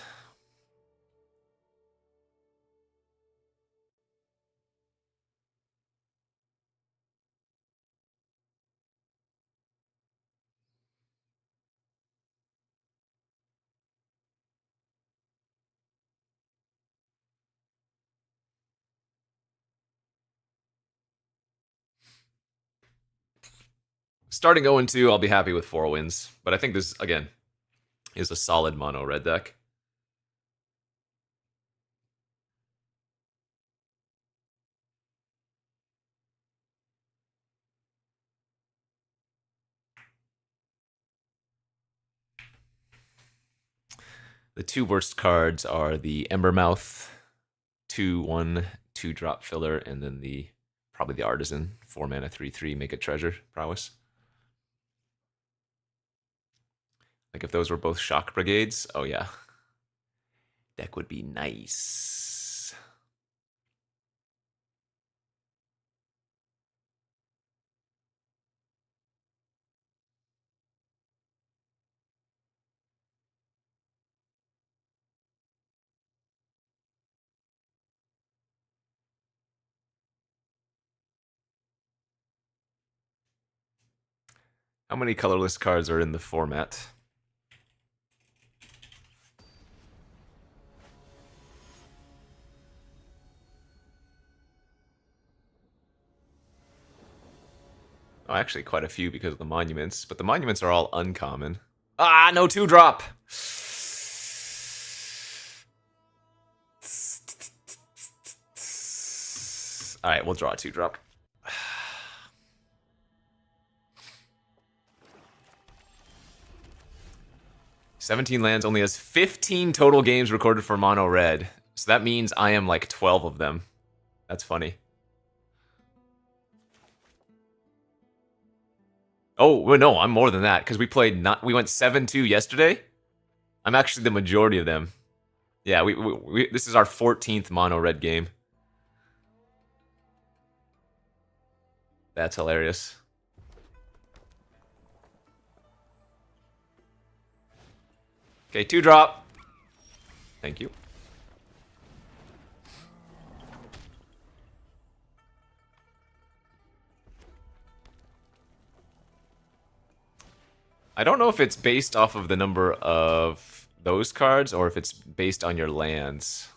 Starting 0-2, I'll be happy with 4 wins. But I think this, again, is a solid mono red deck. The two worst cards are the Embermouth 2/1 2-drop filler, and then the probably the Artisan 4 mana 3/3 make a treasure prowess. Like if those were both shock brigades, oh yeah, deck would be nice. How many colorless cards are in the format? Oh, actually, quite a few because of the monuments, but the monuments are all uncommon. Ah, no 2-drop! Alright, we'll draw a 2-drop. 17 lands only has 15 total games recorded for mono red. So that means I am like 12 of them. That's funny. Oh, well, no, I'm more than that because we went 7-2 yesterday. I'm actually the majority of them. Yeah, this is our 14th mono red game. That's hilarious. Okay, 2-drop. Thank you. I don't know if it's based off of the number of those cards or if it's based on your lands.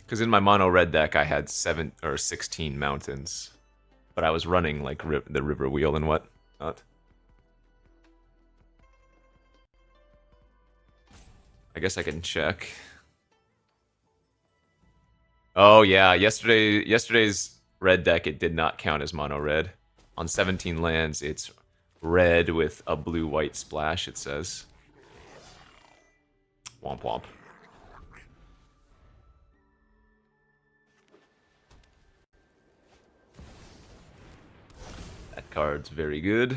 Because in my mono red deck, I had 7 or 16 mountains, but I was running like the river wheel and whatnot. I guess I can check. Oh yeah, yesterday's red deck, it did not count as mono red. On 17 lands, it's red with a blue-white splash, it says. Womp womp. That card's very good.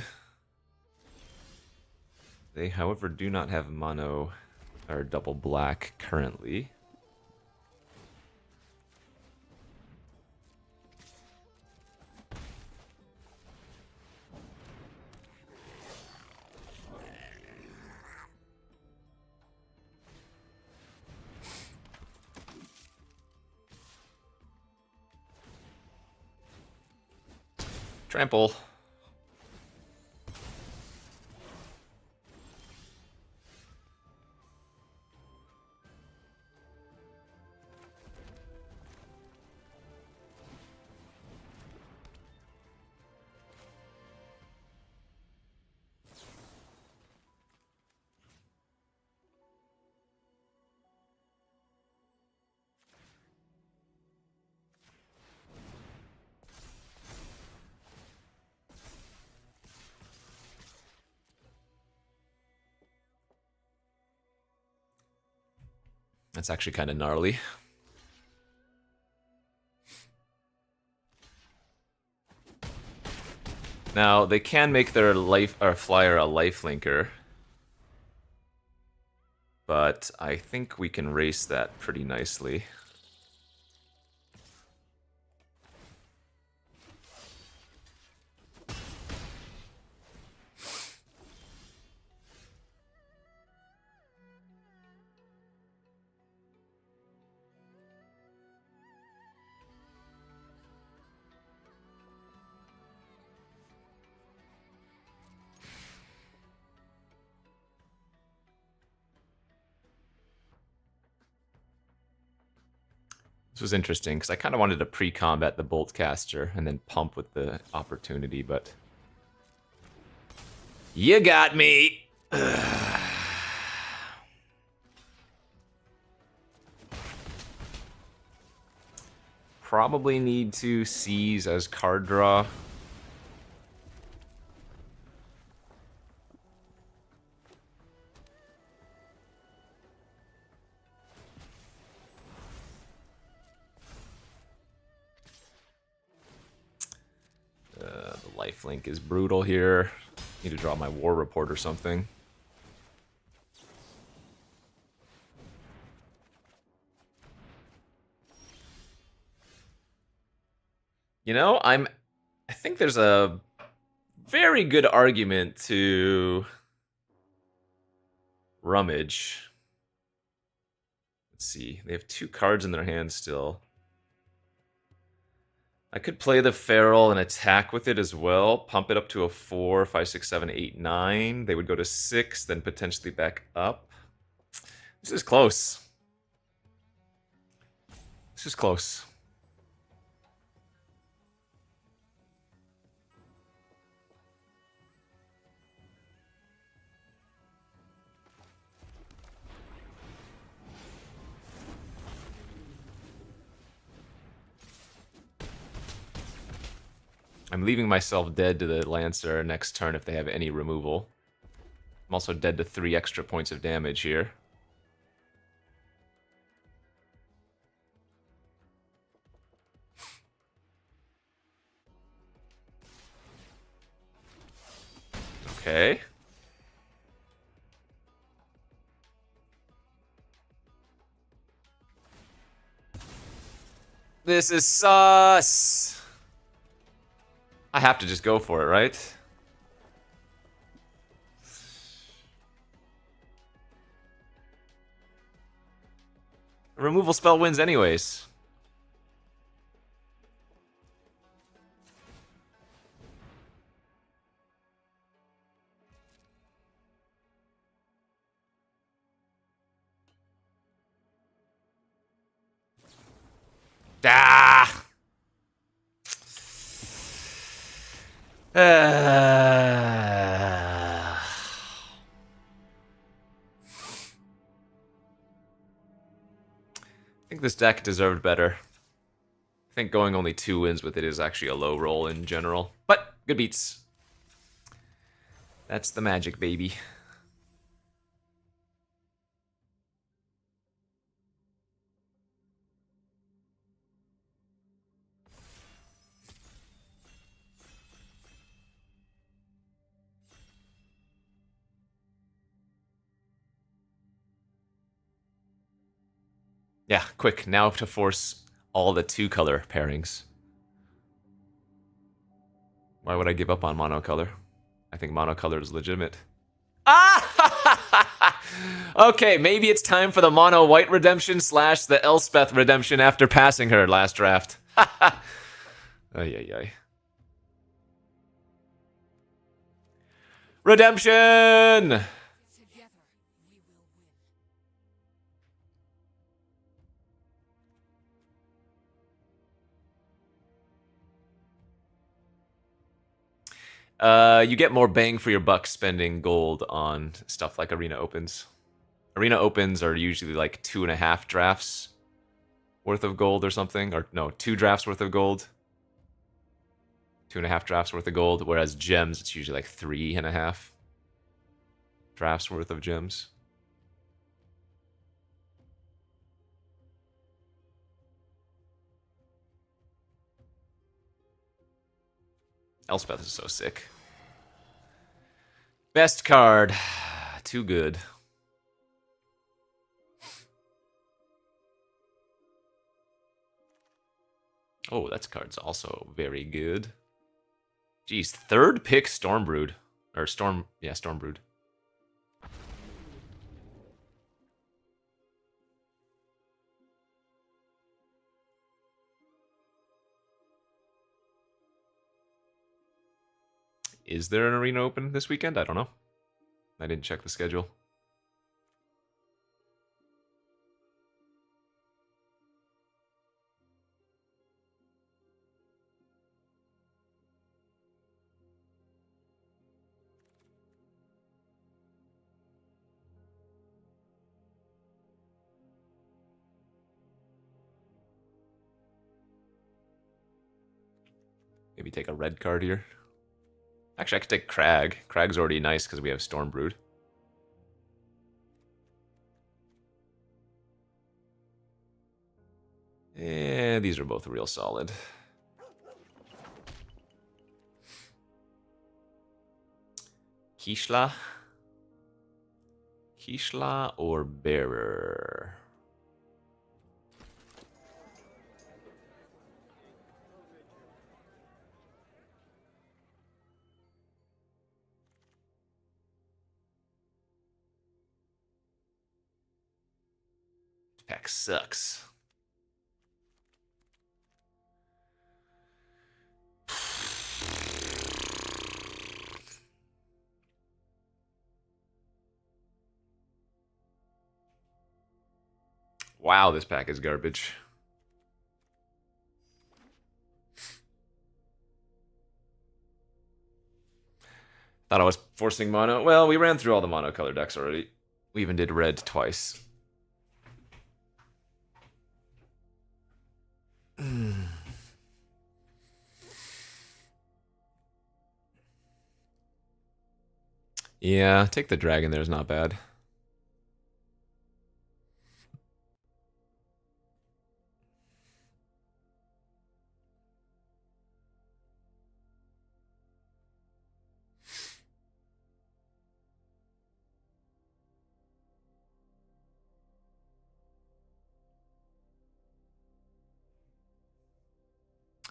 They, however, do not have mono or double black currently. Trample. That's actually kind of gnarly. Now, they can make their flyer a lifelinker, but I think we can race that pretty nicely. This was interesting because I kind of wanted to pre-combat the Boltcaster and then pump with the opportunity, but you got me. probably need to seize as card draw. The lifelink is brutal here. Need to draw my war report or something. You know, I think there's a very good argument to rummage. Let's see. They have 2 cards in their hand still. I could play the Feral and attack with it as well. Pump it up to a 4, 5, 6, 7, 8, 9. They would go to 6, then potentially back up. This is close. This is close. I'm leaving myself dead to the Lancer next turn if they have any removal. I'm also dead to 3 extra points of damage here. Okay. This is sus. I have to just go for it, right? A removal spell wins anyways. Ah! I think this deck deserved better. I think going only 2 wins with it is actually a low roll in general. But, good beats. That's the magic, baby. Yeah, quick, now to force all the 2-color pairings. Why would I give up on monocolor? I think monocolor is legitimate. Ah! Okay, maybe it's time for the mono white redemption / the Elspeth redemption after passing her last draft. Ay, ay, ay. Redemption! You get more bang for your buck spending gold on stuff like Arena Opens. Arena Opens are usually like 2.5 drafts worth of gold or something. Or no, 2 drafts worth of gold. 2.5 drafts worth of gold. Whereas gems, it's usually like 3.5 drafts worth of gems. Elspeth is so sick. Best card. Too good. Oh, that card's also very good. Geez, 3rd pick Stormbrood. Or Stormbrood. Is there an Arena Open this weekend? I don't know. I didn't check the schedule. Maybe take a red card here. Actually, I could take Crag. Crag's already nice because we have Stormbrood. Yeah, these are both real solid. Kishla? Kishla or Bearer? This pack sucks. Wow, this pack is garbage. Thought I was forcing mono. Well, we ran through all the mono color decks already. We even did red twice. Yeah, take the dragon there is not bad.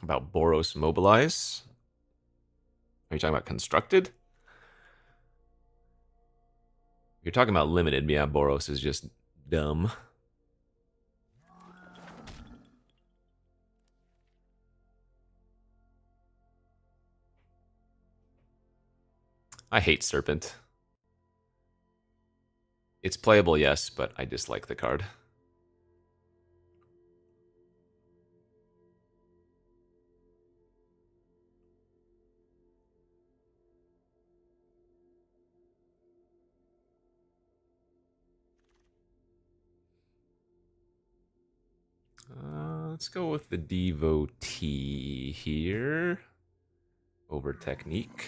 About Boros Mobilize? Are you talking about constructed? You're talking about limited. Yeah, Boros is just dumb. I hate Serpent. It's playable, yes, but I dislike the card. Let's go with the Devotee here over Technique.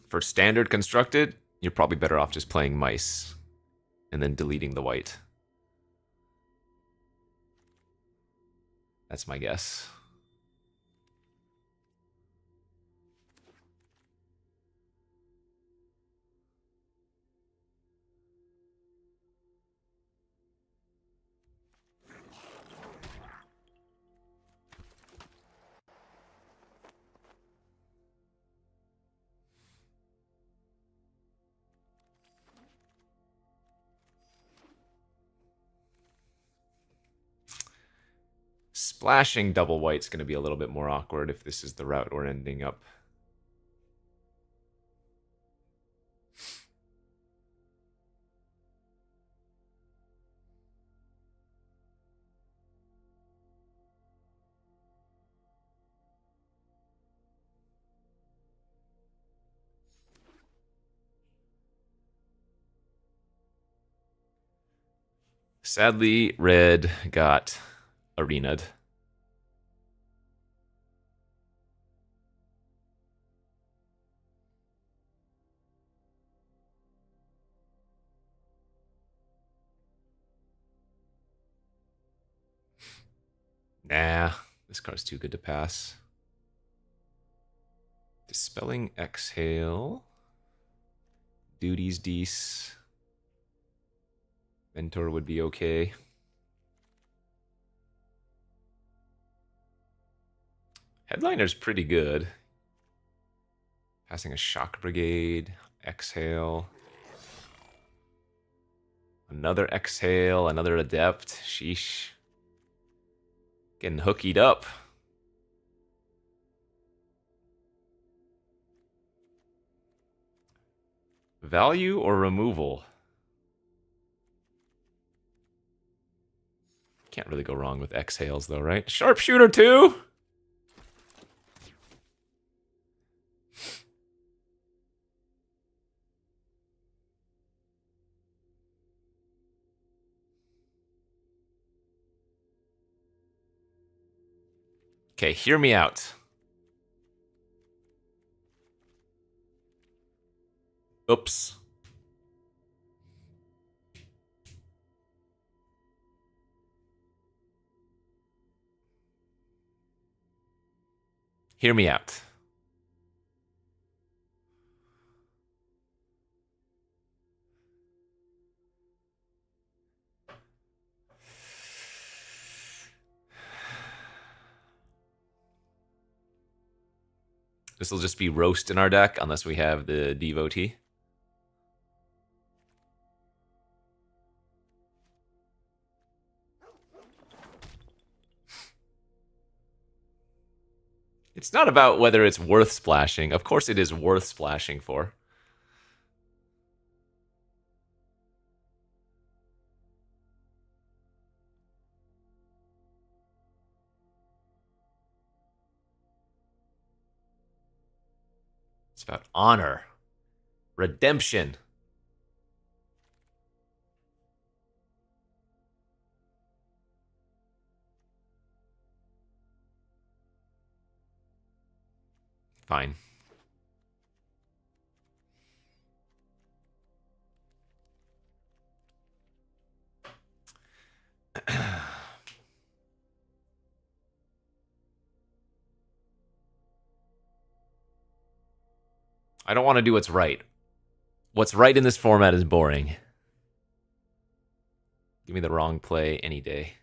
For standard constructed, you're probably better off just playing Mice and then deleting the white. That's my guess. Splashing double white's going to be a little bit more awkward if this is the route we're ending up. Sadly, red got arena'd. Nah, this card's too good to pass. Dispelling Exhale. Duties Dece. Mentor would be okay. Headliner's pretty good. Passing a Shock Brigade. Exhale. Another Exhale. Another Adept. Sheesh. Getting hookied up. Value or removal? Can't really go wrong with exhales, though, right? Sharpshooter, too? Okay, hear me out. Oops. Hear me out. This will just be roast in our deck unless we have the devotee. It's not about whether it's worth splashing. Of course it is worth splashing for. It's about honor. Redemption. Fine. I don't want to do what's right. What's right in this format is boring. Give me the wrong play any day.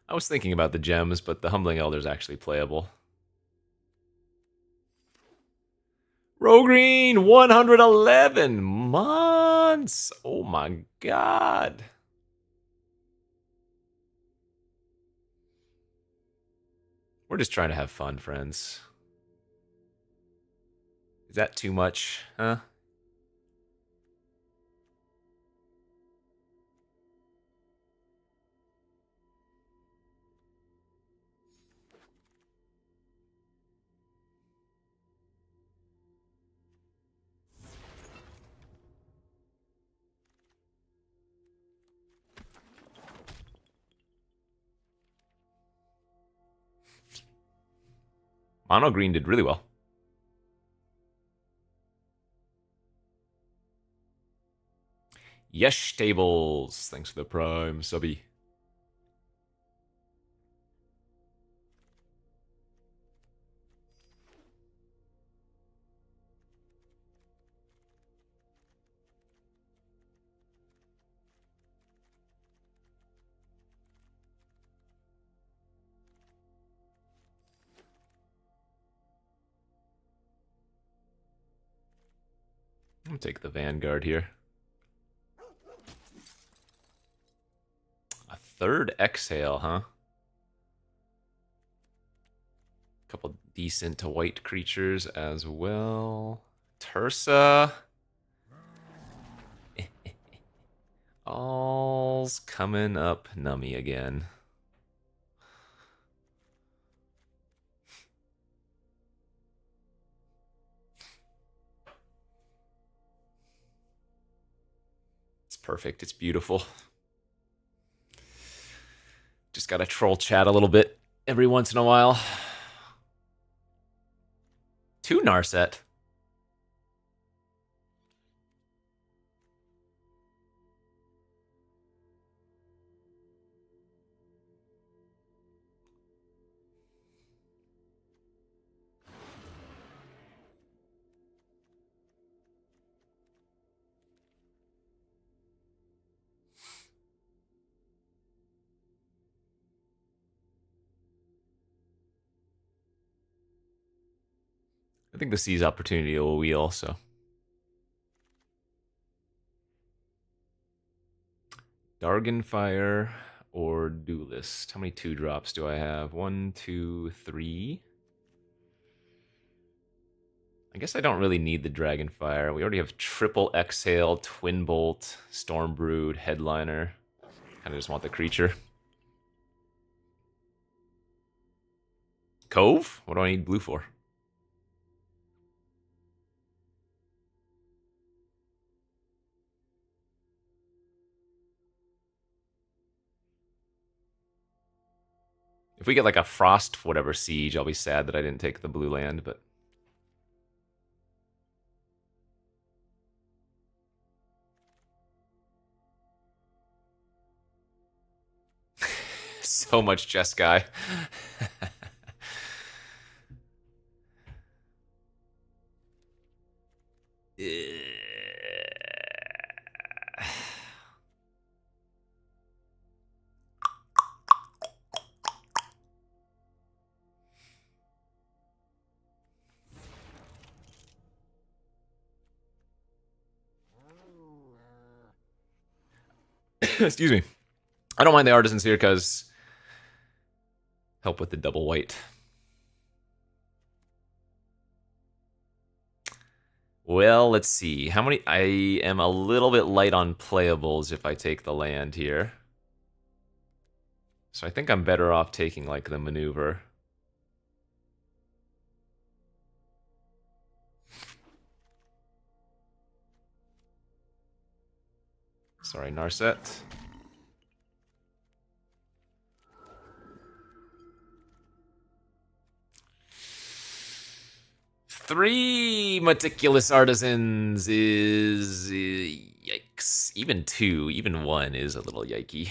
I was thinking about the gems, but the Humbling Elder is actually playable. Rogreen, 111 months. Oh my god. We're just trying to have fun, friends. Is that too much, huh? Mono Green did really well. Yesh Tables. Thanks for the prime subby. I'm gonna take the Vanguard here. A third exhale, huh? Couple decent to white creatures as well. Tursa. All's coming up nummy again. It's perfect. It's beautiful. Just gotta troll chat a little bit every once in a while. 2 Narset. I think the seize opportunity will wheel, so. Dargonfire or Duelist. How many 2-drops do I have? 1, 2, 3. I guess I don't really need the Dragonfire. We already have Triple Exhale, Twin Bolt, Storm Brood, Headliner. Kind of just want the creature. Cove? What do I need blue for? If we get like a Frost whatever siege, I'll be sad that I didn't take the blue land, but... So much chess guy. Excuse me. I don't mind the artisans here because help with the double white. Well, let's see. How many? I am a little bit light on playables if I take the land here. So I think I'm better off taking like the maneuver. Sorry, Narset. Three meticulous artisans is yikes. Even two, even one is a little yikey.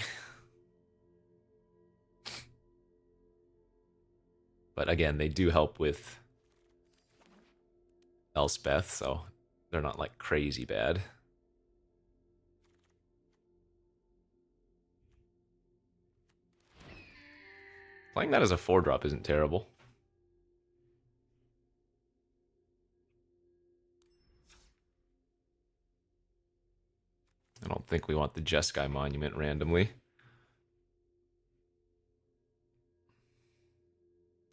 But again, they do help with Elspeth, so they're not like crazy bad. Playing that as a 4-drop isn't terrible. I don't think we want the Jeskai Monument randomly.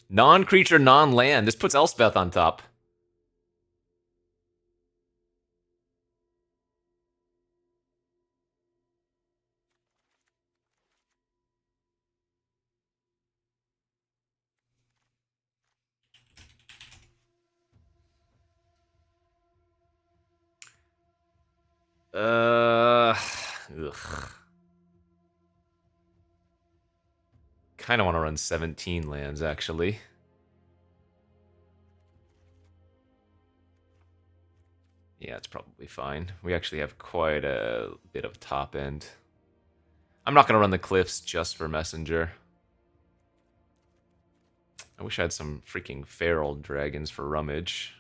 Non-creature, non-land. This puts Elspeth on top. Ugh. Kind of want to run 17 lands, actually. Yeah, it's probably fine. We actually have quite a bit of top end. I'm not going to run the Cliffs just for Messenger. I wish I had some freaking feral dragons for Rummage.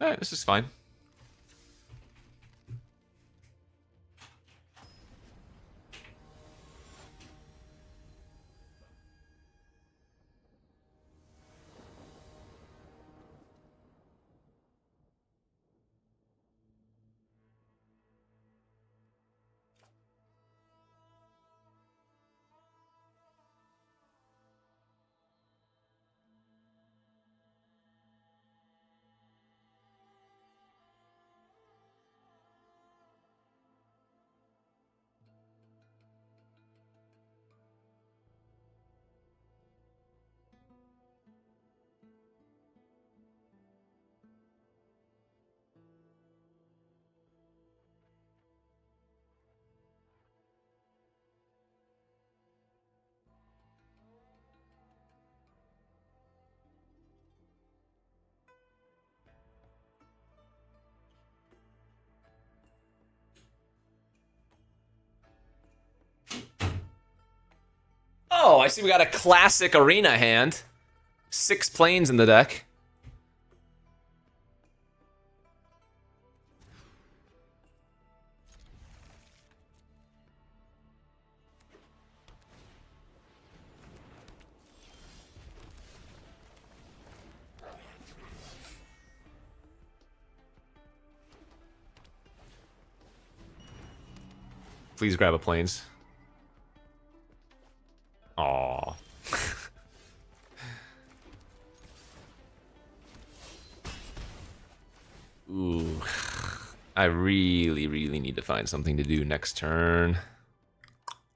Alright, this is fine. Oh, I see we got a classic arena hand. 6 planes in the deck. Please grab a planes. Aww. Ooh. I really, really need to find something to do next turn.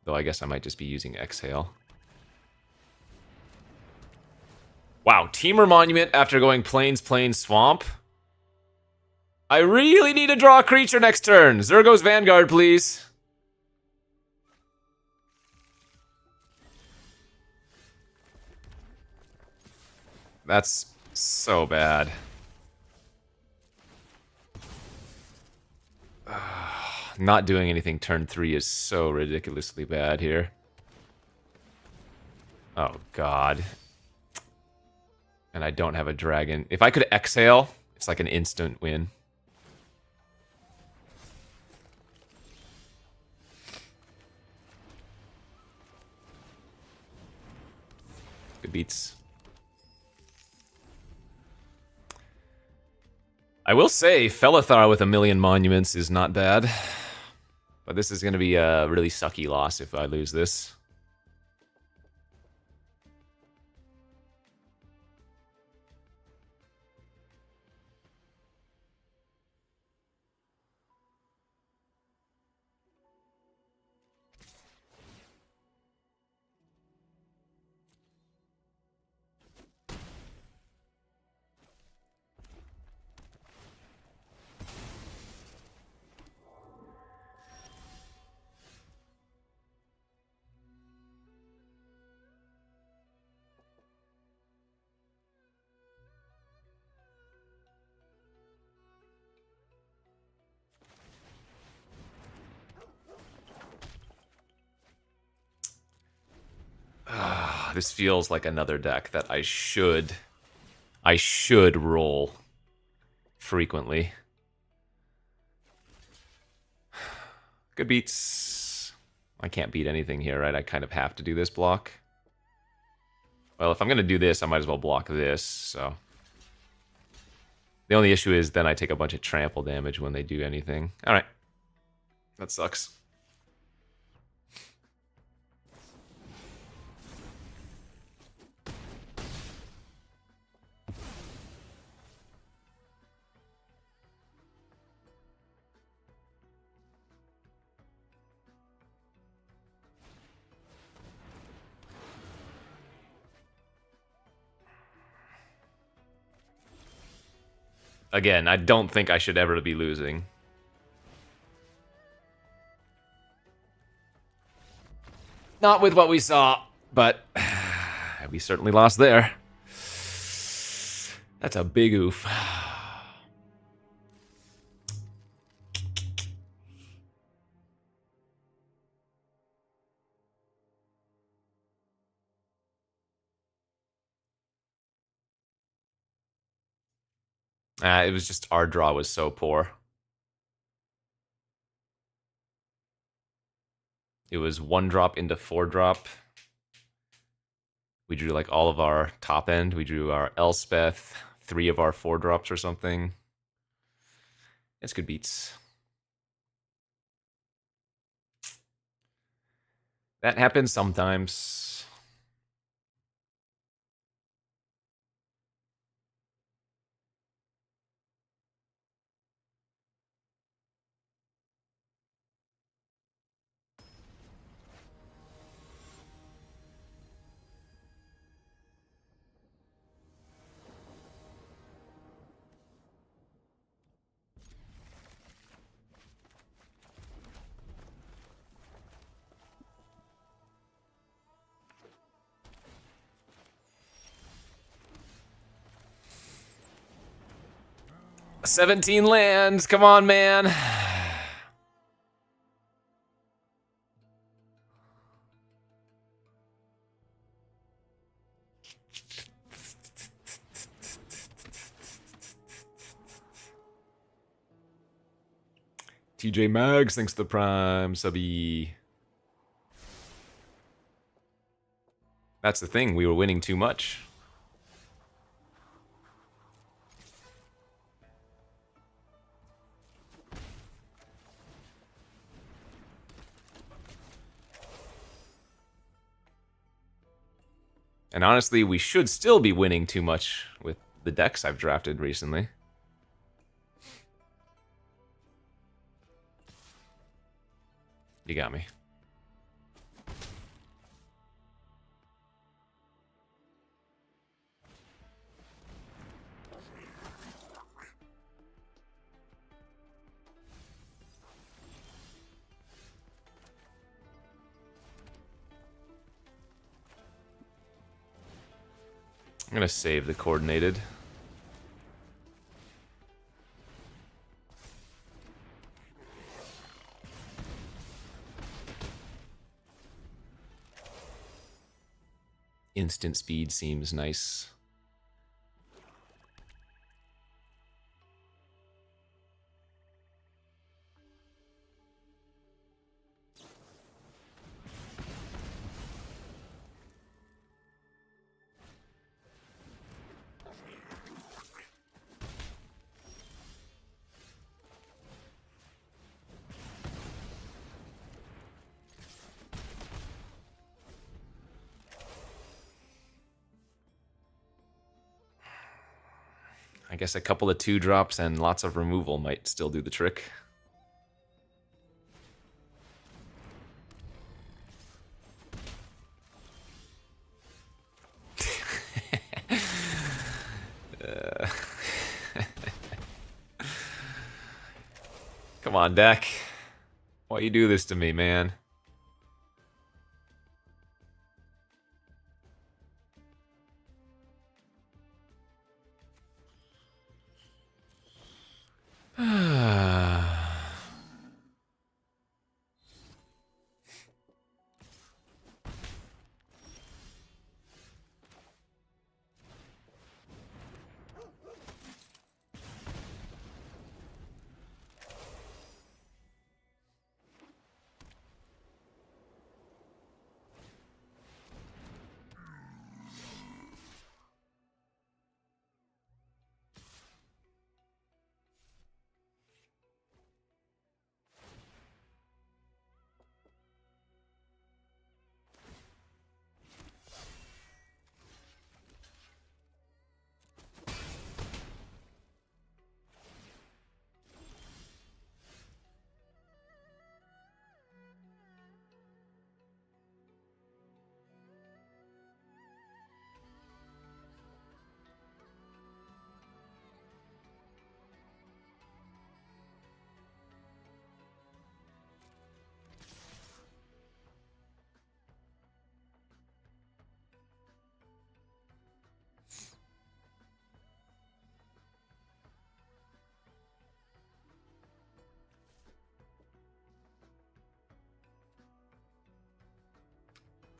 Though I guess I might just be using Exhale. Wow, Teamer Monument after going Plains, Plains, Swamp. I really need to draw a creature next turn. Zergo's Vanguard, please. That's so bad. Not doing anything turn 3 is so ridiculously bad here. Oh, God. And I don't have a dragon. If I could exhale, it's like an instant win. Good beats. I will say, Felithar with 1,000,000 monuments is not bad. But this is going to be a really sucky loss if I lose this. This feels like another deck that I should roll frequently. Good beats. I can't beat anything here, right? I kind of have to do this block. Well, if I'm going to do this, I might as well block this, so. The only issue is then I take a bunch of trample damage when they do anything. Alright. That sucks. Again, I don't think I should ever be losing. Not with what we saw, but we certainly lost there. That's a big oof. It was just our draw was so poor. It was 1-drop into 4-drop. We drew like all of our top end. We drew our Elspeth, 3 of our 4-drops or something. It's good beats. That happens sometimes. "17 lands, come on, man." TJ Mags, thanks to the Prime, subby. That's the thing, we were winning too much. And honestly, we should still be winning too much with the decks I've drafted recently. You got me. I'm gonna save the coordinated. Instant speed seems nice. I guess a couple of 2-drops and lots of removal might still do the trick. Come on, deck. Why you do this to me, man?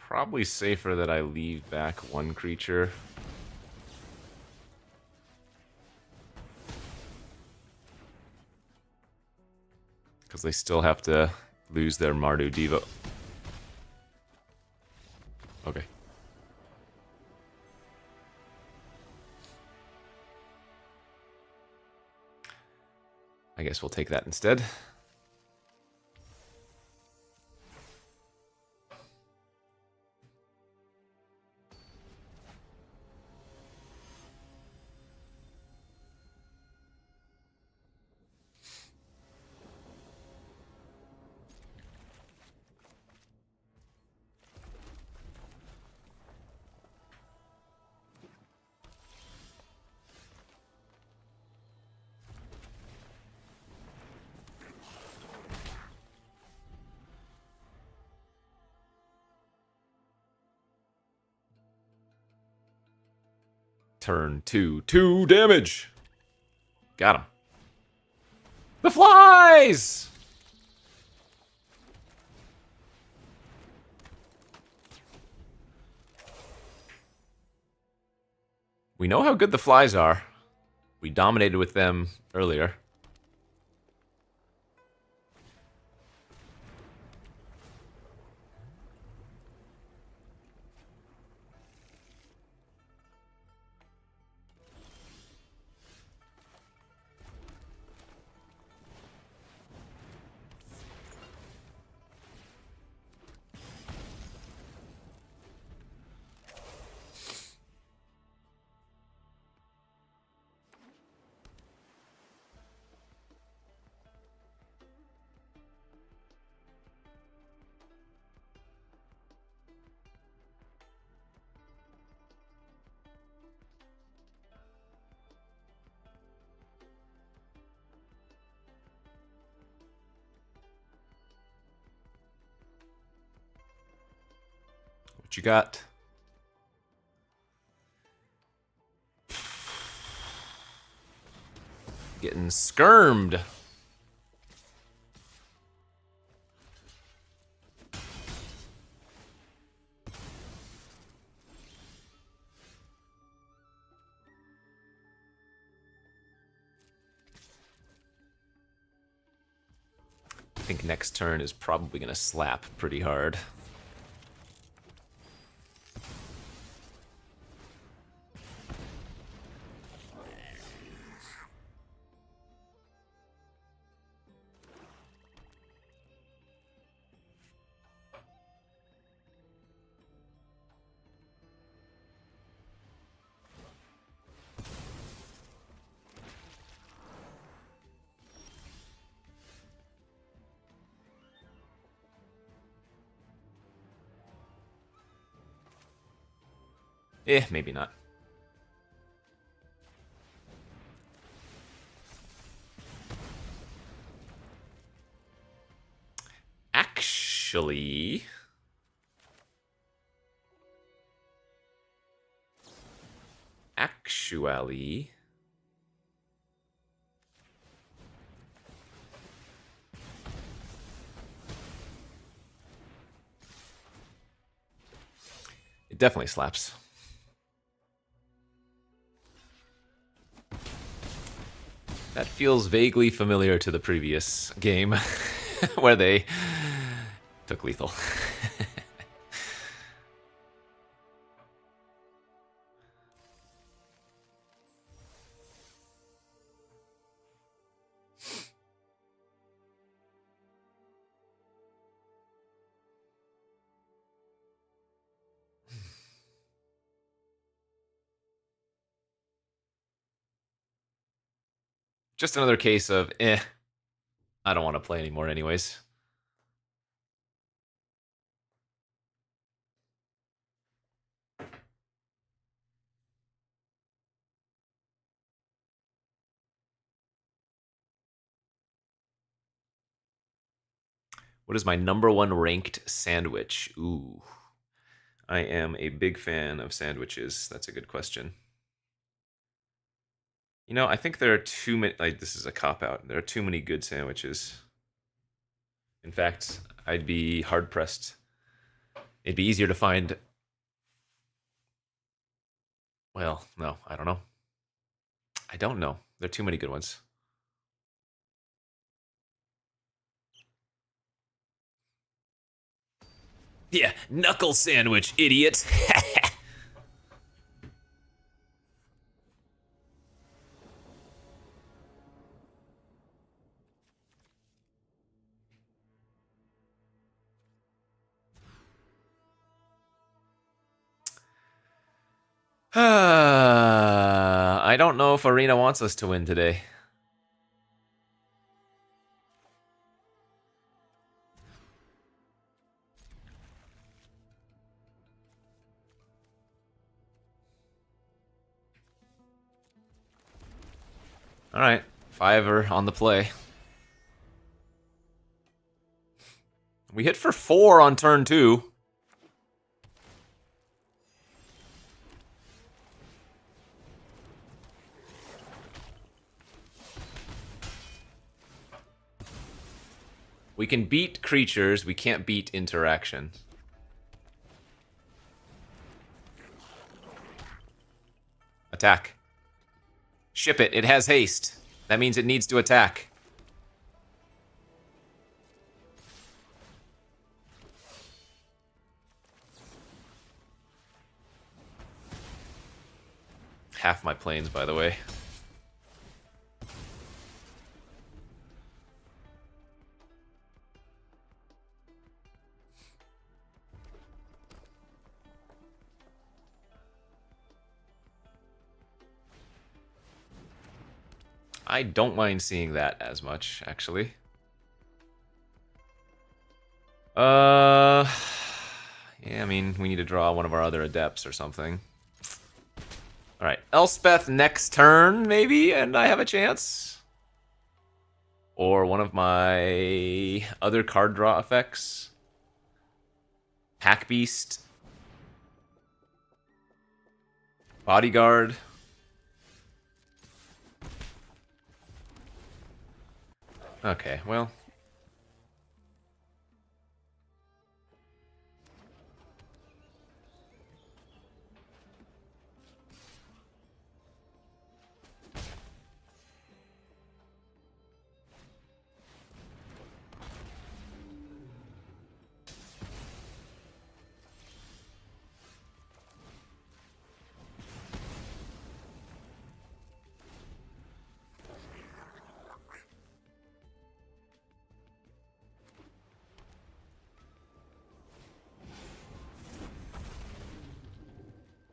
Probably safer that I leave back one creature. Because they still have to lose their Mardu Devo. Okay. I guess we'll take that instead. Turn 2, 2 damage. Got him. The flies! We know how good the flies are. We dominated with them earlier. What you got? Getting skirmed. I think next turn is probably going to slap pretty hard. Maybe not. Actually... Actually... It definitely slaps. That feels vaguely familiar to the previous game, where they took lethal. Just another case of, I don't want to play anymore anyways. What is my #1 ranked sandwich? Ooh. I am a big fan of sandwiches. That's a good question. You know, I think there are too many... Like, this is a cop-out. There are too many good sandwiches. In fact, I'd be hard-pressed. It'd be easier to find... Well, no, I don't know. I don't know. There are too many good ones. Yeah, knuckle sandwich, idiot. I don't know if Arena wants us to win today. All right, 5 are on the play. We hit for 4 on turn 2. We can beat creatures, we can't beat interaction. Attack. Ship it, it has haste. That means it needs to attack. Half my planes, by the way. I don't mind seeing that as much, actually. Yeah, I mean, we need to draw one of our other adepts or something. Alright, Elspeth next turn, maybe, and I have a chance. Or one of my other card draw effects. Pack Beast. Bodyguard. Okay, well.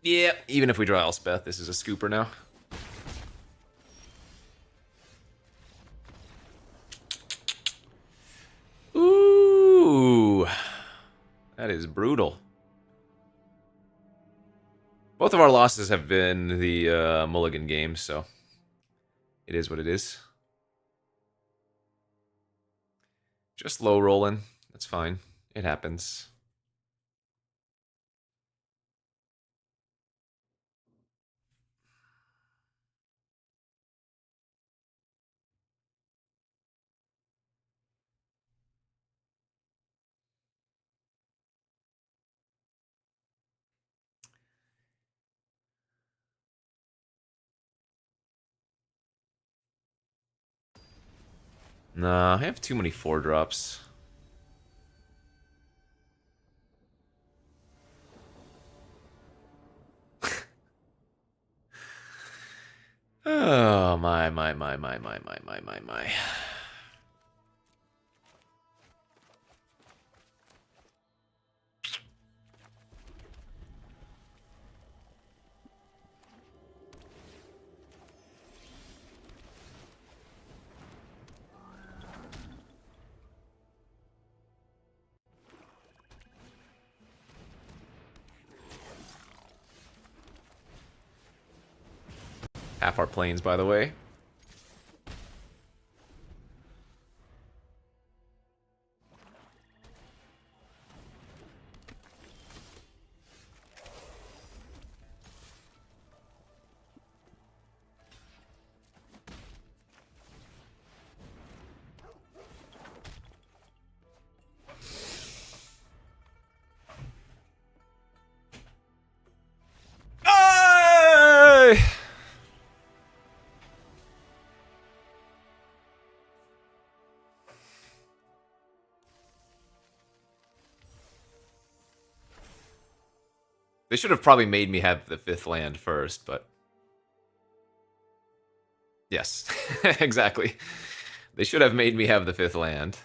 Yeah, even if we draw Elspeth, this is a scooper now. Ooh. That is brutal. Both of our losses have been the Mulligan games, so it is what it is. Just low rolling. That's fine. It happens. Nah, I have too many 4-drops. Oh, my. Half our planes, by the way. They should have probably made me have the 5th land first, but... Yes, exactly. They should have made me have the 5th land.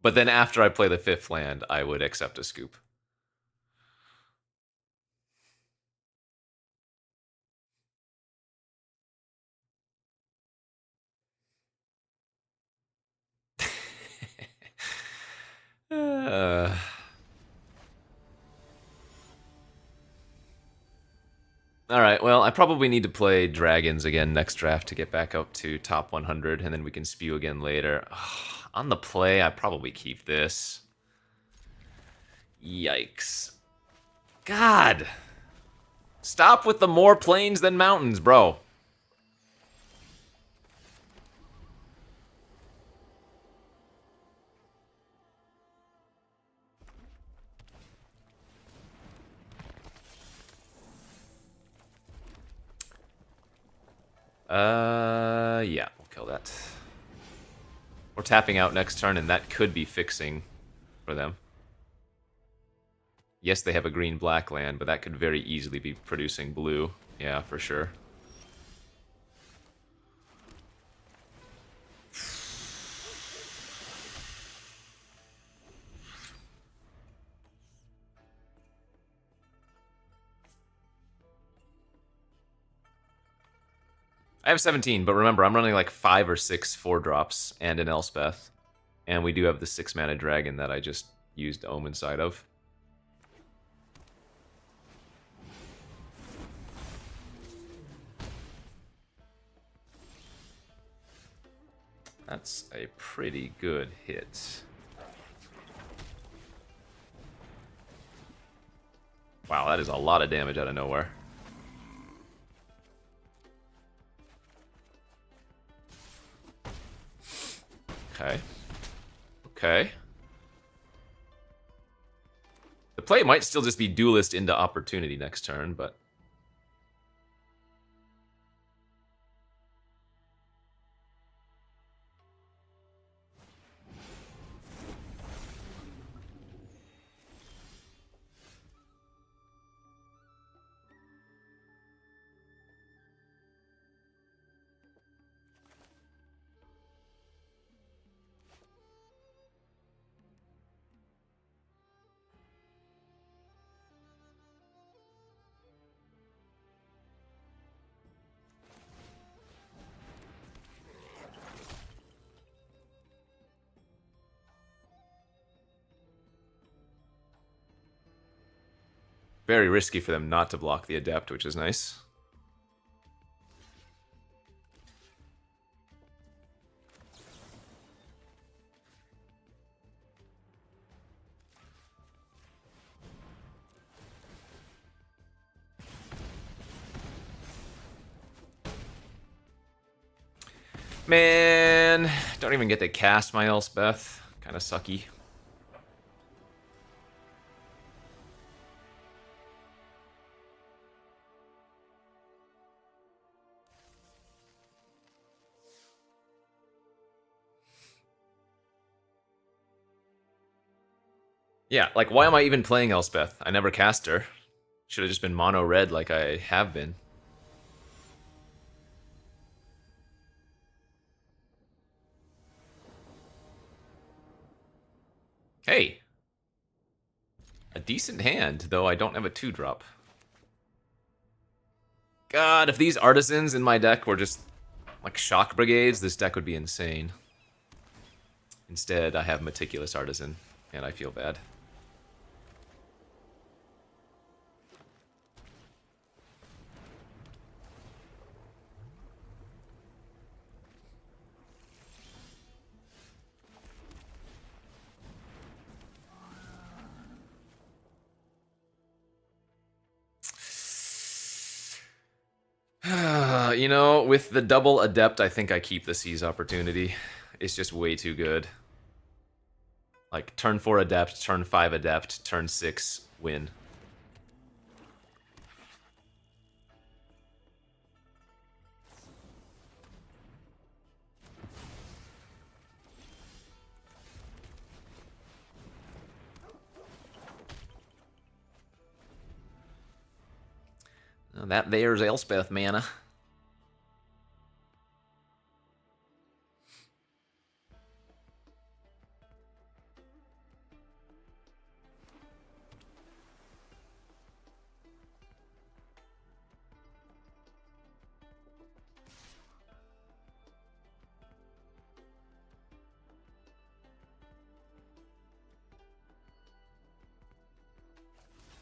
But then after I play the 5th land, I would accept a scoop. uh... Alright, well, I probably need to play Dragons again next draft to get back up to top 100, and then we can spew again later. On the play, I probably keep this. Yikes. God! Stop with the more plains than mountains, bro. Yeah, we'll kill that. We're tapping out next turn, and that could be fixing for them. Yes, they have a green-black land, but that could very easily be producing blue. Yeah, for sure. I have 17, but remember, I'm running like 5 or 6 4-drops and an Elspeth. And we do have the 6-mana dragon that I just used Omen side of. That's a pretty good hit. Wow, that is a lot of damage out of nowhere. Okay. Okay. The play might still just be Duelist into Opportunity next turn, but... Very risky for them not to block the Adept, which is nice. Man, don't even get to cast my Elspeth. Kind of sucky. Yeah, like, why am I even playing Elspeth? I never cast her. Should have just been mono red like I have been. Hey. A decent hand, though I don't have a 2-drop. God, if these artisans in my deck were just like shock brigades, this deck would be insane. Instead, I have Meticulous Artisan, and I feel bad. You know, with the double Adept, I think I keep the Seize Opportunity. It's just way too good. Like, turn 4 Adept, turn 5 Adept, turn 6 win. Oh, that there's Elspeth mana.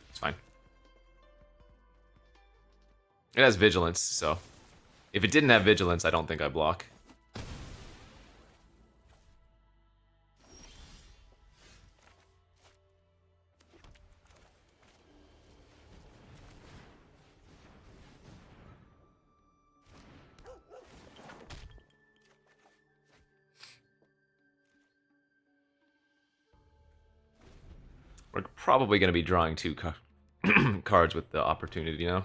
It's fine. It has Vigilance, so... If it didn't have Vigilance, I don't think I block. We're probably going to be drawing 2 cards with the opportunity, you know?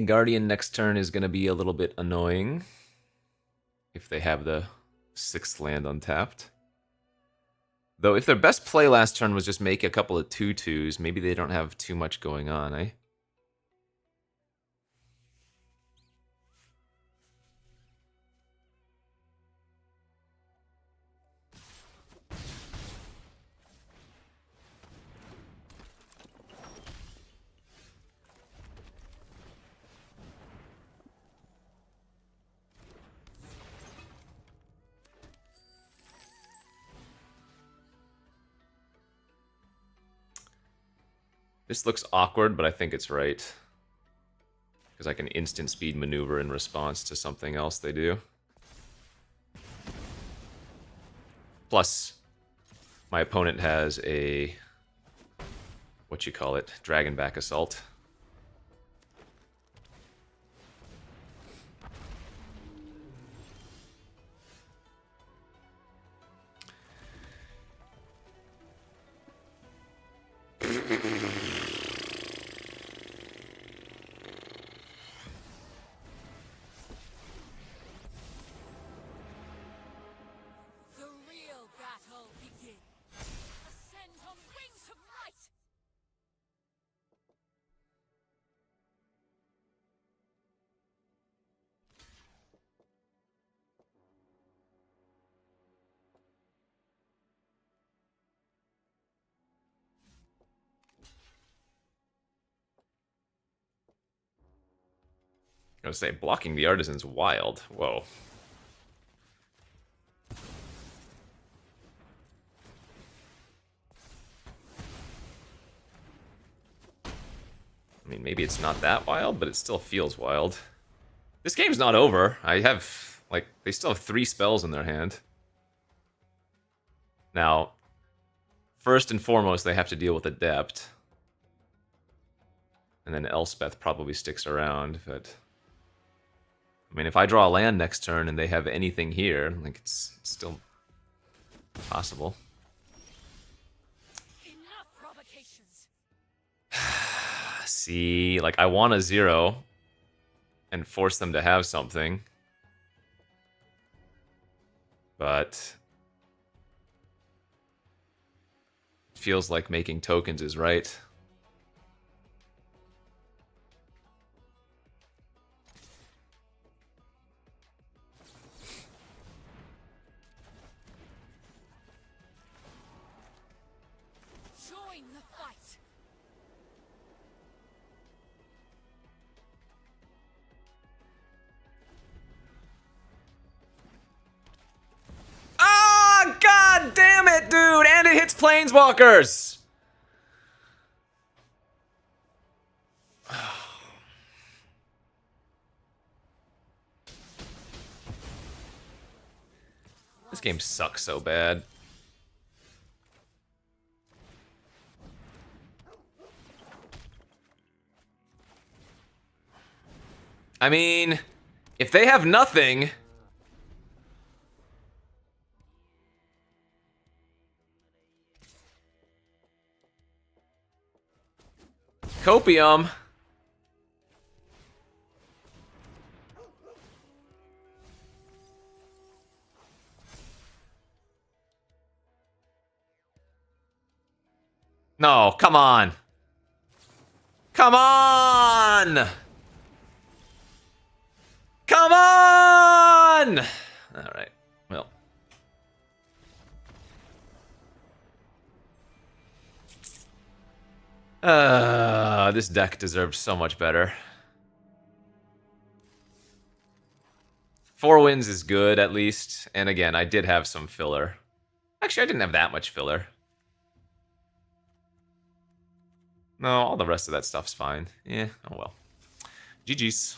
Guardian next turn is going to be a little bit annoying if they have the 6th land untapped. Though if their best play last turn was just make a couple of 2/2s, maybe they don't have too much going on, eh? This looks awkward, but I think it's right. Because I can instant speed maneuver in response to something else they do. Plus, my opponent has a... what you call it? Dragonback Assault. I was gonna say, blocking the Artisan's wild. Whoa. I mean, maybe it's not that wild, but it still feels wild. This game's not over. I have, like, they still have 3 spells in their hand. Now, first and foremost, they have to deal with Adept. And then Elspeth probably sticks around, but... I mean, if I draw a land next turn and they have anything here, like, it's still possible. Enough provocations. See, like, I want a 0 and force them to have something. But... it feels like making tokens is right. Join the fight. Ah, god damn it, dude! And it hits Planeswalkers! This game sucks so bad. I mean, if they have nothing... Copium. No, come on. Come on! Come on! Alright, well. This deck deserves so much better. 4 wins is good, at least. And again, I did have some filler. Actually, I didn't have that much filler. No, all the rest of that stuff's fine. Yeah, oh well. GG's.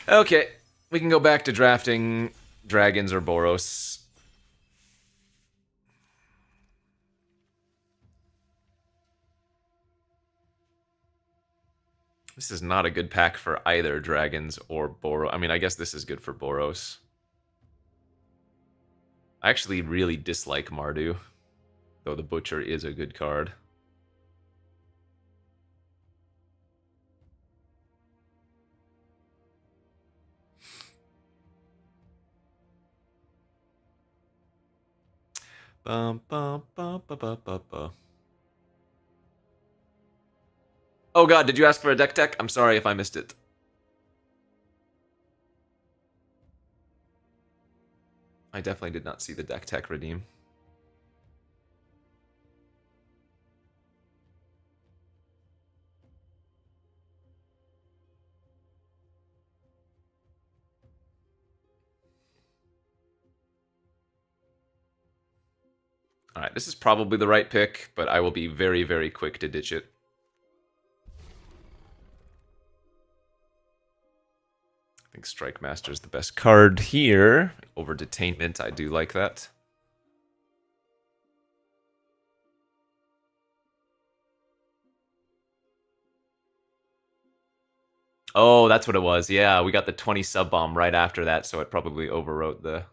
Okay, we can go back to drafting dragons or Boros. This is not a good pack for either dragons or Boros. I mean, I guess this is good for Boros. I actually really dislike Mardu, though the Butcher is a good card. Bum, bum, bum, bum, bum, bum, bum. Oh god, did you ask for a deck tech? I'm sorry if I missed it. I definitely did not see the deck tech redeem. Alright, this is probably the right pick, but I will be very, very quick to ditch it. I think Strike Master is the best card here. Over Detainment, I do like that. Oh, that's what it was. Yeah, we got the 20 sub bomb right after that, so it probably overwrote the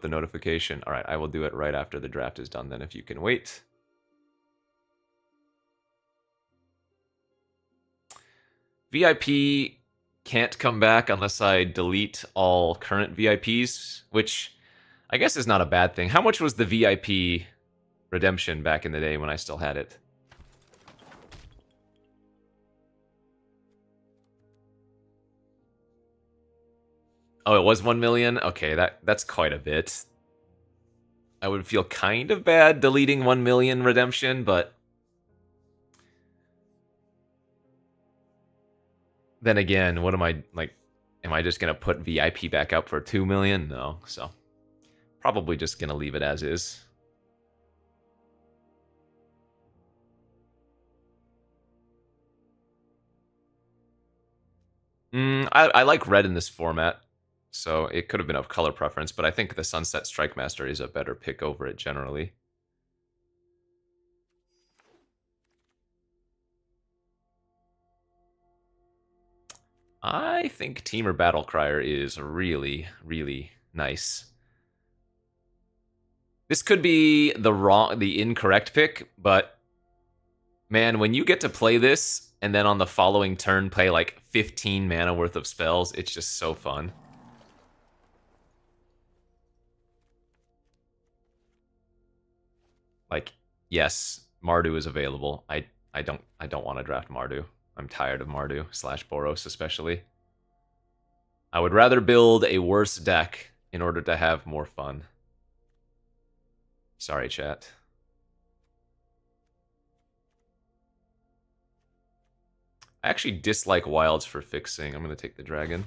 notification. All right, I will do it right after the draft is done then if you can wait. VIP can't come back unless I delete all current VIPs, which I guess is not a bad thing. How much was the VIP redemption back in the day when I still had it? Oh, it was 1 million? Okay, that's quite a bit. I would feel kind of bad deleting 1 million redemption, but then again, what am I, like, am I just going to put VIP back up for 2 million? No, so probably just going to leave it as is. I like red in this format, so it could have been a color preference, but I think the Sunset Strike Master is a better pick over it generally. I think Teamer Battle Crier is really, really nice. This could be the incorrect pick, but man, when you get to play this and then on the following turn play like 15 mana worth of spells, it's just so fun. Like, yes, Mardu is available. I don't want to draft Mardu. I'm tired of Mardu / Boros especially. I would rather build a worse deck in order to have more fun. Sorry, chat. I actually dislike wilds for fixing. I'm going to take the dragon.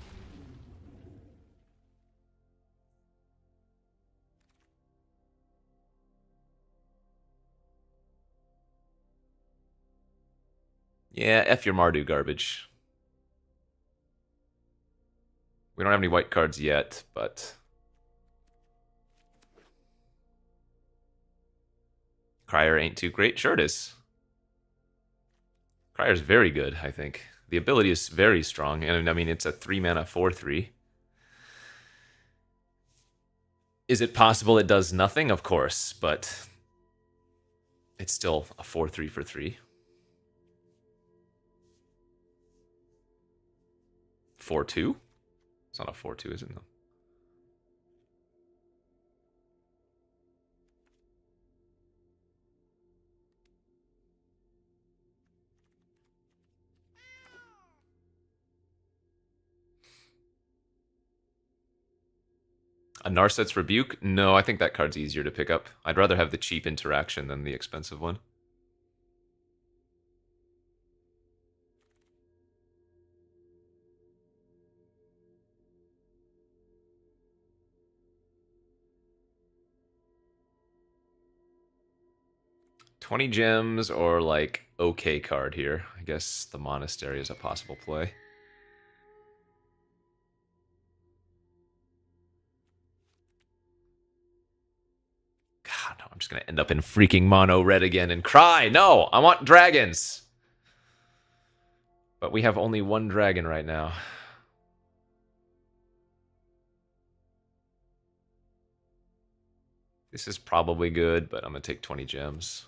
Yeah, F your Mardu garbage. We don't have any white cards yet, but Crier ain't too great. Sure it is. Crier's very good, I think. The ability is very strong, and I mean, it's a 3-mana 4/3. Is it possible it does nothing? Of course, but it's still a 4/3 for 3. 4/2? It's not a 4/2, is it? No. A Narset's Rebuke? No, I think that card's easier to pick up. I'd rather have the cheap interaction than the expensive one. $20 gems or like okay card here. I guess the Monastery is a possible play. God, no, I'm just gonna end up in freaking mono red again and cry. No, I want dragons. But we have only one dragon right now. This is probably good, but I'm gonna take 20 gems.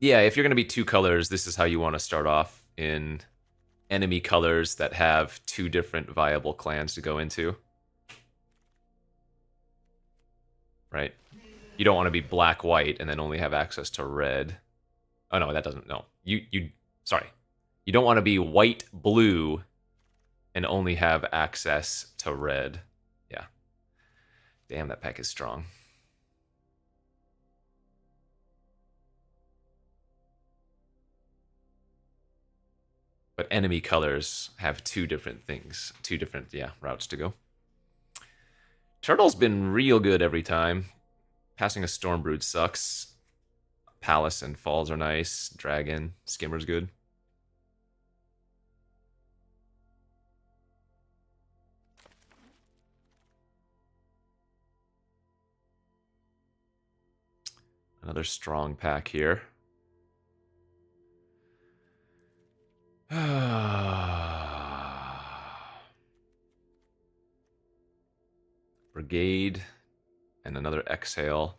Yeah, if you're going to be two colors, this is how you want to start off in enemy colors that have two different viable clans to go into. Right? You don't want to be black-white and then only have access to red. Oh no, that doesn't. No, sorry. You don't want to be white-blue and only have access to red. Yeah. Damn, that pack is strong. But enemy colors have two different things, two different, yeah, routes to go. Turtle's been real good every time. Passing a Stormbrood sucks. Palace and Falls are nice. Dragon, Skimmer's good. Another strong pack here. Brigade and another Exhale.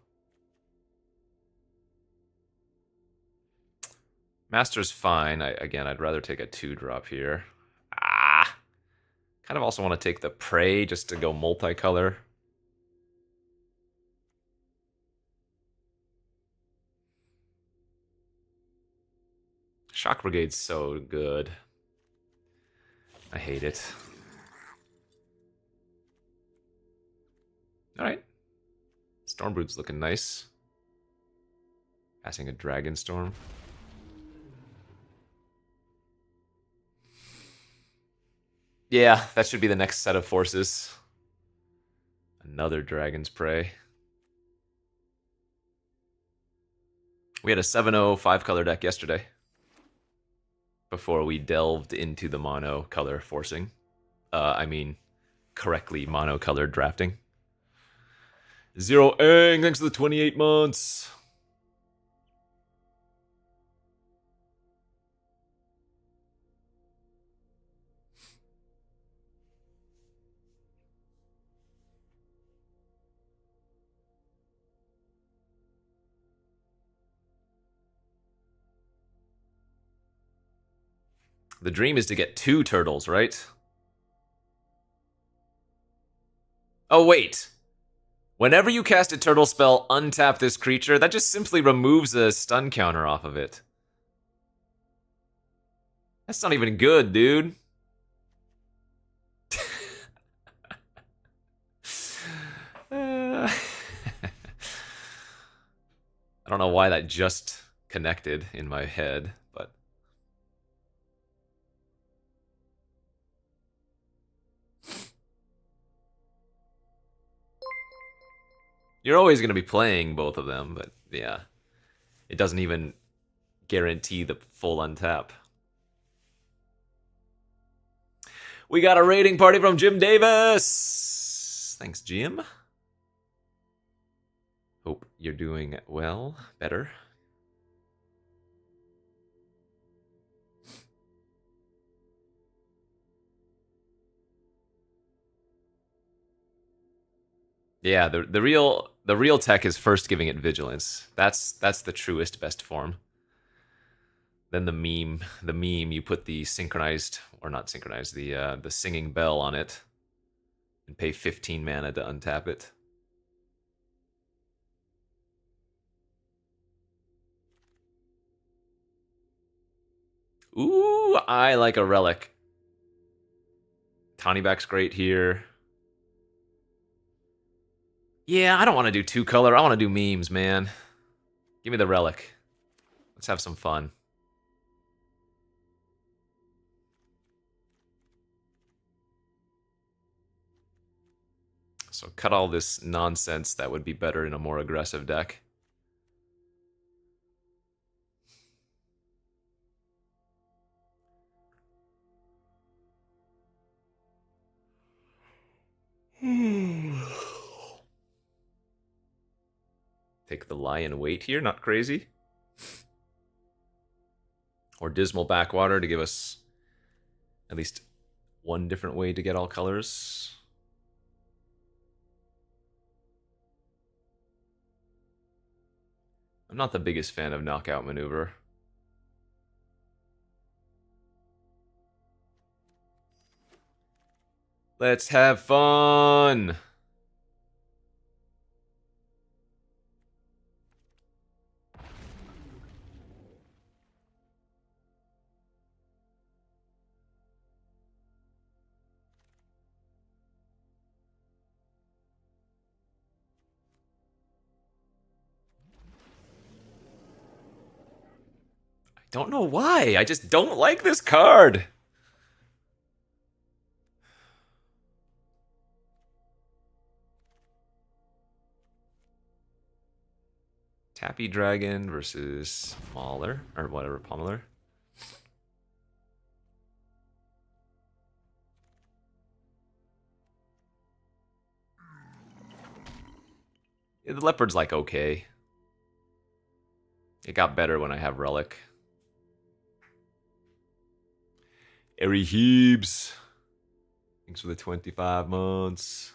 Master's fine. Again, I'd rather take a 2-drop here. Kind of also want to take the Prey just to go multicolor. Shock Brigade's so good. I hate it. Alright. Stormbrood's looking nice. Passing a Dragon Storm. Yeah, that should be the next set of forces. Another Dragon's Prey. We had a 7-0 5-color deck yesterday. Before we delved into the mono color forcing. I mean, correctly monocolored drafting. Zero Ang, thanks for the 28 months. The dream is to get 2 turtles, right? Oh, wait. Whenever you cast a turtle spell, untap this creature, that just simply removes a stun counter off of it. That's not even good, dude. I don't know why that just connected in my head, but... You're always going to be playing both of them, but yeah. It doesn't even guarantee the full untap. We got a raiding party from Jim Davis! Thanks, Jim. Hope you're doing well, better. Yeah, the real tech is first giving it vigilance. That's the truest, best form. Then the meme you put the synchronized, or not synchronized, the singing bell on it, and pay 15 mana to untap it. Ooh, I like a relic. Tawnyback's great here. Yeah, I don't want to do 2-color. I want to do memes, man. Give me the relic. Let's have some fun. So cut all this nonsense that would be better in a more aggressive deck. Take the Lion Weight here, not crazy. Or Dismal Backwater to give us at least one different way to get all colors. I'm not the biggest fan of knockout maneuver. Let's have fun! I don't know why. I just don't like this card. Tappy Dragon versus Mauler, or whatever, Pommeler. Yeah, the Leopard's like okay. It got better when I have Relic. Airy Heebs. Thanks for the 25 months.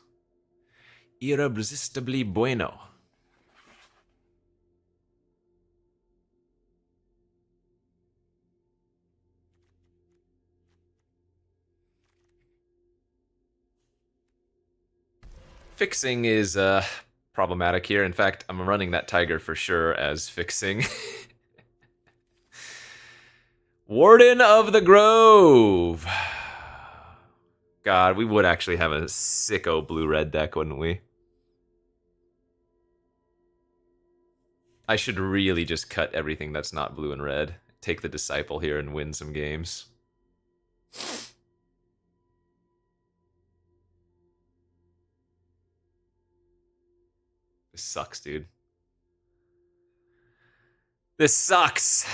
Irresistibly bueno. Fixing is problematic here. In fact, I'm running that Tiger for sure as fixing. Warden of the Grove. God, we would actually have a sicko blue-red deck, wouldn't we? I should really just cut everything that's not blue and red. Take the Disciple here and win some games. This sucks, dude. This sucks.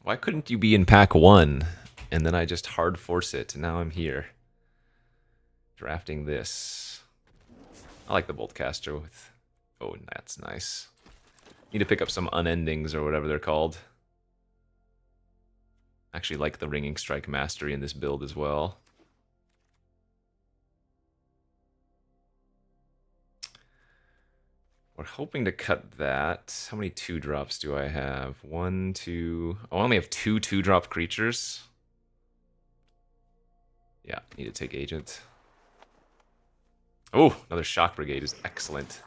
Why couldn't you be in pack 1? And then I just hard force it, and now I'm here. Drafting this. I like the Boltcaster with... Oh, that's nice. Need to pick up some unendings or whatever they're called. Actually like the Ringing Strike Mastery in this build as well. We're hoping to cut that. How many 2-drops do I have? 1, 2... Oh, I only have 2 2-drop creatures. Yeah, need to take Agent. Oh, another Shock Brigade is excellent.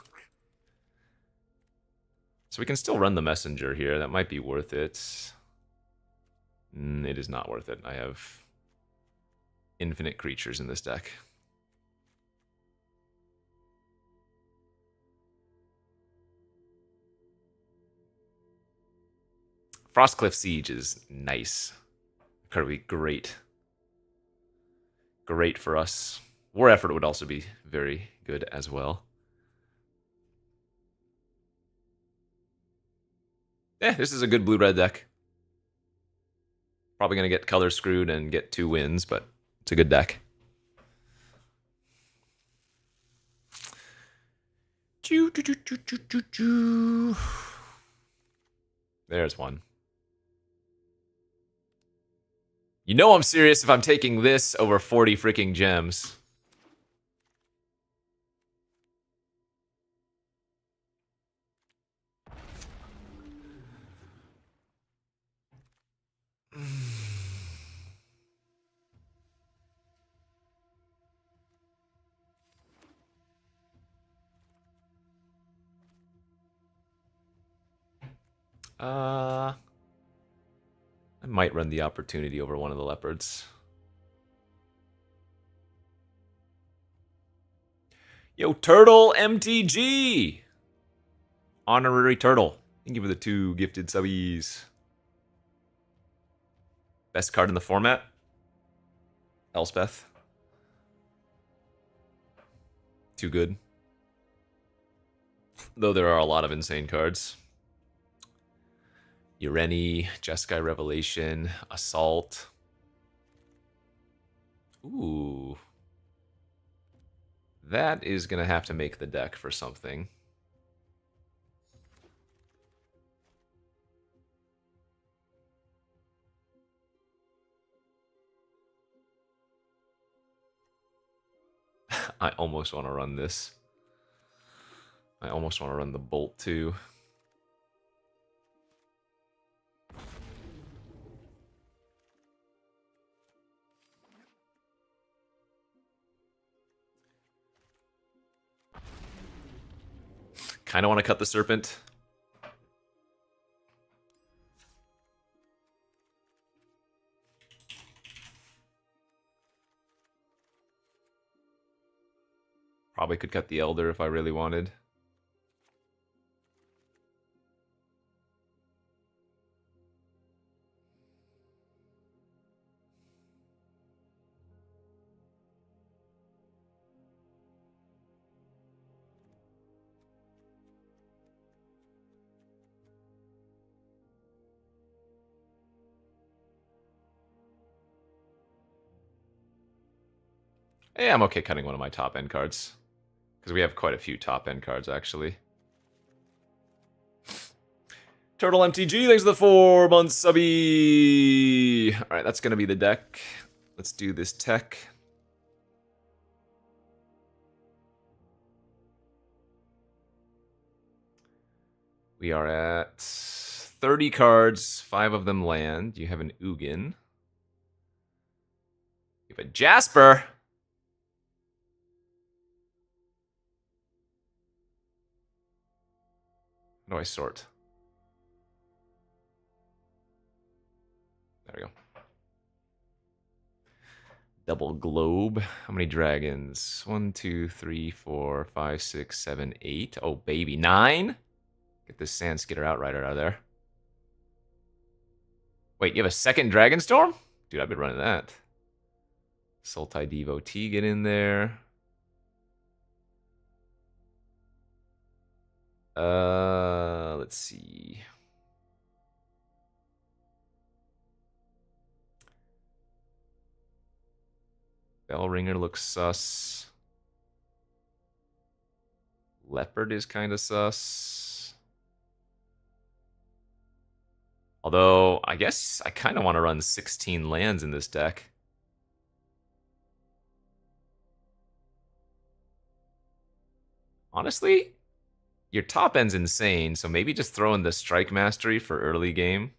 So we can still run the Messenger here. That might be worth it. It is not worth it. I have infinite creatures in this deck. Frostcliff Siege is nice. Could be great. Great for us. War Effort would also be very good as well. Yeah, this is a good blue-red deck. Probably going to get color screwed and get 2 wins, but it's a good deck. There's one. You know I'm serious if I'm taking this over 40 freaking gems. I might run the opportunity over one of the leopards. Yo, Turtle MTG! Honorary Turtle. Thank you for the 2 gifted subbies. Best card in the format? Elspeth. Too good. Though there are a lot of insane cards. Ureni, Jeskai Revelation, Assault. Ooh. That is going to have to make the deck for something. I almost want to run this. I almost want to run the Bolt too. Kind of want to cut the Serpent. Probably could cut the Elder if I really wanted. Yeah, I'm okay cutting one of my top end cards. Because we have quite a few top end cards, actually. Turtle MTG, thanks for the 4 months, subby! Alright, that's going to be the deck. Let's do this tech. We are at 30 cards, 5 of them land. You have an Ugin. You have a Jasper! How do I sort? There we go. Double Globe. How many dragons? 1, 2, 3, 4, 5, 6, 7, 8. Oh, baby. 9? Get this Sand Skitter Outrider out of there. Wait, you have a second Dragonstorm? Dude, I've been running that. Sultai Devotee, get in there. Let's see. Bellringer looks sus. Leopard is kind of sus. Although, I guess I kind of want to run 16 lands in this deck. Honestly, your top end's insane, so maybe just throw in the Strike Mastery for early game.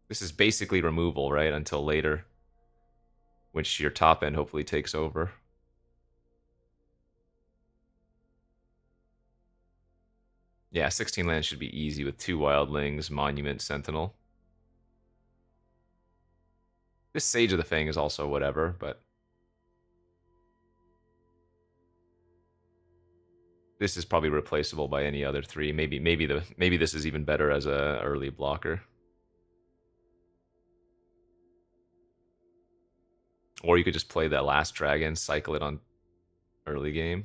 This is basically removal, right, until later. Which your top end hopefully takes over. Yeah, 16 lands should be easy with 2 Wildlings, Monument, Sentinel. This Sage of the Fang is also whatever, but this is probably replaceable by any other 3. Maybe this is even better as a early blocker. Or you could just play that last dragon, cycle it on early game.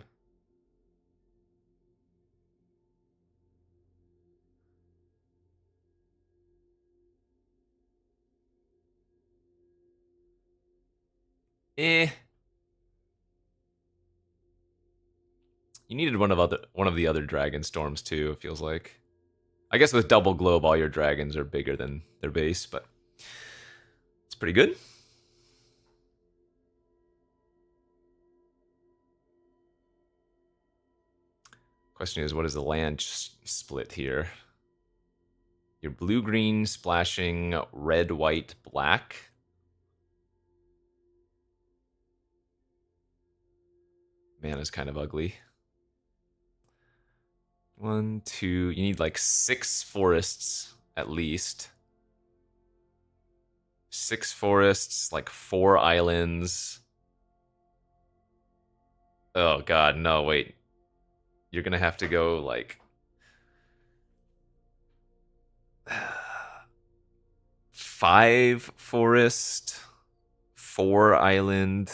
Eh. You needed one of the other dragon storms too, it feels like. I guess with double globe, all your dragons are bigger than their base, but it's pretty good. Question is, what is the land split here? Your blue-green splashing red, white, black. Mana's kind of ugly. 1, 2. You need like 6 forests at least. 6 forests, like 4 islands. Oh god, no, wait. You're gonna have to go like 5 forest, 4 island.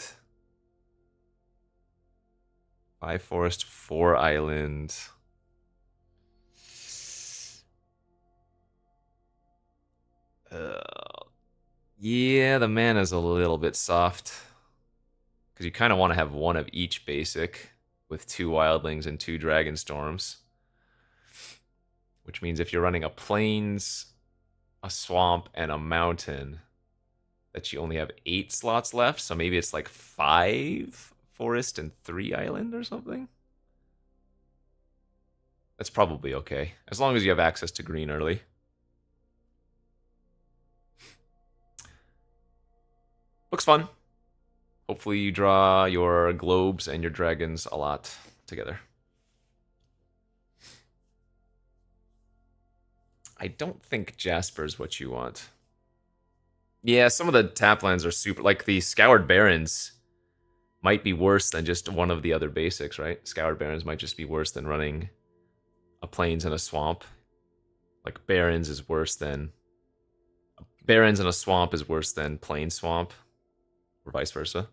5 forest, 4 island. Yeah, the mana's a little bit soft. Because you kind of want to have one of each basic with 2 wildlings and 2 dragon storms. Which means if you're running a plains, a swamp, and a mountain, that you only have 8 slots left. So maybe it's like 5 forest and 3 island or something. That's probably okay, as long as you have access to green early. Looks fun. Hopefully you draw your globes and your dragons a lot together. I don't think Jasper's what you want. Yeah, some of the tap lands are super... Like, the Scoured Barrens might be worse than just one of the other basics, right? Scoured Barrens might just be worse than running a plains and a swamp. Like, Barrens is worse than... Barrens and a swamp is worse than plain swamp. Or vice versa.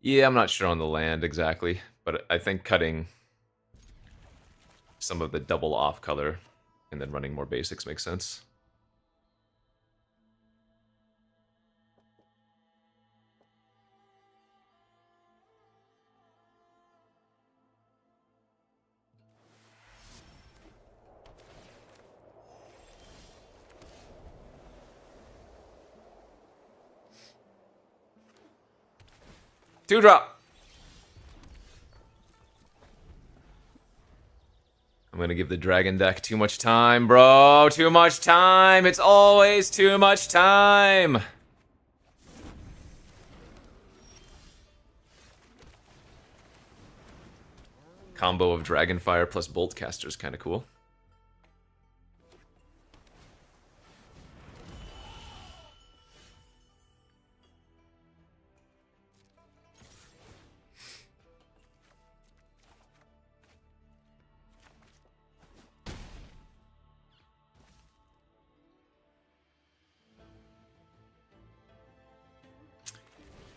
Yeah, I'm not sure on the land exactly, but I think cutting some of the double off color and then running more basics makes sense. Two drop! I'm gonna give the dragon deck too much time, bro. Too much time. It's always too much time. Combo of Dragonfire plus Boltcaster is kind of cool.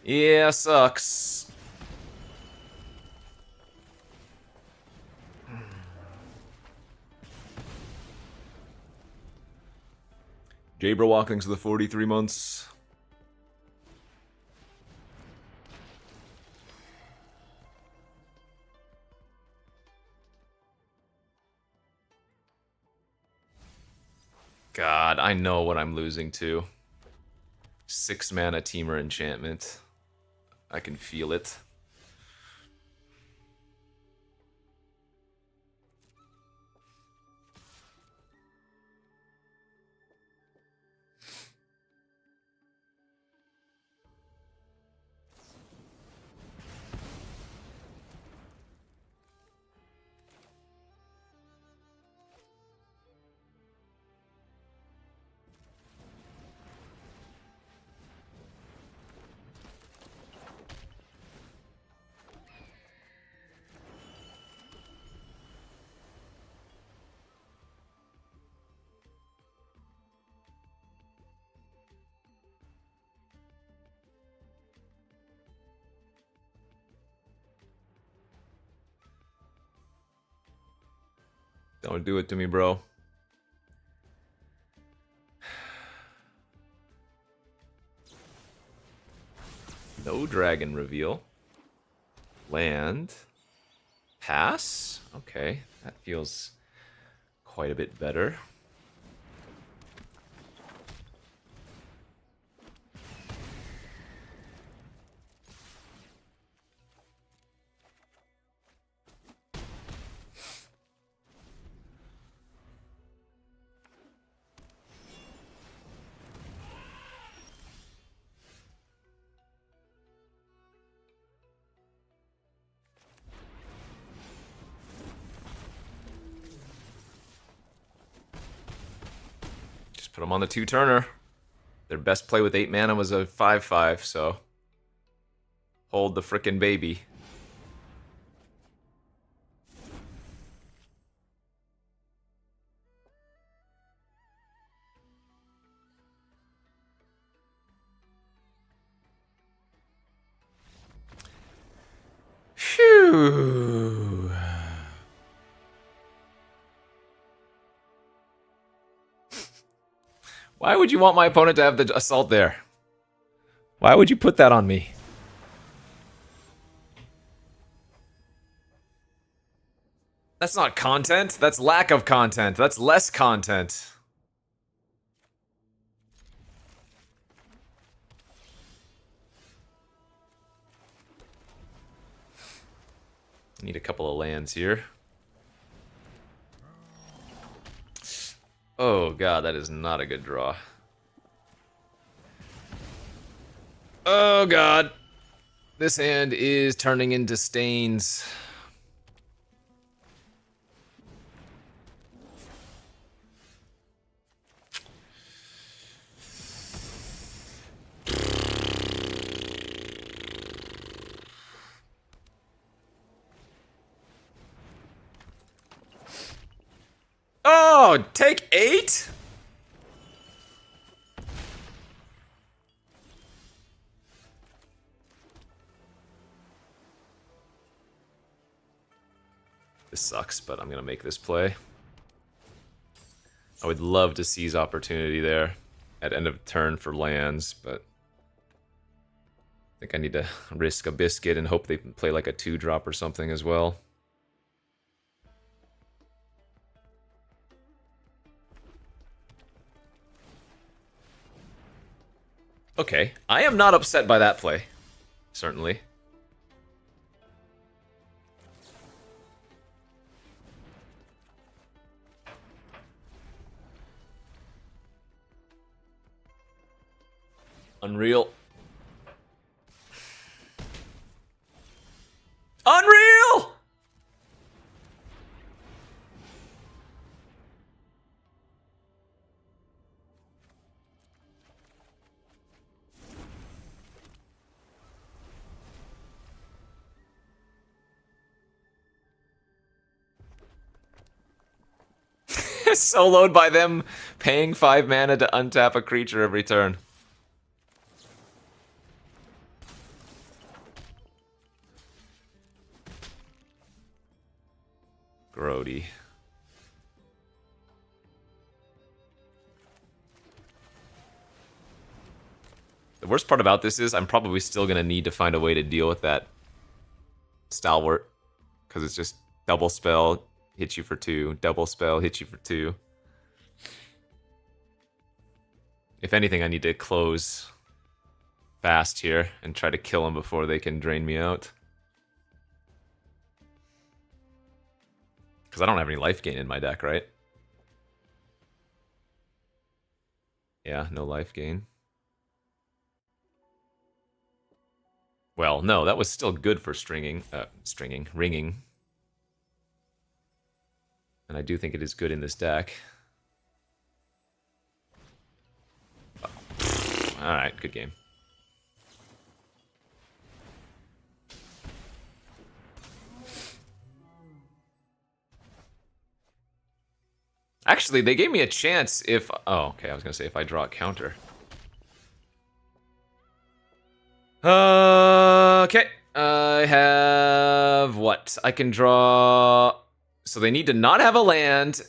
Yeah, sucks. Jabra walkings to the 43 months. God, I know what I'm losing to. 6 mana Teamer enchantment. I can feel it. Don't do it to me, bro. No dragon reveal. Land. Pass? Okay, that feels quite a bit better. Just put them on the 2-turner. Their best play with 8 mana was a 5/5, so hold the frickin' baby. Phew. Why would you want my opponent to have the assault there? Why would you put that on me? That's not content. That's lack of content. That's less content. Need a couple of lands here. Oh god, that is not a good draw. Oh god. This hand is turning into stains. Oh, take 8? This sucks, but I'm gonna make this play. I would love to seize opportunity there at end of turn for lands, but I think I need to risk a biscuit and hope they play like a 2-drop or something as well. Okay, I am not upset by that play, certainly. Unreal. Unreal! Soloed by them paying 5 mana to untap a creature every turn. Grody. The worst part about this is I'm probably still going to need to find a way to deal with that Stalwart. Because it's just double spell, hit you for 2. Double spell, hit you for 2. If anything, I need to close fast here and try to kill them before they can drain me out. Because I don't have any life gain in my deck, right? Yeah, no life gain. Well, no, that was still good for ringing. And I do think it is good in this deck. Alright, good game. Actually, they gave me a chance if... Oh, okay, I was gonna say if I draw a counter. Okay, I have... What? I can draw... So they need to not have a land,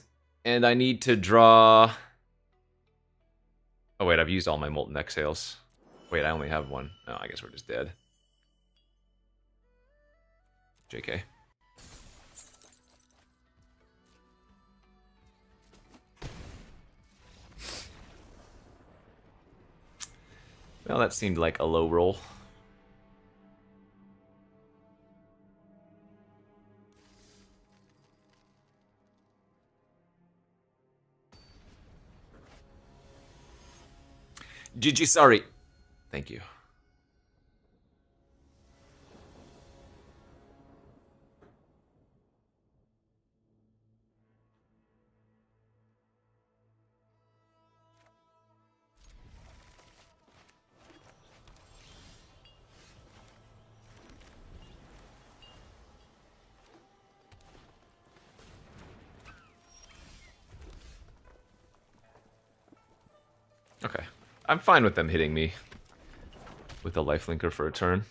and I need to draw... Oh wait, I've used all my Molten Exhales. Wait, I only have one. Oh, I guess we're just dead. JK. Well, that seemed like a low roll. GG, sorry. Thank you. Okay. I'm fine with them hitting me with a lifelinker for a turn.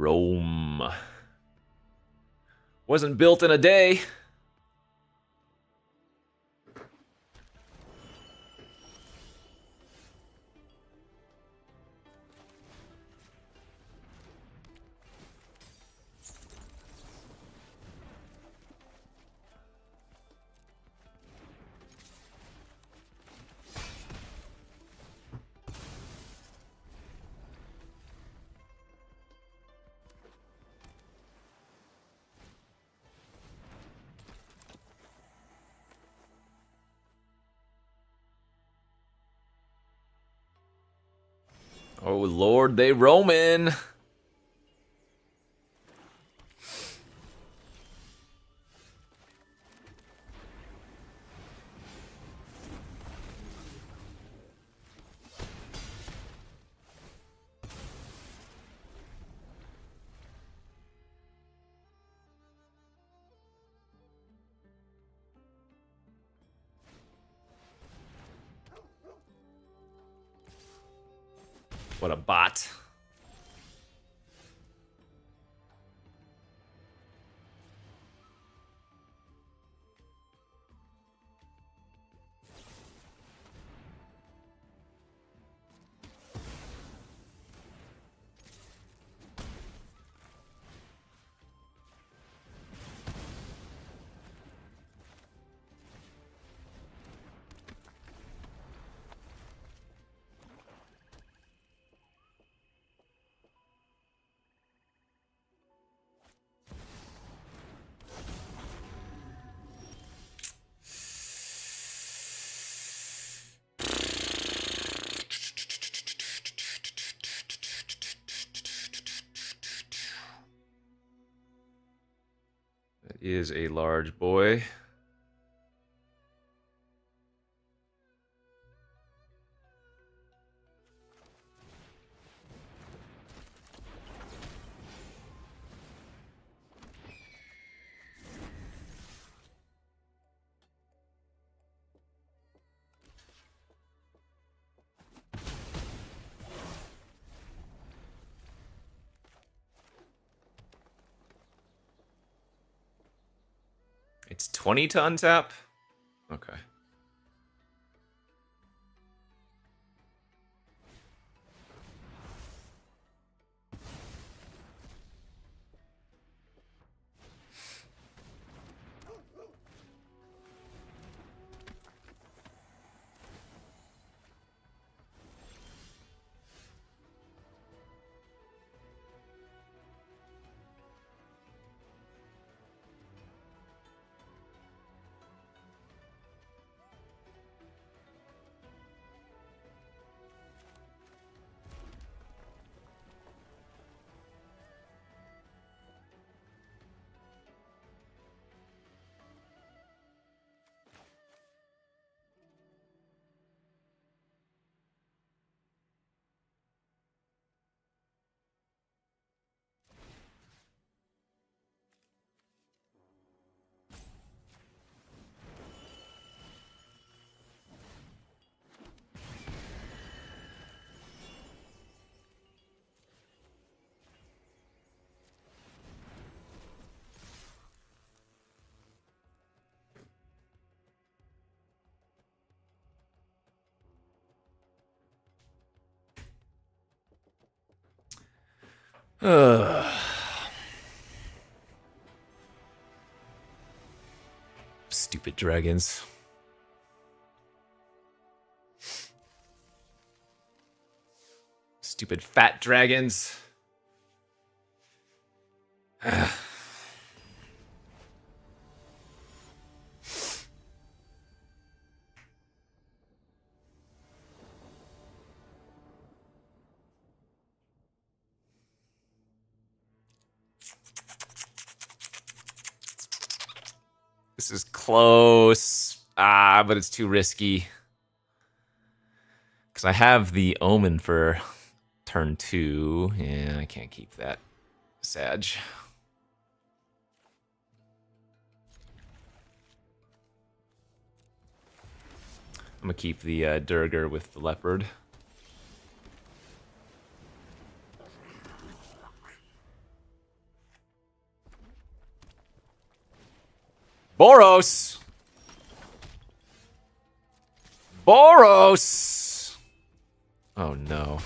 Rome. Wasn't built in a day. Oh Lord, they Roman. What a bot. That is a large boy. It's 20 to untap? Okay. Stupid dragons. Stupid fat dragons. This is close. Ah, but it's too risky. Because I have the Omen for turn 2. Yeah, I can't keep that. Sag. I'm going to keep the Durger with the Leopard. Boros! Boros! Oh no.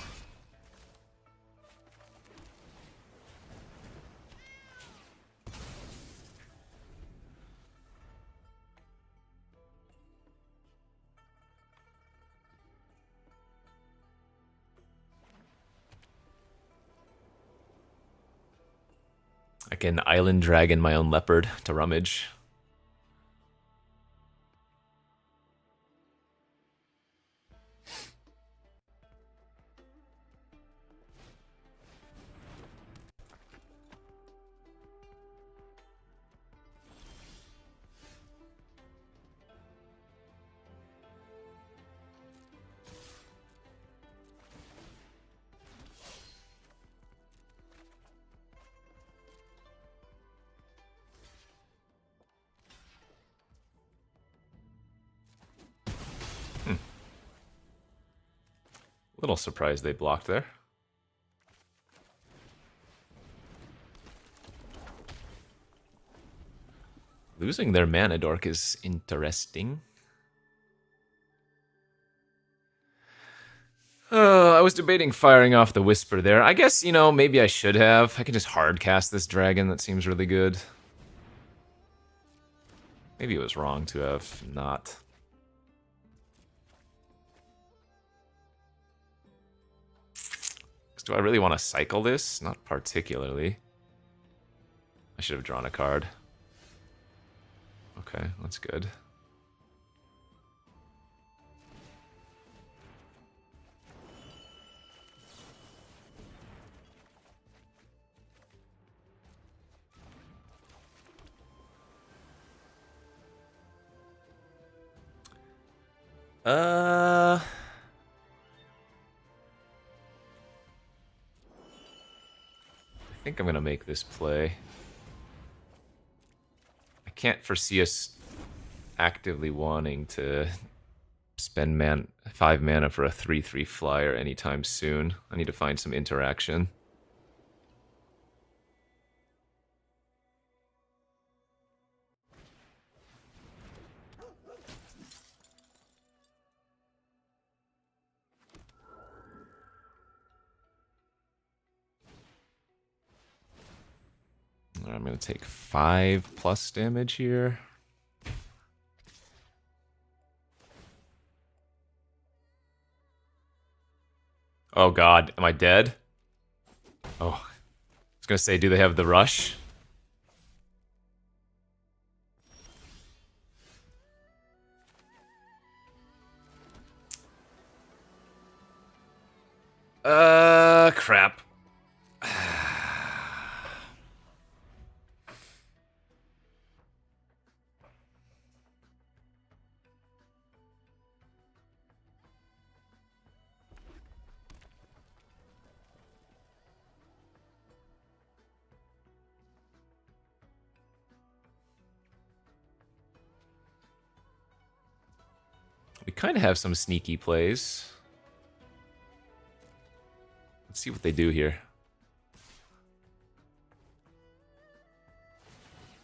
I can Island Dragon my own Leopard to rummage. Little surprised they blocked there. Losing their mana dork is interesting. I was debating firing off the Whisper there. I guess, you know, maybe I should have. I can just hard cast this dragon. That seems really good. Maybe it was wrong to have not. Do I really want to cycle this? Not particularly. I should have drawn a card. Okay, that's good. I think I'm gonna make this play. I can't foresee us actively wanting to spend 5 mana for a 3/3 flyer anytime soon. I need to find some interaction. I'm going to take 5+ damage here. Oh god, am I dead? Oh, I was going to say, do they have the rush? Crap. We kind of have some sneaky plays. Let's see what they do here.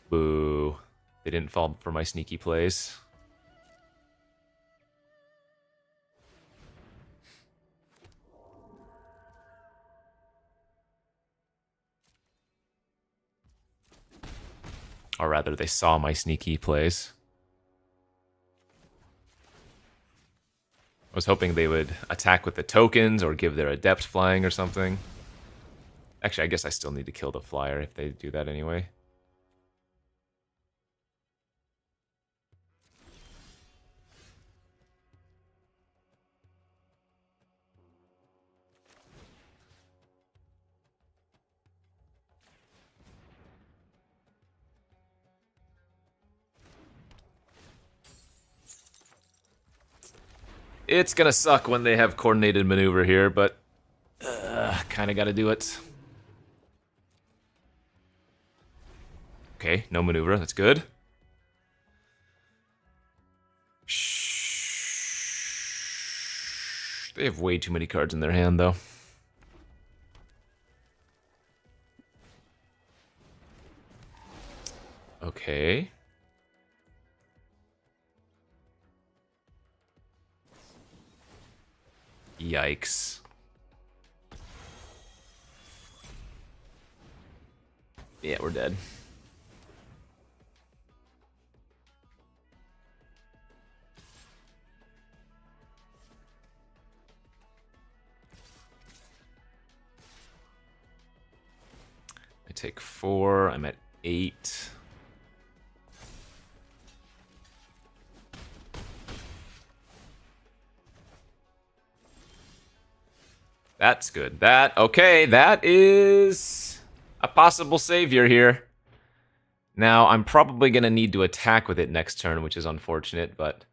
Boo. They didn't fall for my sneaky plays. Or rather, they saw my sneaky plays. I was hoping they would attack with the tokens or give their adept flying or something. Actually, I guess I still need to kill the flyer if they do that anyway. It's gonna suck when they have coordinated maneuver here, but kind of gotta do it. Okay, no maneuver. That's good. Shh. They have way too many cards in their hand, though. Okay. Yikes. Yeah, we're dead. I take 4. I'm at 8. That's good. Okay, that is a possible savior here. Now, I'm probably going to need to attack with it next turn, which is unfortunate, but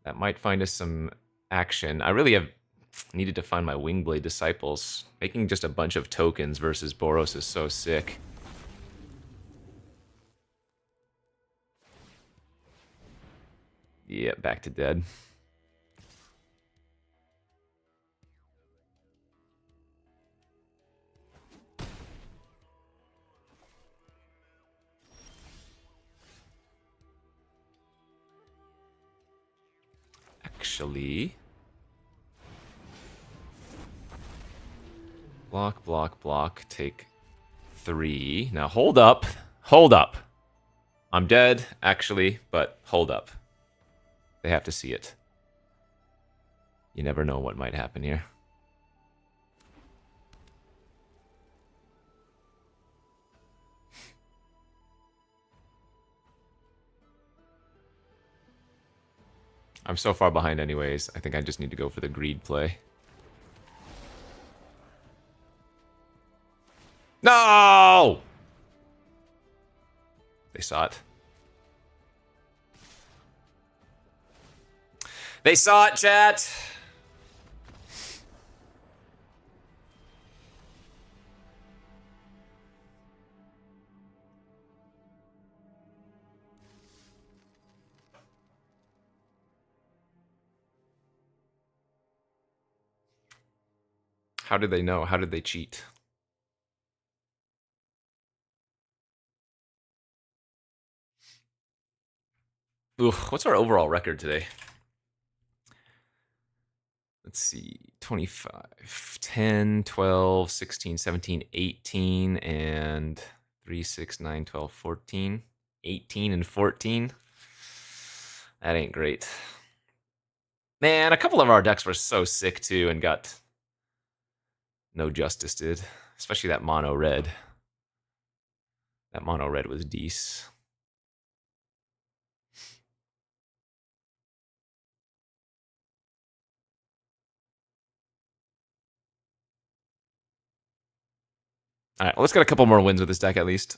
that might find us some action. I really have needed to find my Wingblade Disciples. Making just a bunch of tokens versus Boros is so sick. Yeah, back to dead. Actually... Block, block, block. Take 3. Now, hold up. Hold up. I'm dead, actually, but hold up. They have to see it. You never know what might happen here. I'm so far behind anyways. I think I just need to go for the greed play. No! They saw it. They saw it, chat! How did they know? How did they cheat? Ooh, what's our overall record today? Let's see. 25, 10, 12, 16, 17, 18, and 3, 6, 9, 12, 14. 18 and 14. That ain't great. Man, a couple of our decks were so sick too and got no justice did. Especially that mono red. That mono red was decent. All right, let's get a couple more wins with this deck at least.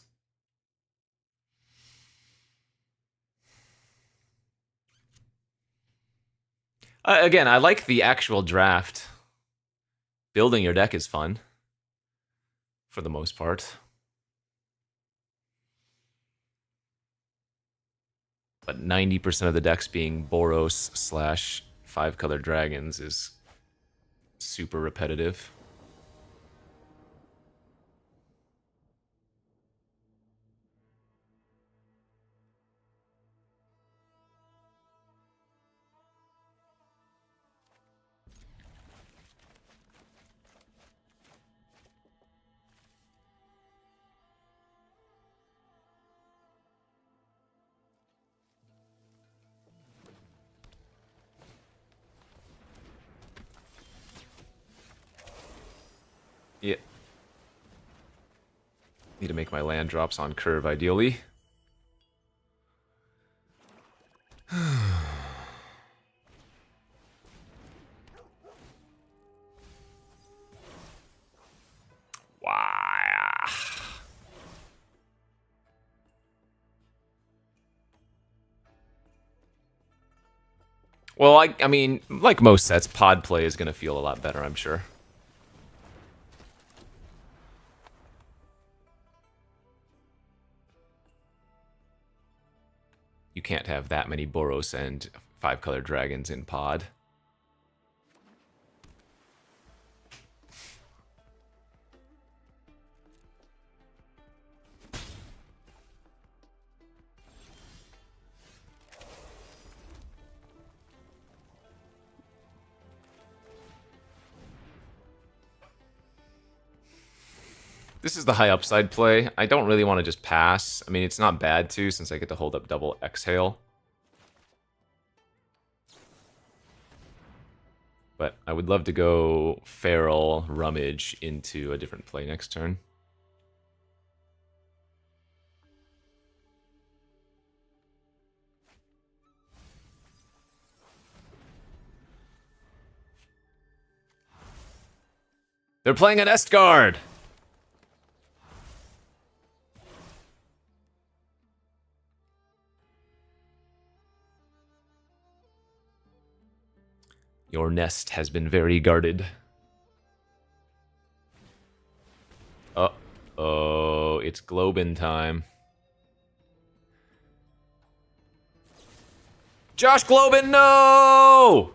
Again, I like the actual draft. Building your deck is fun. For the most part. But 90% of the decks being Boros / 5-color dragons is super repetitive. Yeah. Need to make my land drops on curve, ideally. Wow. Well, I mean, like most sets, pod play is going to feel a lot better, I'm sure. You can't have that many Boros and 5-color dragons in pod. This is the high upside play. I don't really want to just pass. I mean, it's not bad too, since I get to hold up double exhale. But I would love to go Feral Rummage into a different play next turn. They're playing an Estguard! Your nest has been very guarded. Uh-oh, it's Globin time. Josh Globin, no!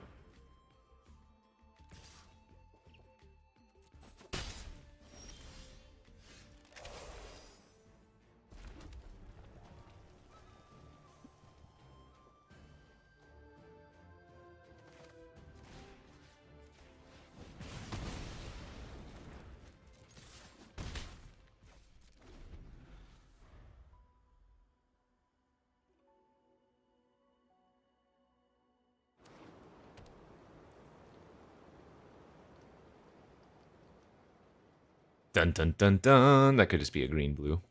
Dun dun dun dun. That could just be a green-blue.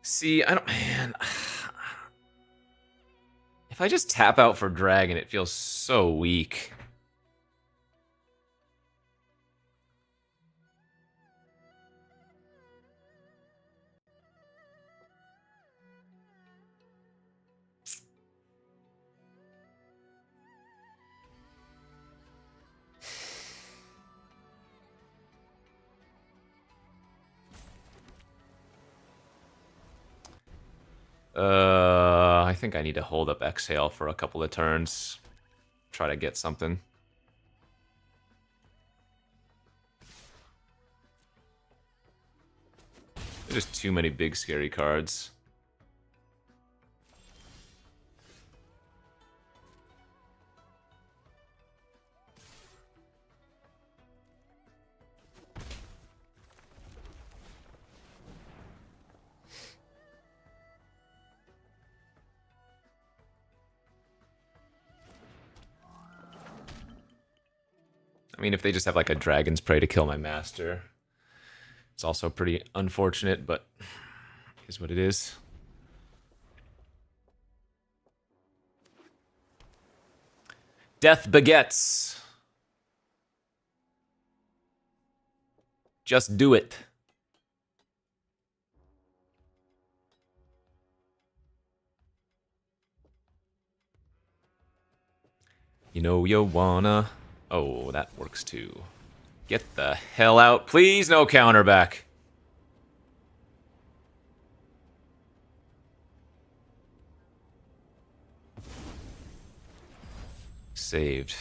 See, I don't... Man... If I just tap out for Dragon, it feels so weak. I think I need to hold up Exhale for a couple of turns. Try to get something. There's just too many big scary cards. I mean, if they just have like a Dragon's Prey to kill my master, it's also pretty unfortunate, but is what it is. Death begets. Just do it. You know you wanna... Oh, that works too. Get the hell out. Please, no counter back. Saved.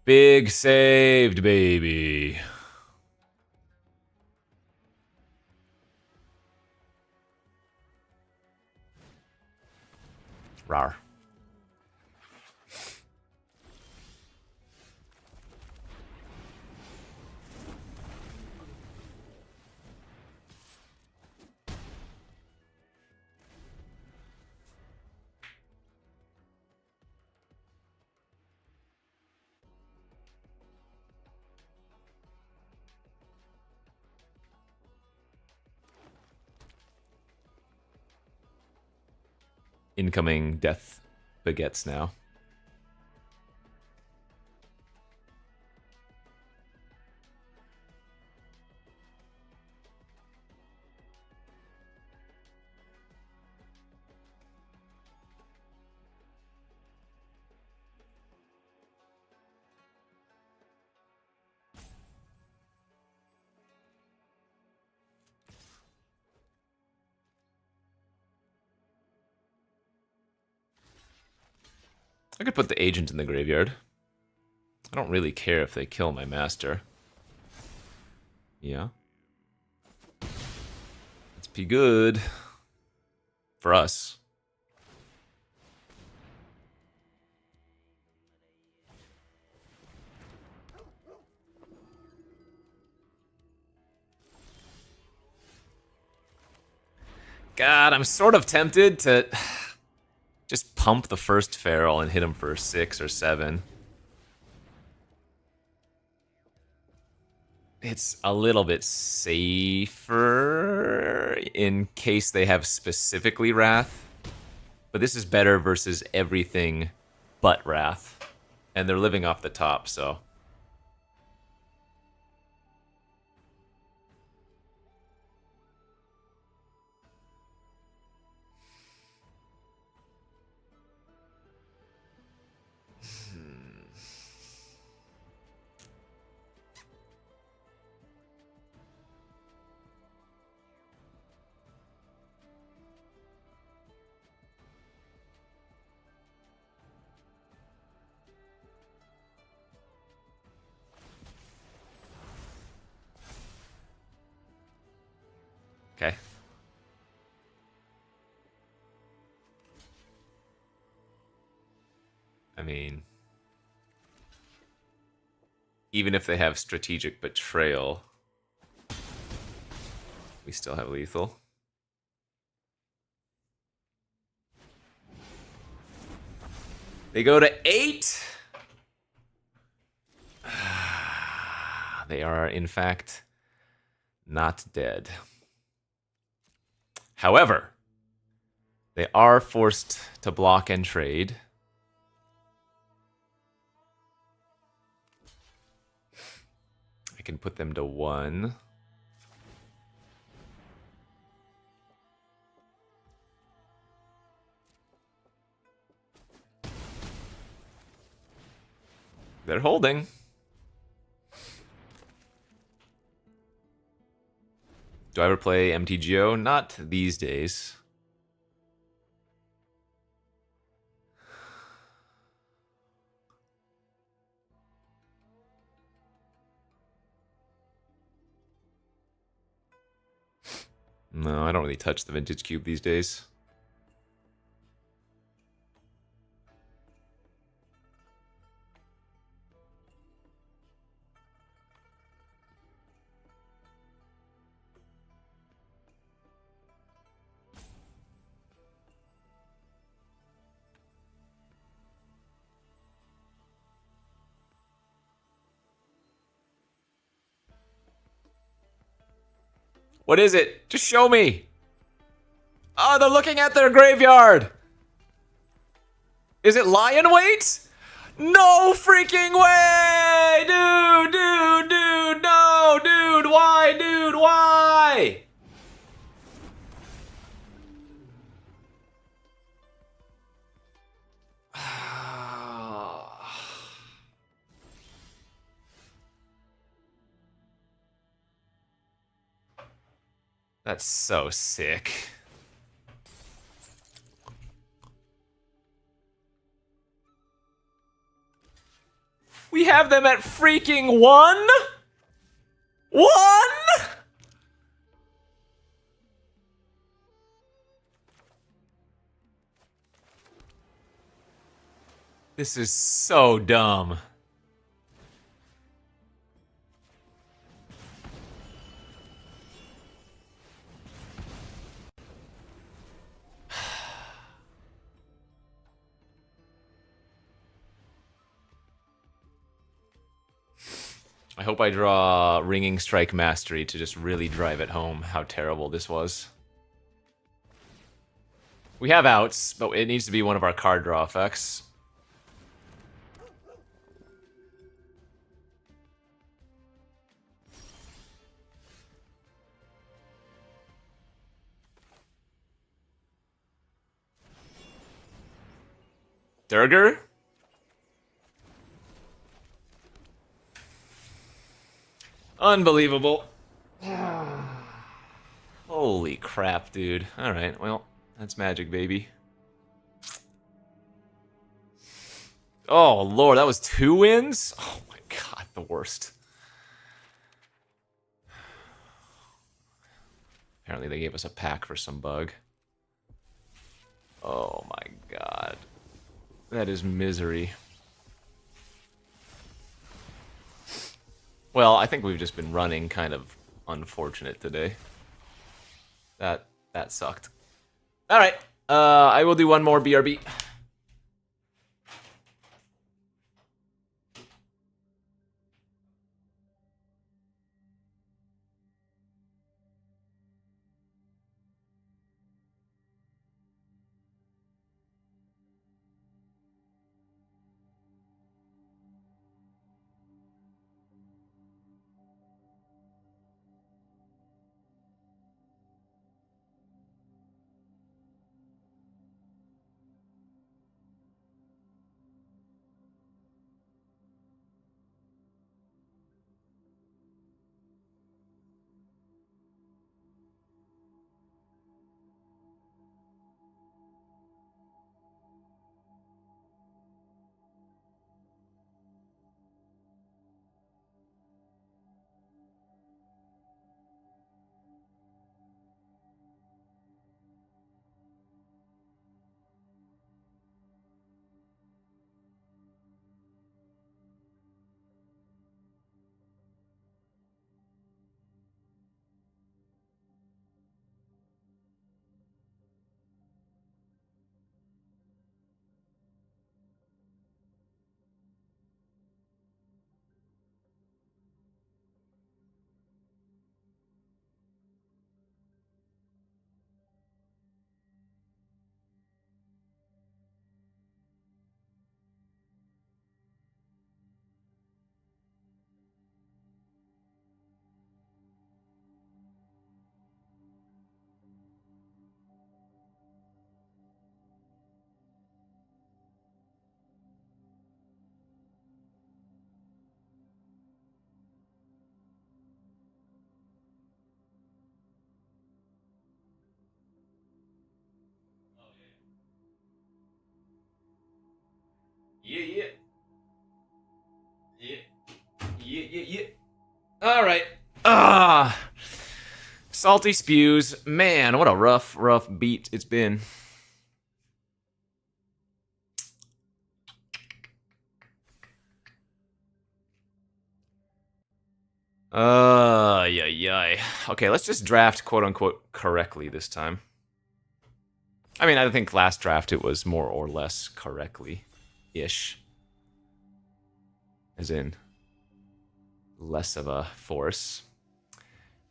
Big saved, baby. Rar. incoming death baguettes now. I could put the agent in the graveyard. I don't really care if they kill my master. Yeah. It's be good. For us. God, I'm sort of tempted to just pump the first feral and hit him for 6 or 7. It's a little bit safer in case they have specifically Wrath. But this is better versus everything but Wrath. And they're living off the top, so... Okay. I mean... even if they have strategic betrayal, we still have lethal. They go to 8. They are, in fact, not dead. However, they are forced to block and trade. I can put them to 1. They're holding. Do I ever play MTGO? Not these days. No, I don't really touch the Vintage Cube these days. What is it? Just show me. Oh, they're looking at their graveyard. Is it lion weight? No freaking way! Dude, no, dude, why? That's so sick. We have them at freaking 1? 1? This is so dumb. I hope I draw Ringing Strike Mastery to just really drive it home how terrible this was. We have outs, but it needs to be one of our card draw effects. Durger? Unbelievable. Holy crap, dude. Alright, well, that's magic, baby. Oh, Lord, that was 2 wins? Oh my god, the worst. Apparently they gave us a pack for some bug. Oh my god. That is misery. Well, I think we've just been running kind of unfortunate today. That sucked. Alright, I will do one more BRB. Yeah. Alright. Salty spews. Man, what a rough beat it's been. Yeah. Okay, let's just draft quote-unquote correctly this time. I mean, I think last draft it was more or less correctly-ish. As in, less of a force.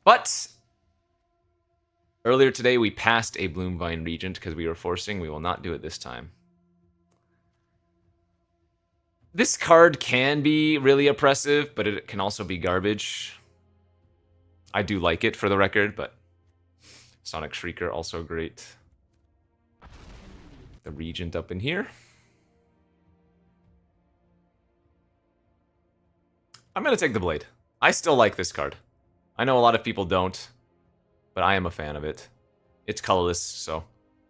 But earlier today we passed a Bloomvine Regent because we were forcing. We will not do it this time. This card can be really oppressive, but it can also be garbage. I do like it, for the record, but Sonic Shrieker also great. The Regent up in here. I'm going to take the Blade. I still like this card. I know a lot of people don't, but I am a fan of it. It's colorless, so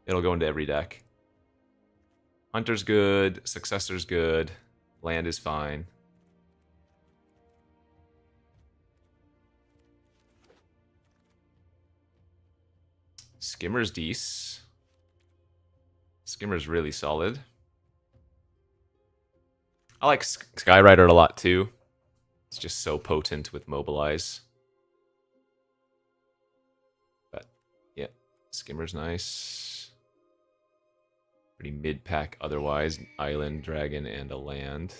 it'll go into every deck. Hunter's good, Successor's good, Land is fine. Skimmer's decent. Skimmer's really solid. I like Skyrider a lot too. It's just so potent with Mobilize. But yeah, Skimmer's nice. Pretty mid-pack otherwise. Island, Dragon, and a land.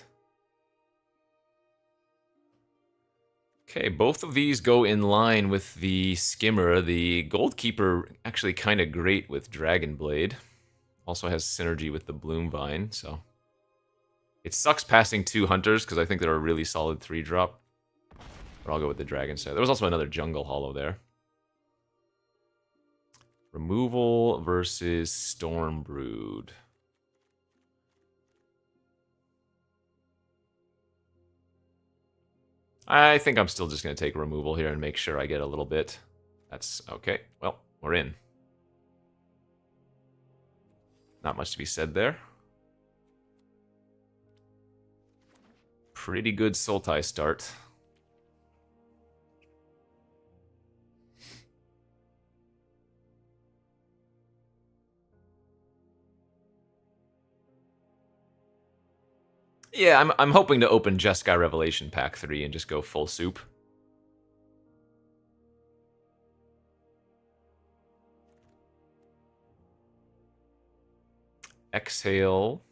Okay, both of these go in line with the Skimmer. The Goldkeeper actually kind of great with Dragon Blade. Also has synergy with the Bloom Vine, so... It sucks passing 2 Hunters, because I think they're a really solid 3-drop. But I'll go with the Dragon Slayer. There was also another Jungle Hollow there. Removal versus Stormbrood. I think I'm still just going to take removal here and make sure I get a little bit. That's okay. Well, we're in. Not much to be said there. Pretty good Sultai start. Yeah, I'm hoping to open Jeskai Revelation Pack 3 and just go full soup. Exhale.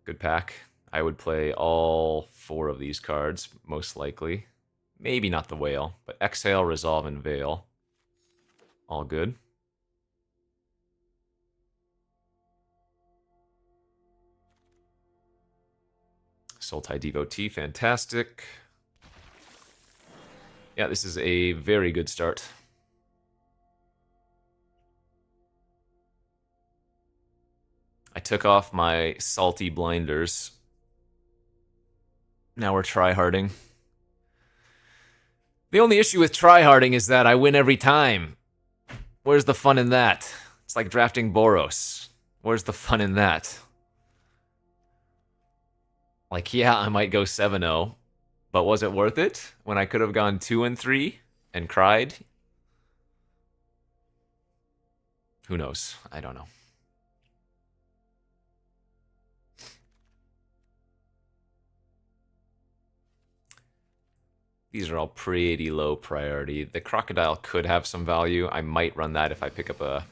Good pack. I would play all 4 of these cards, most likely. Maybe not the Whale, but Exhale, Resolve, and Veil. All good. Sultai Devotee, fantastic. Yeah, this is a very good start. I took off my salty blinders. Now we're tryharding. The only issue with tryharding is that I win every time. Where's the fun in that? It's like drafting Boros. Where's the fun in that? Like, yeah, I might go 7-0, but was it worth it when I could have gone 2-3 and cried? Who knows? I don't know. These are all pretty low priority. The Crocodile could have some value. I might run that if I pick up a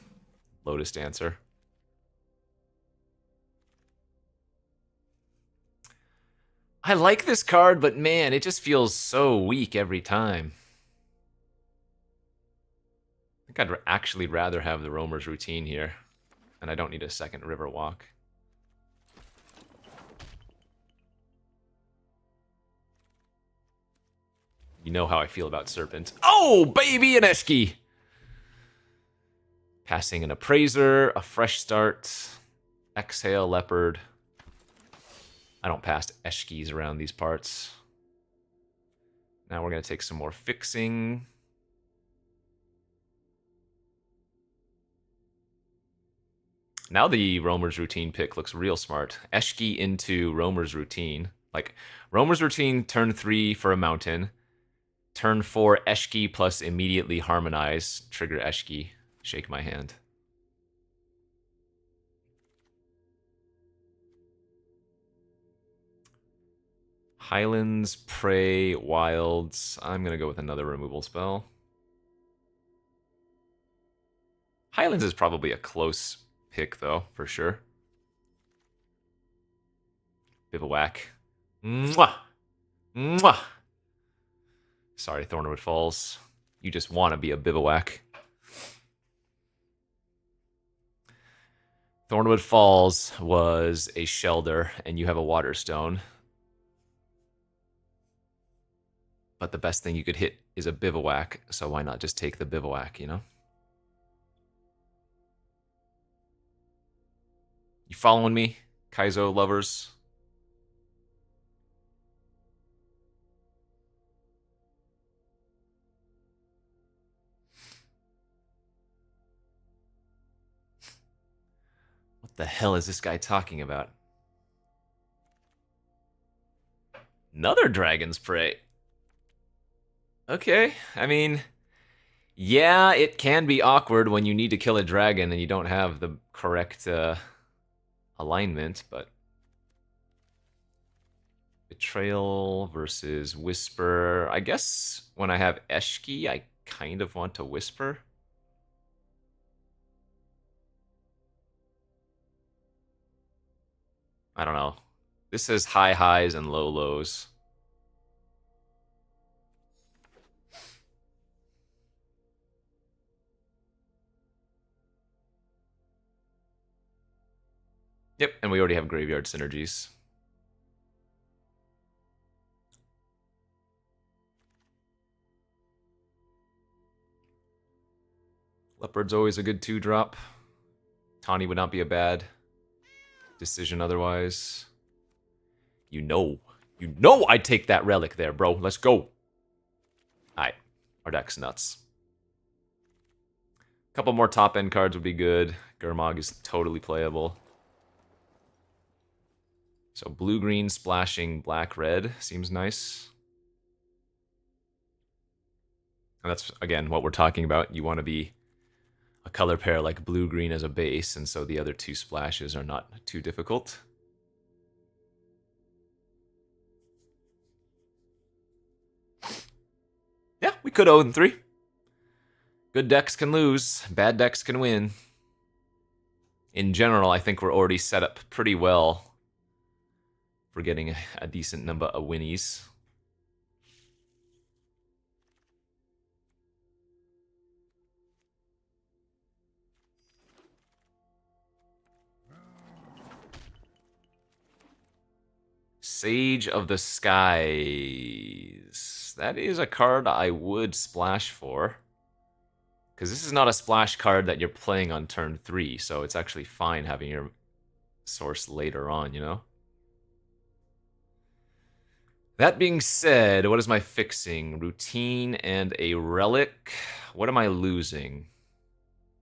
Lotus Dancer. I like this card, but man, it just feels so weak every time. I think I'd actually rather have the Roamer's Routine here. And I don't need a second River Walk. You know how I feel about Serpent. Oh, baby, an Eshki! Passing an Appraiser, a Fresh Start, Exhale, Leopard. I don't pass Eshkis around these parts. Now we're going to take some more fixing. Now the Roamer's Routine pick looks real smart. Eshki into Roamer's Routine. Like, Roamer's Routine, turn 3 for a mountain. Turn 4, Eshki plus immediately harmonize. Trigger Eshki. Shake my hand. Highlands, Prey, Wilds. I'm going to go with another removal spell. Highlands is probably a close pick, though, for sure. Bivouac. Mwah! Mwah! Sorry, Thornwood Falls. You just want to be a Bivouac. Thornwood Falls was a Shelder, and you have a Waterstone. But the best thing you could hit is a Bivouac, so why not just take the Bivouac, you know? You following me, Kaizo lovers? What the hell is this guy talking about? Another Dragon's Prey. Okay, I mean, yeah, it can be awkward when you need to kill a dragon and you don't have the correct alignment, but... Betrayal versus Whisper. I guess when I have Eshki, I kind of want to Whisper. I don't know. This says high highs and low lows. Yep, and we already have graveyard synergies. Leopard's always a good 2-drop. Tawny would not be a bad decision otherwise. You know I'd take that relic there, bro. Let's go. Alright, our deck's nuts. A couple more top-end cards would be good. Gurmag is totally playable. So blue-green splashing black-red seems nice. And that's, again, what we're talking about. You want to be a color pair like blue-green as a base, and so the other 2 splashes are not too difficult. Yeah, we could 0-3. Good decks can lose, bad decks can win. In general, I think we're already set up pretty well for getting a decent number of winnies. Sage of the Skies. That is a card I would splash for. Because this is not a splash card that you're playing on turn 3, so it's actually fine having your source later on, you know? That being said, what is my fixing? Routine and a relic. What am I losing?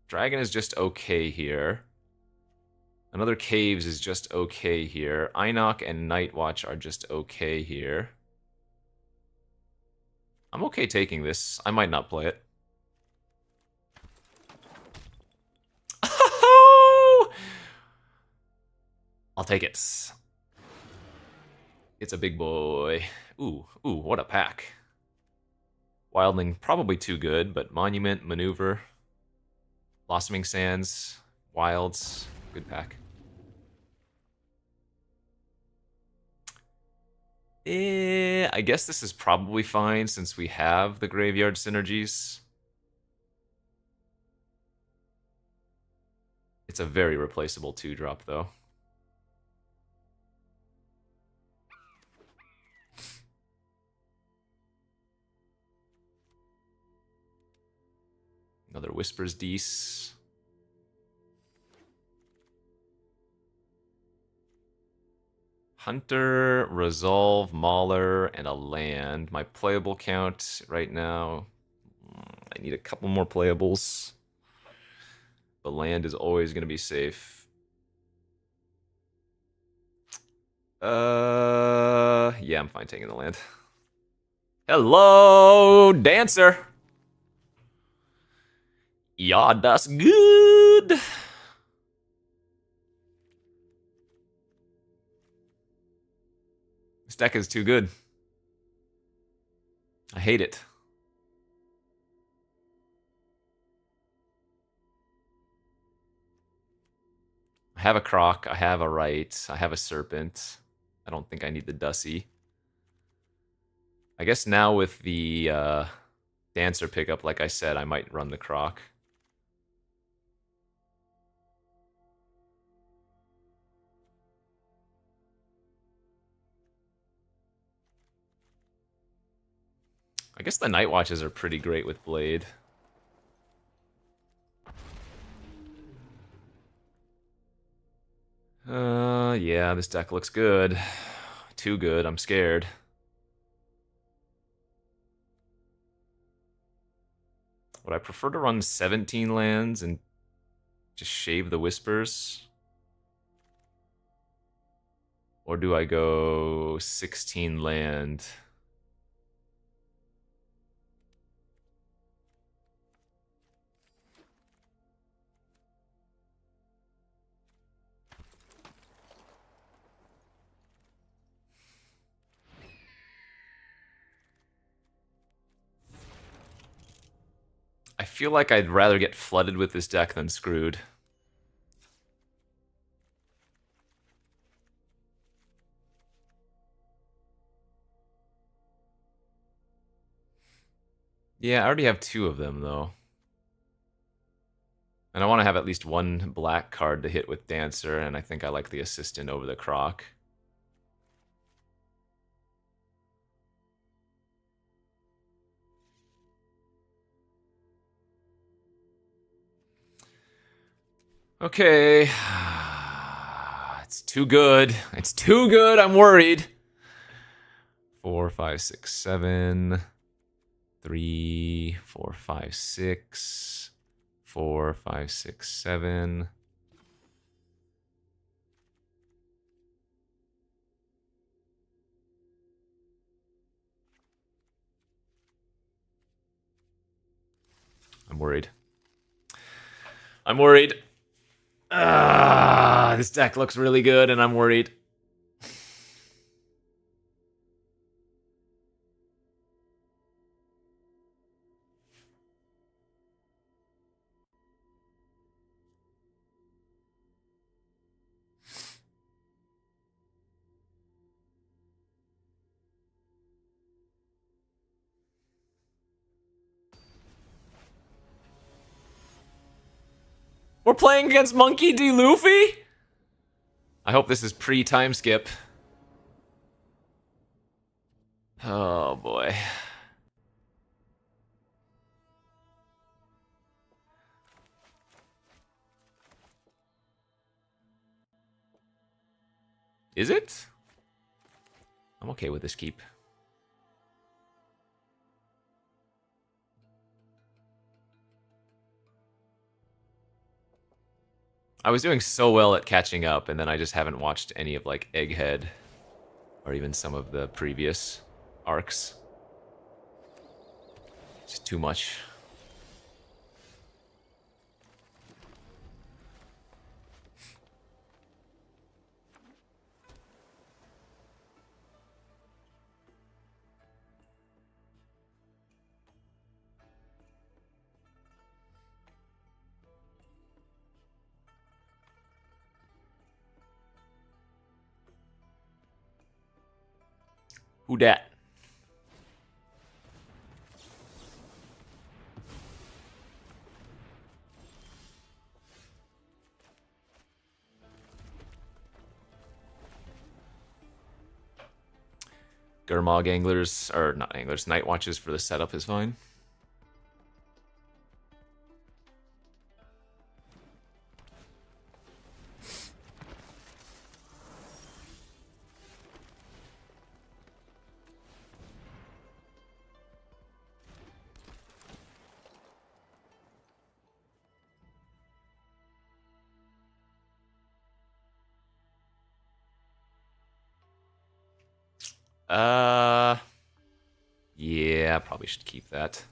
Dragon is just okay here. Another Caves is just okay here. Einok and Nightwatch are just okay here. I'm okay taking this. I might not play it. I'll take it. It's a big boy. Ooh, what a pack. Wildling, probably too good, but Monument, Maneuver, Blossoming Sands, Wilds, good pack. I guess this is probably fine since we have the graveyard synergies. It's a very replaceable 2-drop, though. Another Whispers Dees. Hunter, Resolve, Mauler, and a land. My playable count right now, I need a couple more playables. The land is always going to be safe. Yeah, I'm fine taking the land. Hello, Dancer. Ja, das good. This deck is too good. I hate it. I have a Croc, I have a Right, I have a Serpent. I don't think I need the Dussy. I guess now with the Dancer pickup, like I said, I might run the Croc. I guess the Night Watches are pretty great with Blade. Yeah, this deck looks good. Too good, I'm scared. Would I prefer to run 17 lands and just shave the Whispers? Or do I go 16 land? I feel like I'd rather get flooded with this deck than screwed. Yeah, I already have 2 of them, though. And I want to have at least one black card to hit with Dancer, and I think I like the Assistant over the Croc. Okay. It's too good. It's too good. I'm worried. 4, 5, 6, 7. 3, 4, 5, 6. 4, 5, 6, 7. I'm worried. I'm worried. This deck looks really good, and I'm worried. We're playing against Monkey D. Luffy? I hope this is pre-time skip. Oh, boy. Is it? I'm okay with this keep. I was doing so well at catching up, and then I just haven't watched any of, like, Egghead, or even some of the previous arcs. It's just too much. Who dat? Gurmag anglers, or not anglers, night watches for the setup is fine. Yeah, probably should keep that.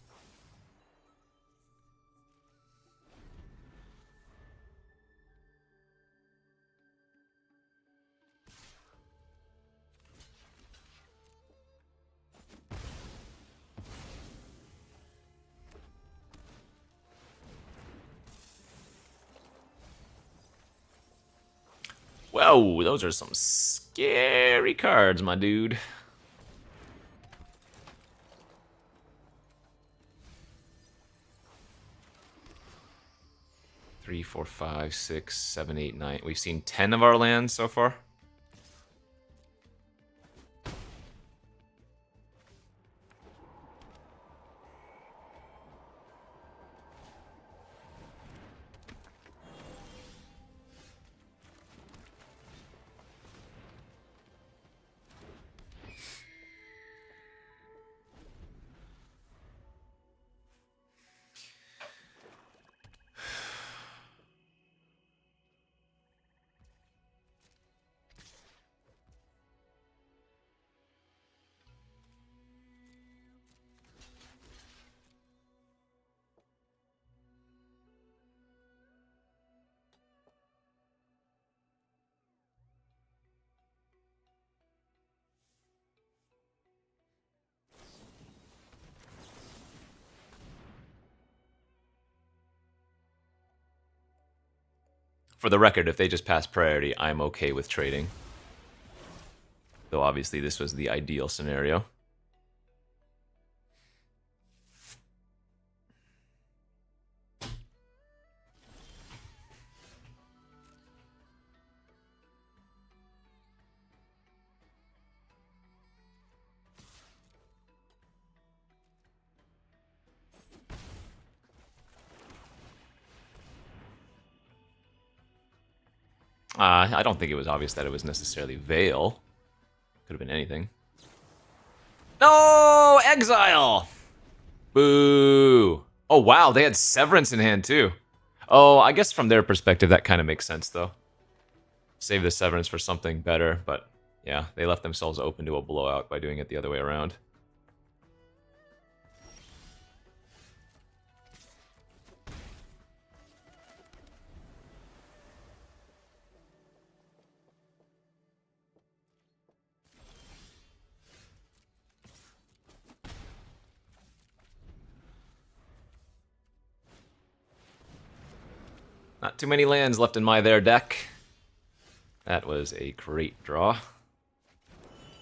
Whoa, those are some scary cards, my dude. Three, 4, 5, 6, 7, 8, 9. We've seen 10 of our lands so far. For the record, if they just pass priority, I'm okay with trading. Though obviously this was the ideal scenario. I don't think it was obvious that it was necessarily Veil. Could have been anything. No! Exile! Boo! Oh, wow, they had Severance in hand, too. Oh, I guess from their perspective, that kind of makes sense, though. Save the Severance for something better, but yeah, they left themselves open to a blowout by doing it the other way around. Not too many lands left in my there deck. That was a great draw.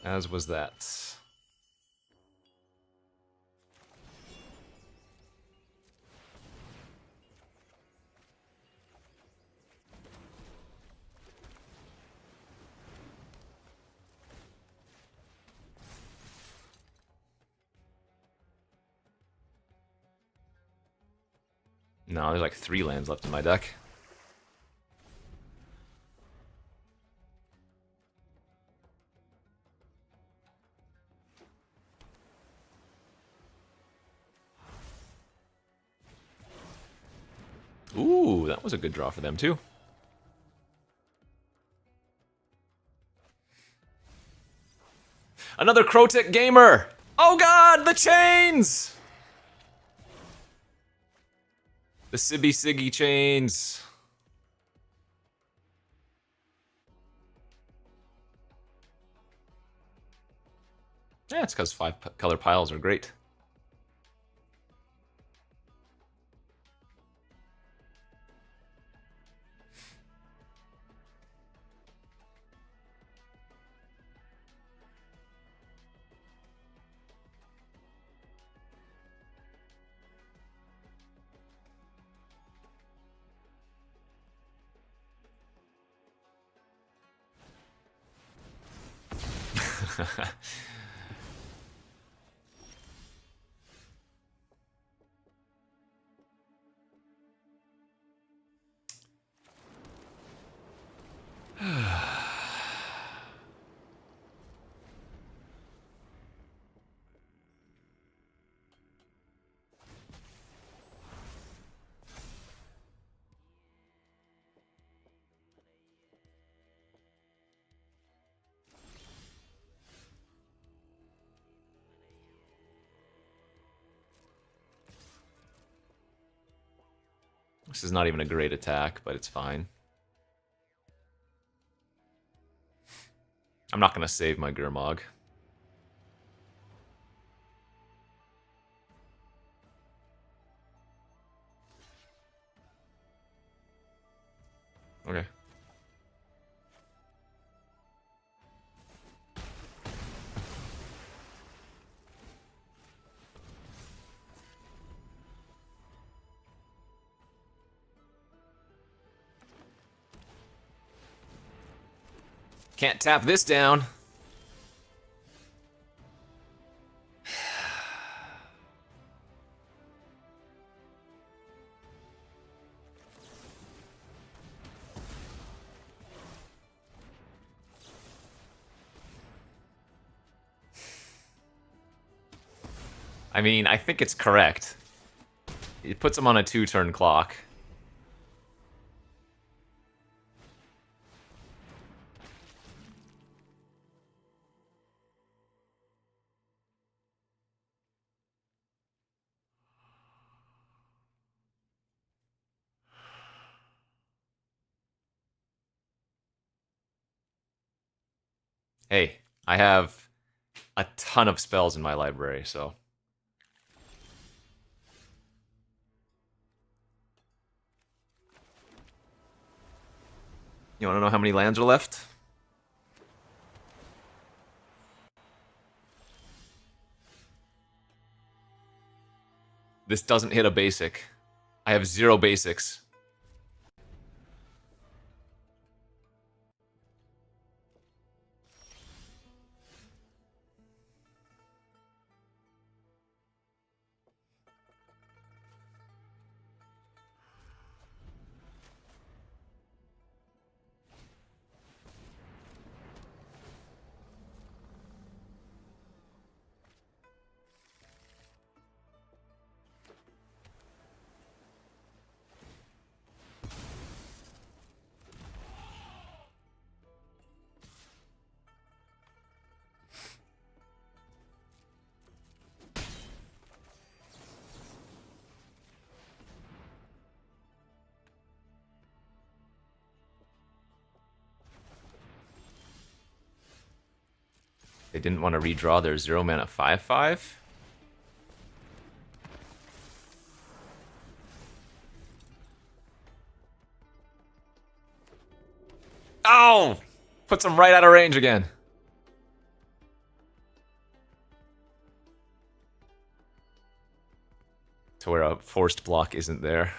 As was that. No, there's like 3 lands left in my deck. Ooh, that was a good draw for them, too. Another Crotic Gamer! Oh god, the chains! The Sibby Siggy chains. Yeah, it's because 5 color piles are great. This is not even a great attack, but it's fine. I'm not going to save my Gurmag. Okay. Can't tap this down. I mean, I think it's correct. It puts him on a 2-turn clock. Hey, I have a ton of spells in my library, so... You want to know how many lands are left? This doesn't hit a basic. I have 0 basics. They didn't want to redraw their 0-mana 5/5. Oh! Puts him right out of range again. To where a forced block isn't there.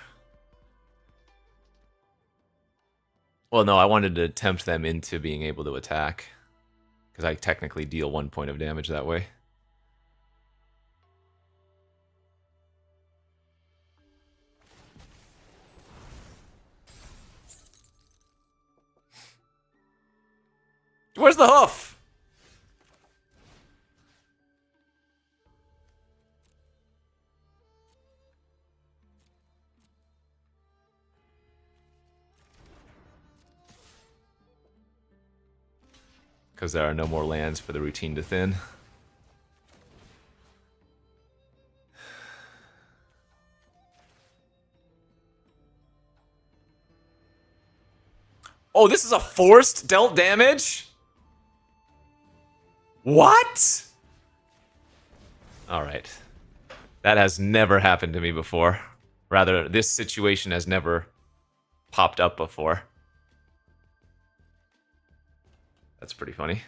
Well, no, I wanted to tempt them into being able to attack. Because I technically deal 1 point of damage that way. Where's the hoof? Because there are no more lands for the routine to thin. Oh, this is a forced dealt damage? What? Alright. That has never happened to me before. Rather, this situation has never popped up before. That's pretty funny.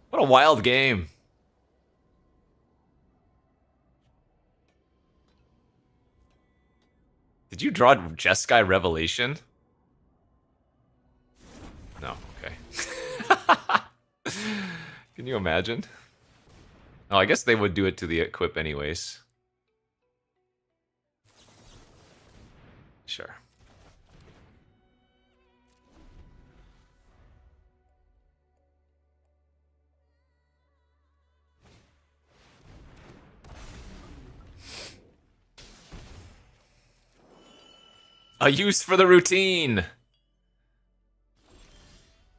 What a wild game. Did you draw Jeskai Revelation? No, okay. Can you imagine? Oh, I guess they would do it to the equip anyways. Sure. A use for the routine.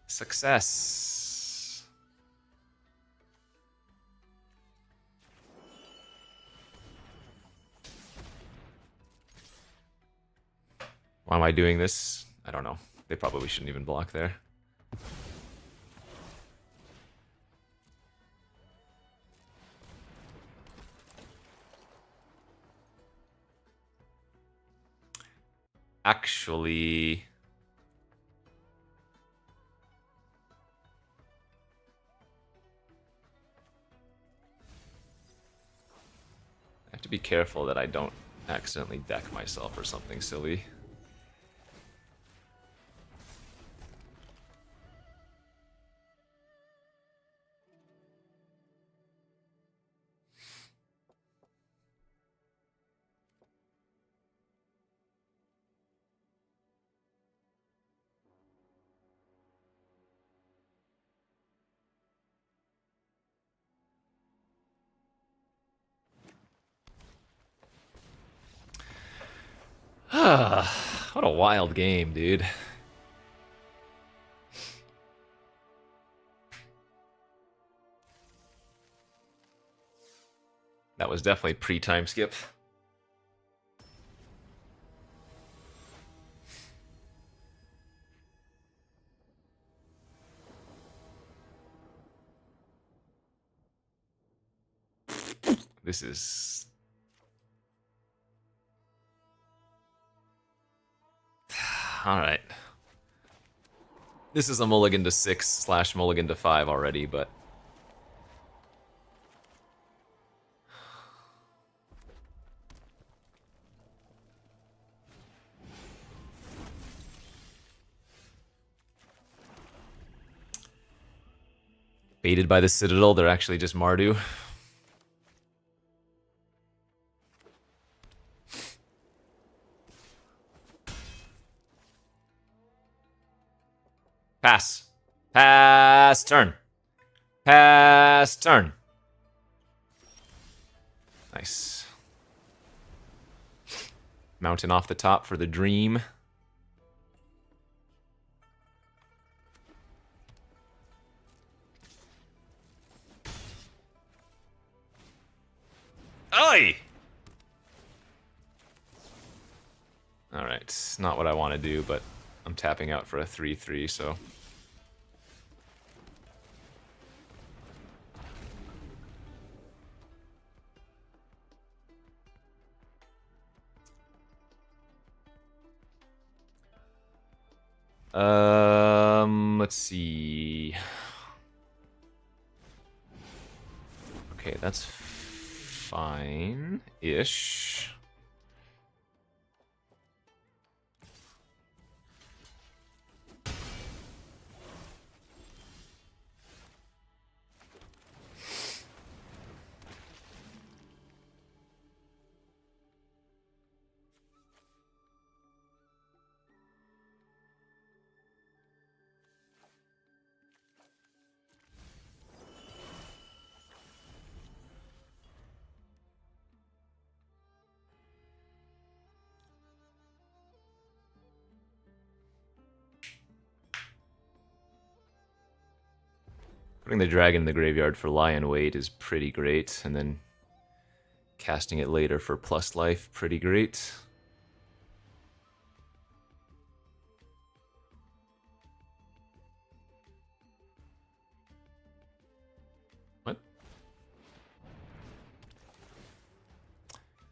Success. Why am I doing this? I don't know. They probably shouldn't even block there. Actually, I have to be careful that I don't accidentally deck myself or something silly. What a wild game, dude. That was definitely pre-time skip. This is... Alright. This is a mulligan to 6 / mulligan to 5 already, but... Baited by the Citadel, they're actually just Mardu. Pass. Pass turn. Pass turn. Nice. Mountain off the top for the dream. Oi! Alright, not what I want to do, but I'm tapping out for a 3-3, so... Let's see. Okay, that's fine-ish. Putting the dragon in the graveyard for lion weight is pretty great, and then casting it later for plus life, pretty great. What?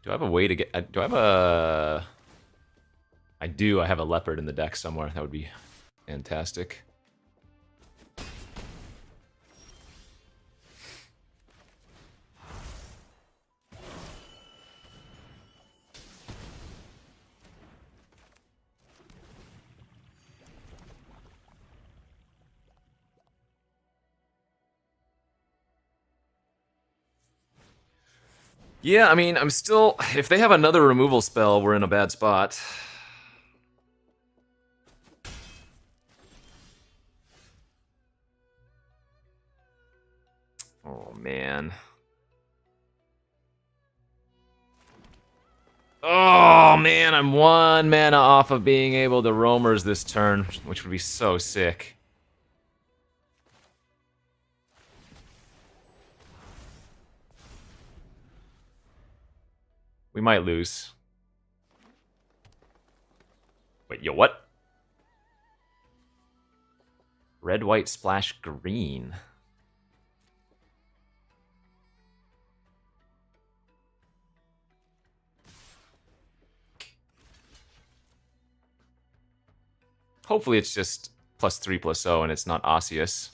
Do I have a way to get... do I have a... I do, I have a leopard in the deck somewhere. That would be fantastic. Yeah, I mean, I'm still... If they have another removal spell, we're in a bad spot. Oh, man. Oh, man, I'm 1 mana off of being able to roamers this turn, which would be so sick. We might lose. Wait, yo, what? Red, white, splash, green. Hopefully it's just +3/+0 and it's not osseous.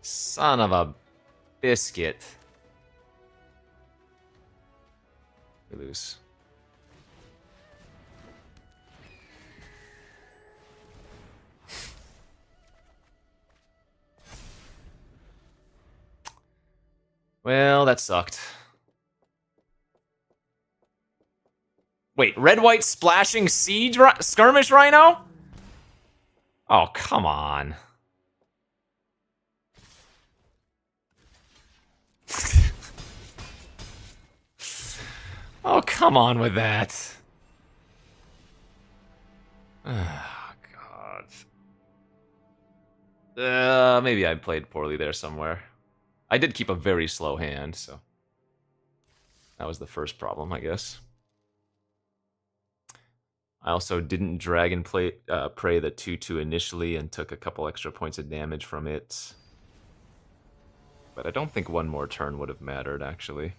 Son of a biscuit. We lose. Well, that sucked. Wait, red, white, splashing siege skirmish rhino? Oh, come on. Oh, come on with that. Oh, God. Maybe I played poorly there somewhere. I did keep a very slow hand, so... That was the first problem, I guess. I also didn't Dragon Prey the 2/2 initially and took a couple extra points of damage from it. But I don't think one more turn would have mattered, actually.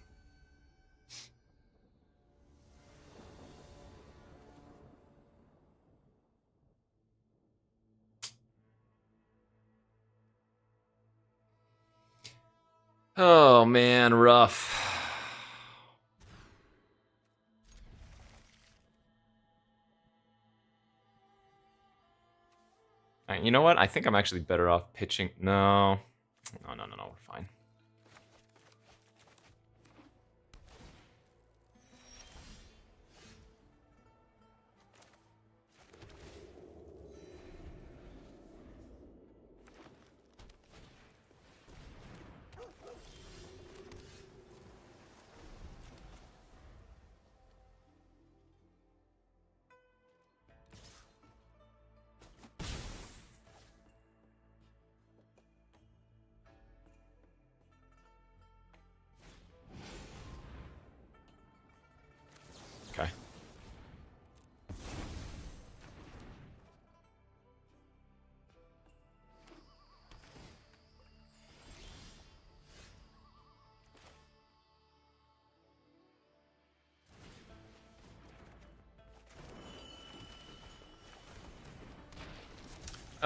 Oh, man, rough. Alright, you know what? I think I'm actually better off pitching... No. No, we're fine.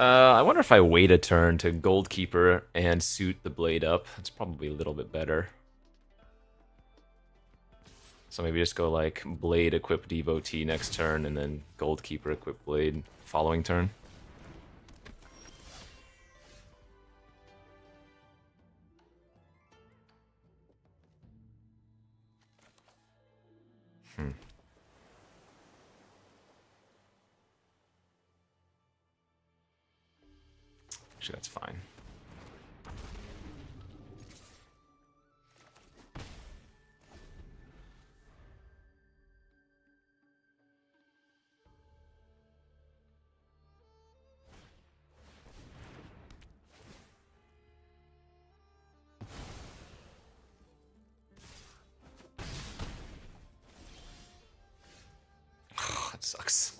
I wonder if I wait a turn to Goldkeeper and suit the blade up. It's probably a little bit better. So maybe just go like Blade equip Devotee next turn and then Goldkeeper equip Blade following turn. Actually, that's fine. That sucks.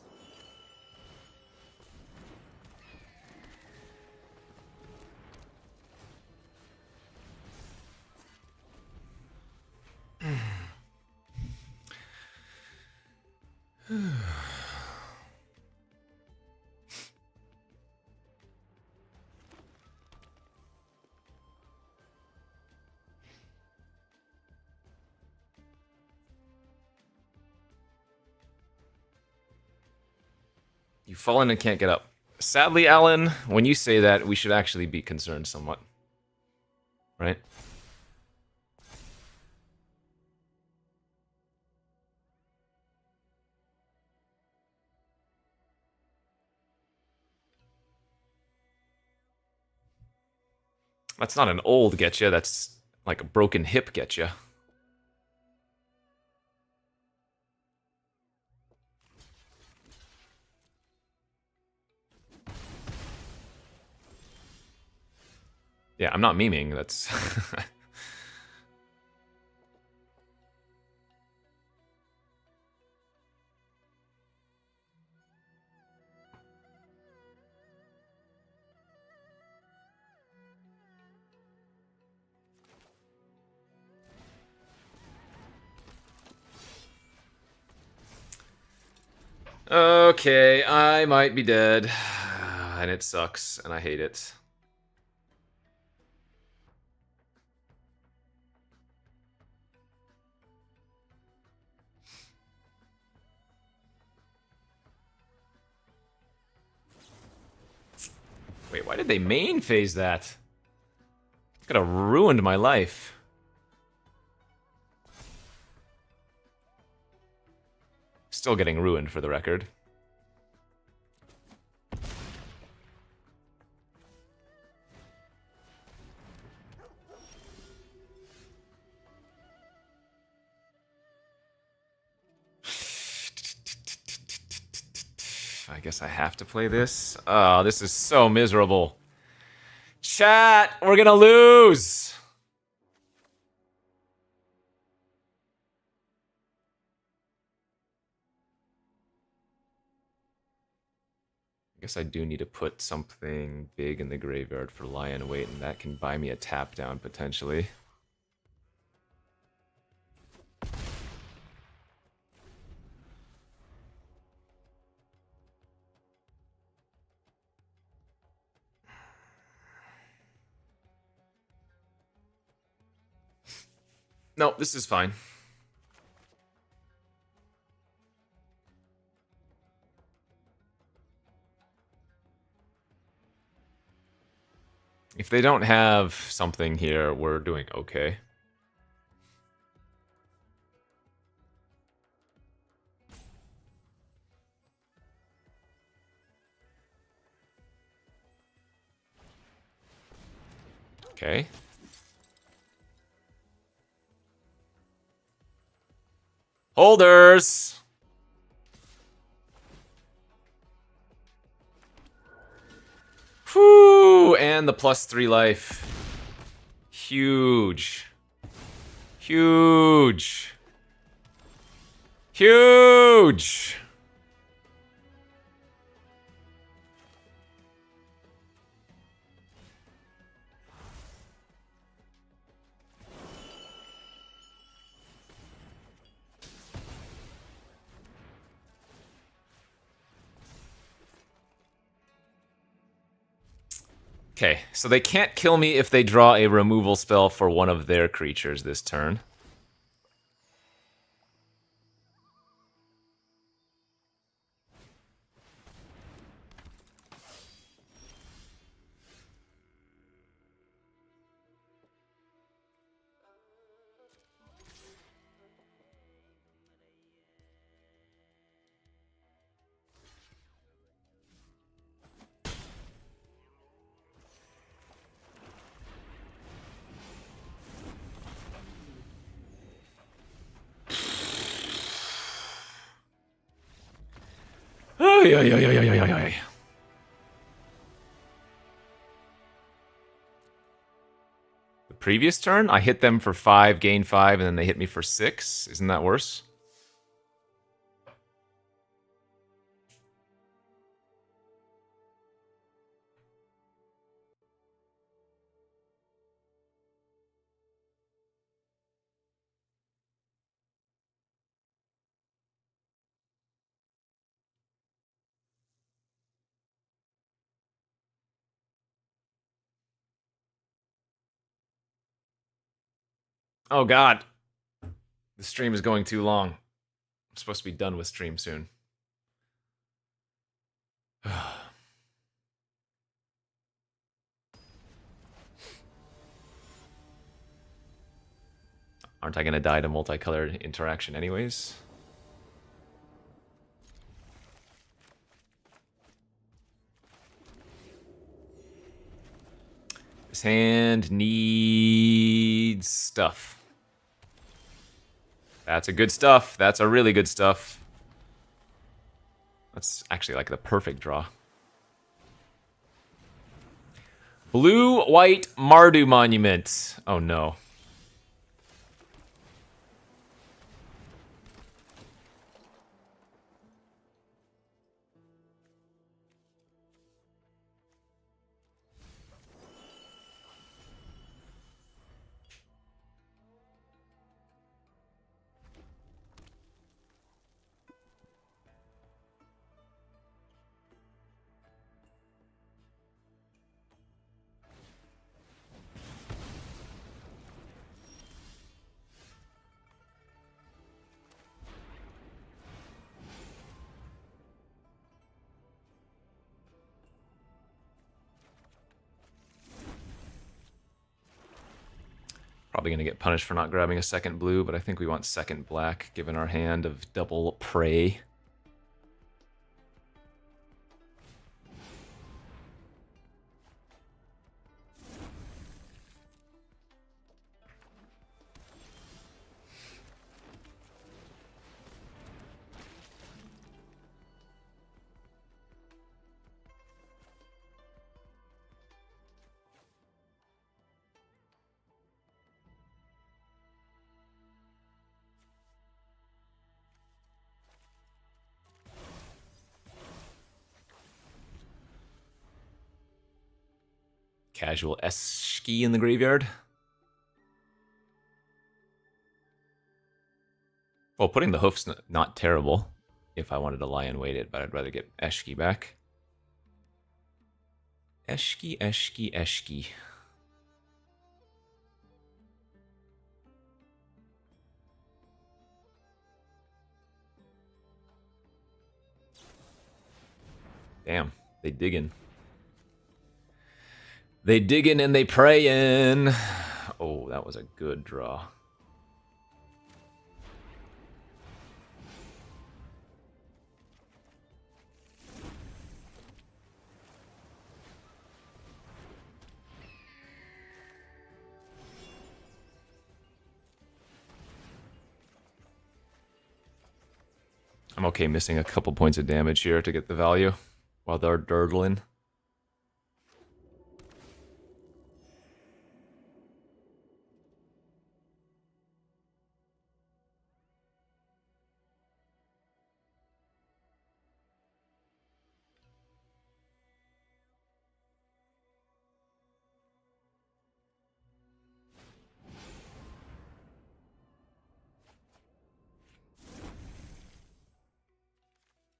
You've fallen and can't get up. Sadly, Alan, when you say that, we should actually be concerned somewhat. Right? That's not an old getcha, that's like a broken hip getcha. Yeah, I'm not memeing, that's... Okay, I might be dead. And it sucks, and I hate it. Wait, why did they main phase that? Could have ruined my life. Still getting ruined, for the record. I guess I have to play this. Oh, this is so miserable. Chat, we're gonna lose. I guess I do need to put something big in the graveyard for Lion Weight, and that can buy me a tap down potentially. No, this is fine. If they don't have something here, we're doing okay. Okay. Holders! Whew! And the +3 life. Huge. Huge. Huge! Okay, so they can't kill me if they draw a removal spell for one of their creatures this turn. Ay, ay, ay, ay, ay, ay, ay. The previous turn, I hit them for 5, gain 5, and then they hit me for 6. Isn't that worse? Oh god. The stream is going too long. I'm supposed to be done with stream soon. Aren't I going to die to multicolored interaction anyways? This hand needs stuff. That's a good stuff. That's a really good stuff. That's actually like the perfect draw. Blue-white Mardu Monument. Oh no. Probably going to get punished for not grabbing a second blue, but I think we want second black, given our hand of double prey. Casual Eski in the graveyard. Well, putting the hoof's not terrible if I wanted to lie and wait it, but I'd rather get Eski back. Eski, Eski, Eski. Damn, they diggin'. They diggin' and they prayin'. Oh, that was a good draw. I'm okay missing a couple points of damage here to get the value while they're durdling.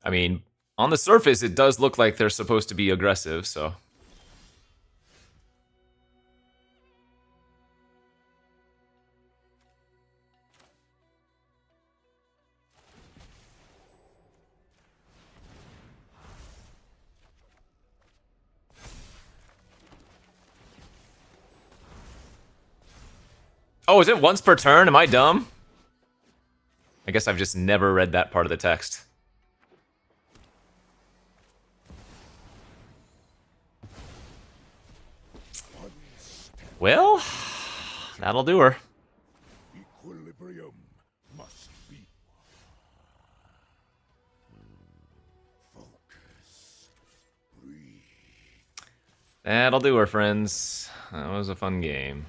I mean, on the surface, it does look like they're supposed to be aggressive, so... Oh, is it once per turn? Am I dumb? I guess I've just never read that part of the text. Well, that'll do her. Equilibrium must be. Focus. Breathe. That'll do her, friends. That was a fun game.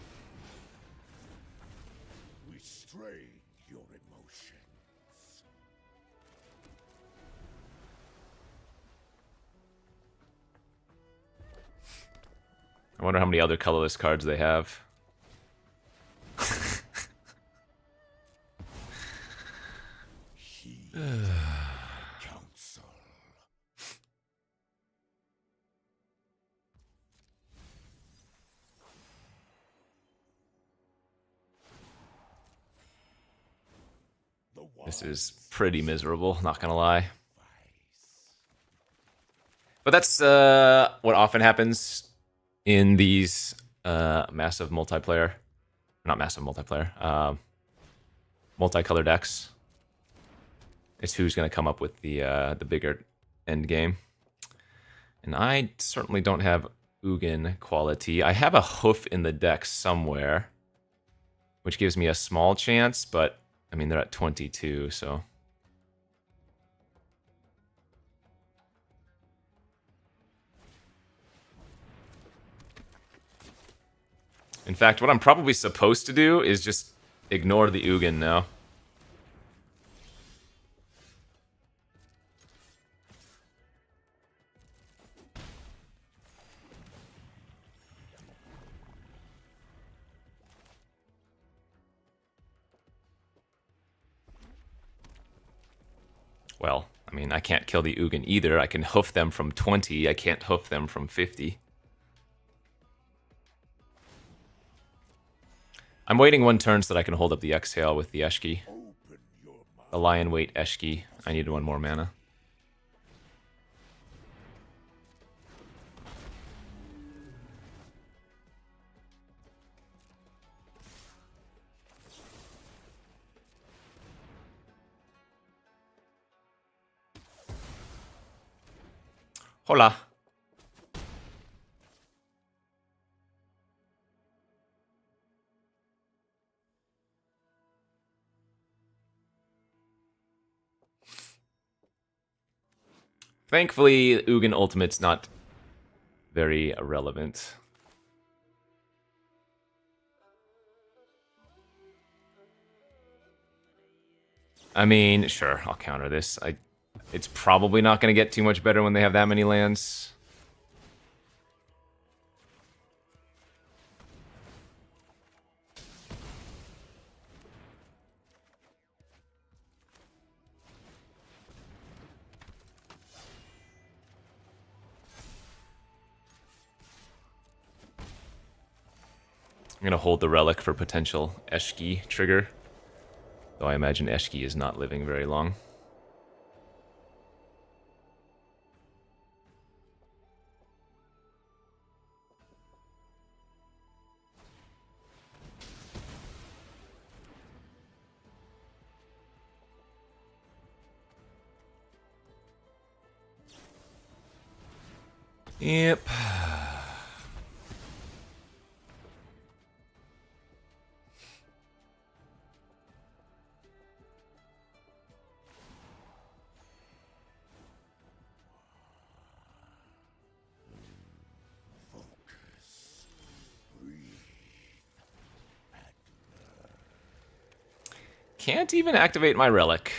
Restrain your emotions. I wonder how many other colorless cards they have. Heed my counsel. The This wise is pretty miserable, not gonna lie. advice. But that's what often happens in these massive multiplayer, not massive multiplayer, multicolor decks. It's who's going to come up with the bigger end game. And I certainly don't have Ugin quality. I have a hoof in the deck somewhere, which gives me a small chance, but I mean they're at 22, so. In fact, what I'm probably supposed to do is just ignore the Ugin now. Well, I mean, I can't kill the Ugin either. I can hoof them from 20. I can't hoof them from 50. I'm waiting one turn so that I can hold up the exhale with the Eshki. Open your mind. The lion weight Eshki. I need one more mana. Hola. Thankfully, Ugin Ultimate's not very relevant. I mean, sure, I'll counter this. It's probably not going to get too much better when they have that many lands. I'm going to hold the relic for potential Eshki trigger. Though I imagine Eshki is not living very long. Yep. Focus. Breathe. Can't even activate my relic.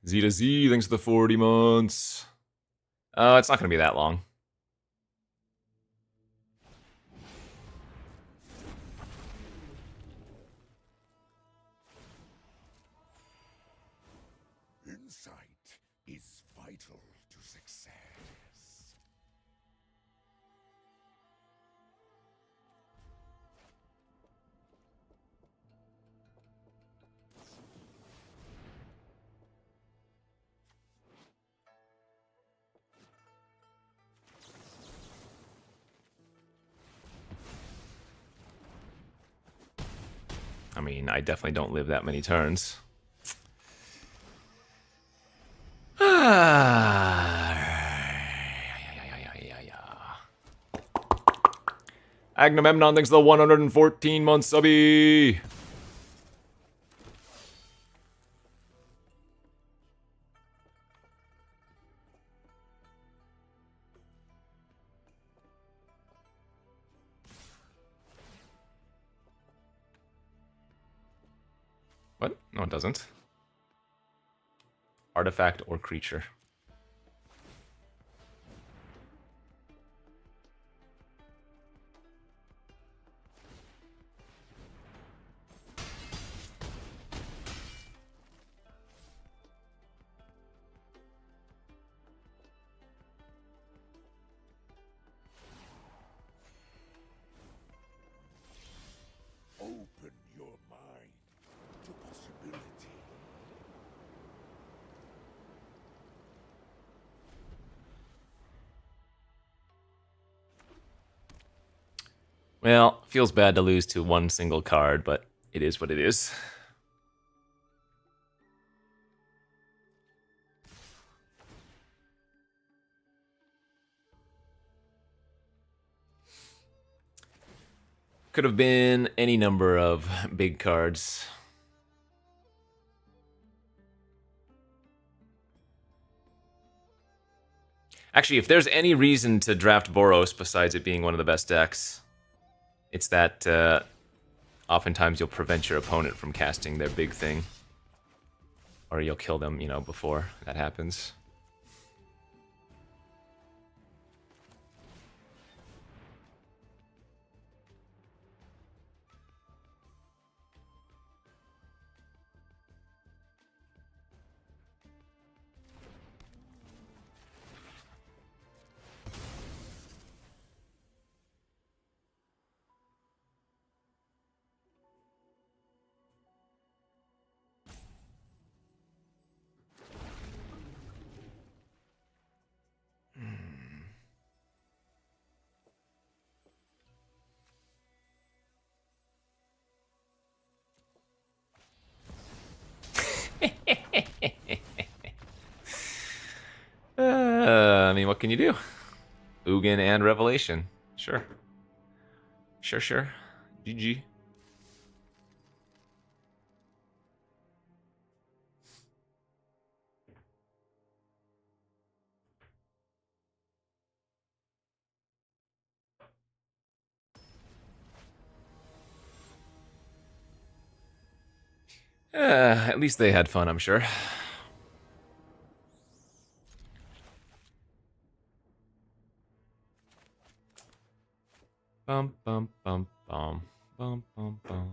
Z to Z, thanks for the 40 months. It's not going to be that long. Insight is vital to success. I mean, I definitely don't live that many turns. Agamemnon thanks for the 114 month subby. What? No, it doesn't. Artifact or creature. Open your mind to possibility. Well, feels bad to lose to one single card, but it is what it is. Could have been any number of big cards. Actually, if there's any reason to draft Boros besides it being one of the best decks, it's that oftentimes you'll prevent your opponent from casting their big thing. Or you'll kill them, you know, before that happens. I mean, what can you do? Ugin and Revelation. Sure. Sure. GG. At least they had fun, I'm sure. Bum bum bum bum bum bum bum.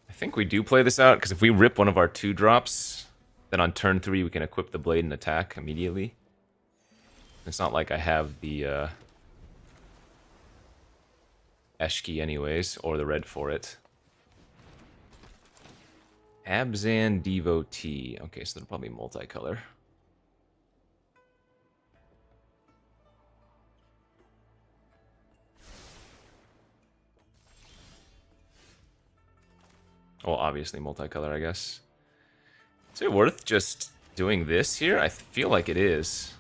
I think we do play this out, because if we rip one of our 2-drops, then on turn 3 we can equip the blade and attack immediately. It's not like I have the Eshki anyways, or the red for it. Abzan Devotee. Okay, so they're probably multicolor. Well, obviously multicolor, I guess. Is it worth just doing this here? I feel like it is.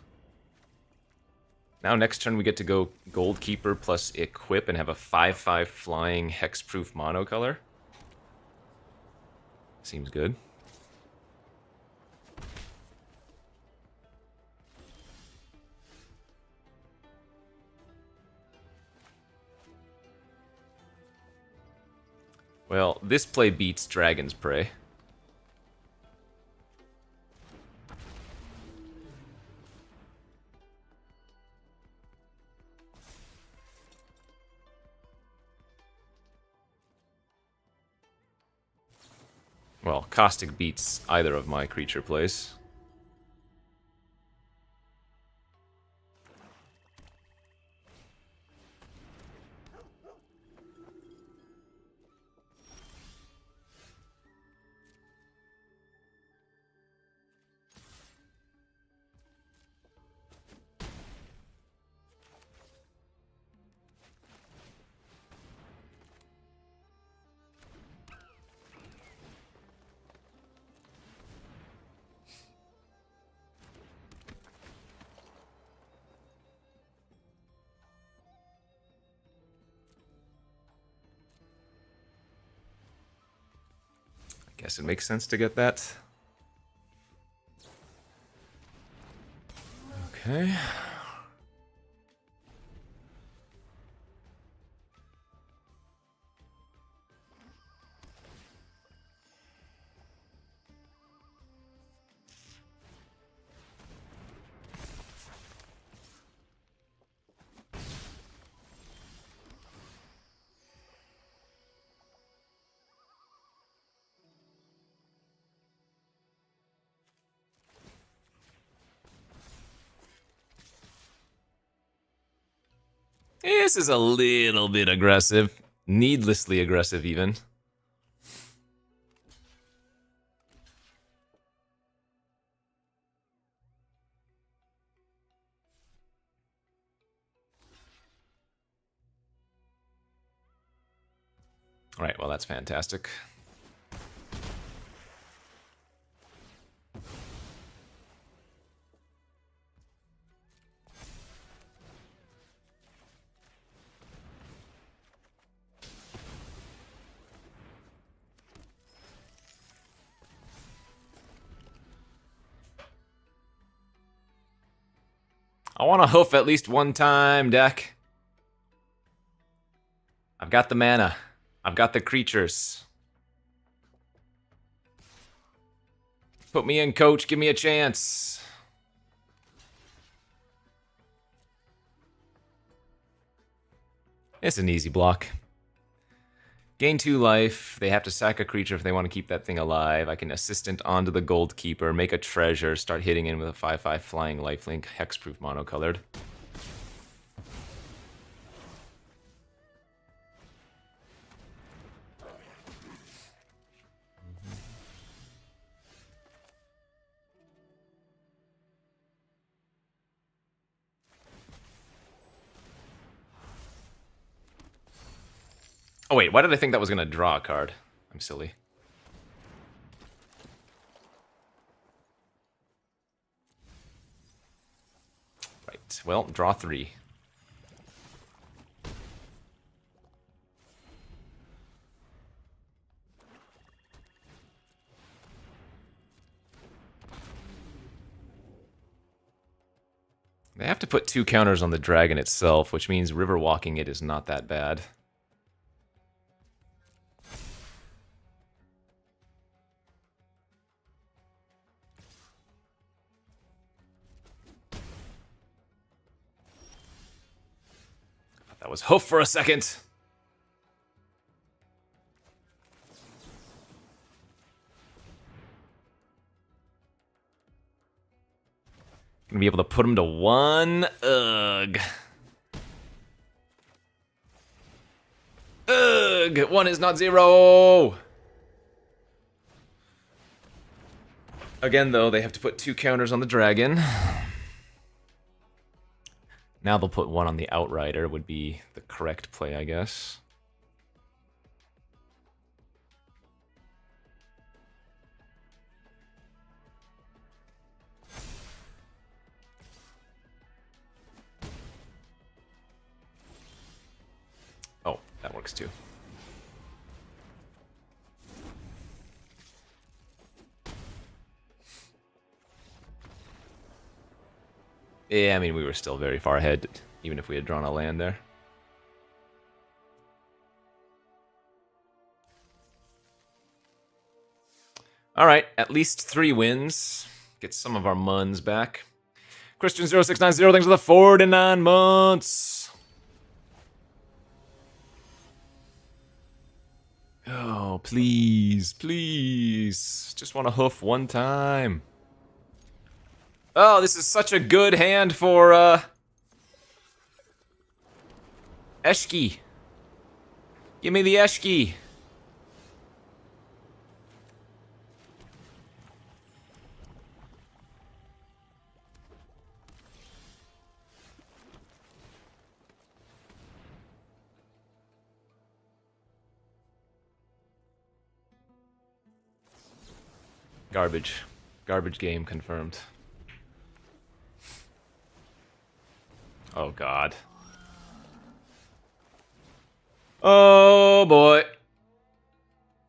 Now next turn we get to go Gold Keeper plus Equip and have a 5/5 flying hexproof monocolor. Seems good. Well, this play beats Dragon's Prey. Well, Caustic beats either of my creature plays. guess it makes sense to get that. Okay. This is a little bit aggressive. Needlessly aggressive, even. Alright, well, that's fantastic. I want to hoof at least one time, deck. I've got the mana. I've got the creatures. Put me in, coach. Give me a chance. It's an easy block. Gain 2 life. They have to sack a creature if they want to keep that thing alive. I can assistant onto the gold keeper, make a treasure, start hitting in with a 5/5 flying lifelink, hexproof monocolored. Oh wait, why did I think that was gonna draw a card? I'm silly. Right, well, draw 3. They have to put 2 counters on the dragon itself, which means river walking it is not that bad. That was hoof for a second. Gonna be able to put him to 1. Ugh. Ugh. 1 is not 0. Again, though, they have to put 2 counters on the dragon. Now they'll put 1 on the Outrider, would be the correct play, I guess. Oh, that works too. Yeah, I mean, we were still very far ahead, even if we had drawn a land there. Alright, at least 3 wins. Get some of our muns back. Christian0690, thanks for the 49 months. Oh, please, please. Just want to hoof 1 time. Oh, this is such a good hand for, Eshki. Give me the Eshki. Garbage. Garbage game confirmed. Oh, God. Oh, boy.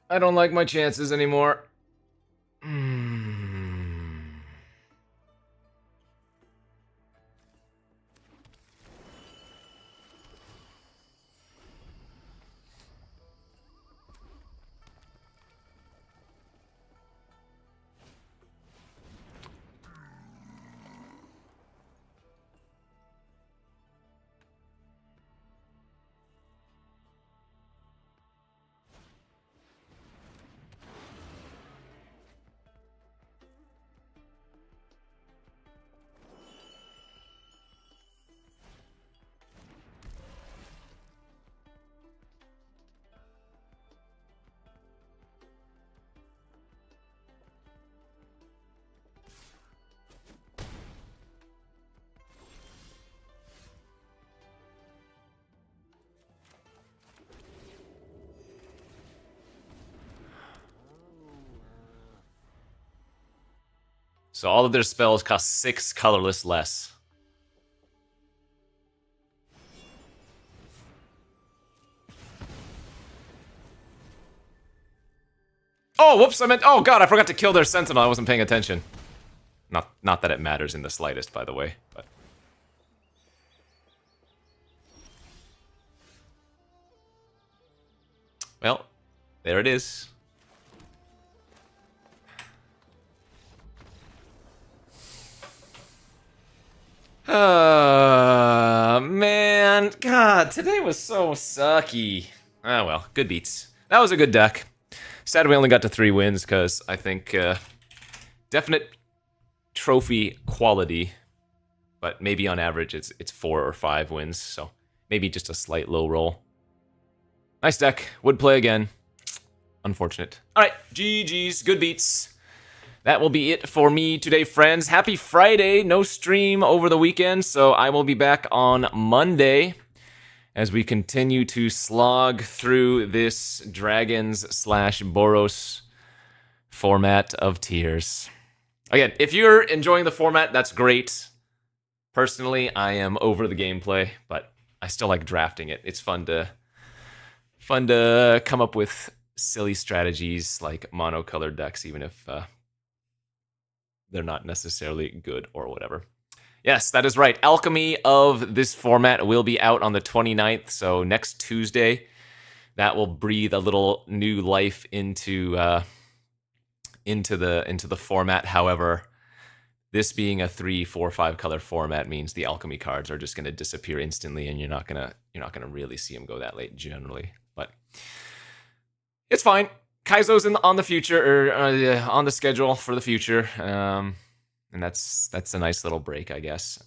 I don't like my chances anymore. So all of their spells cost 6 colorless less. Oh, whoops, oh god, I forgot to kill their sentinel. I wasn't paying attention. Not that it matters in the slightest, by the way, but... Well, there it is. Man. God, today was so sucky. Ah, well, good beats. That was a good deck. Sad we only got to 3 wins, because I think definite trophy quality, but maybe on average it's 4 or 5 wins, so maybe just a slight low roll. Nice deck. Would play again. Unfortunate. Alright, GG's. Good beats. That will be it for me today, friends. Happy Friday. No stream over the weekend, so I will be back on Monday as we continue to slog through this Dragons/Boros format of tiers. Again, if you're enjoying the format, that's great. Personally, I am over the gameplay, but I still like drafting it. It's fun to come up with silly strategies like monocolored decks, even if they're not necessarily good or whatever. Yes, that is right. Alchemy of this format will be out on the 29th, so next Tuesday. That will breathe a little new life into the format. However, this being a 3, 4, 5 color format means the alchemy cards are just going to disappear instantly, and you're not gonna really see them go that late generally. But it's fine. Kaizo's on the future, or on the schedule for the future, and that's a nice little break, I guess.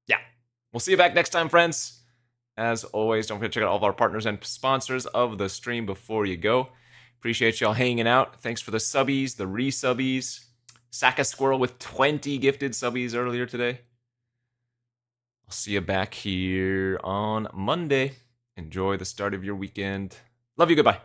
Yeah, we'll see you back next time, friends. As always, don't forget to check out all of our partners and sponsors of the stream before you go. Appreciate y'all hanging out. Thanks for the subbies, the resubbies. Sack a Squirrel with 20 gifted subbies earlier today. I'll see you back here on Monday. Enjoy the start of your weekend. Love you. Goodbye.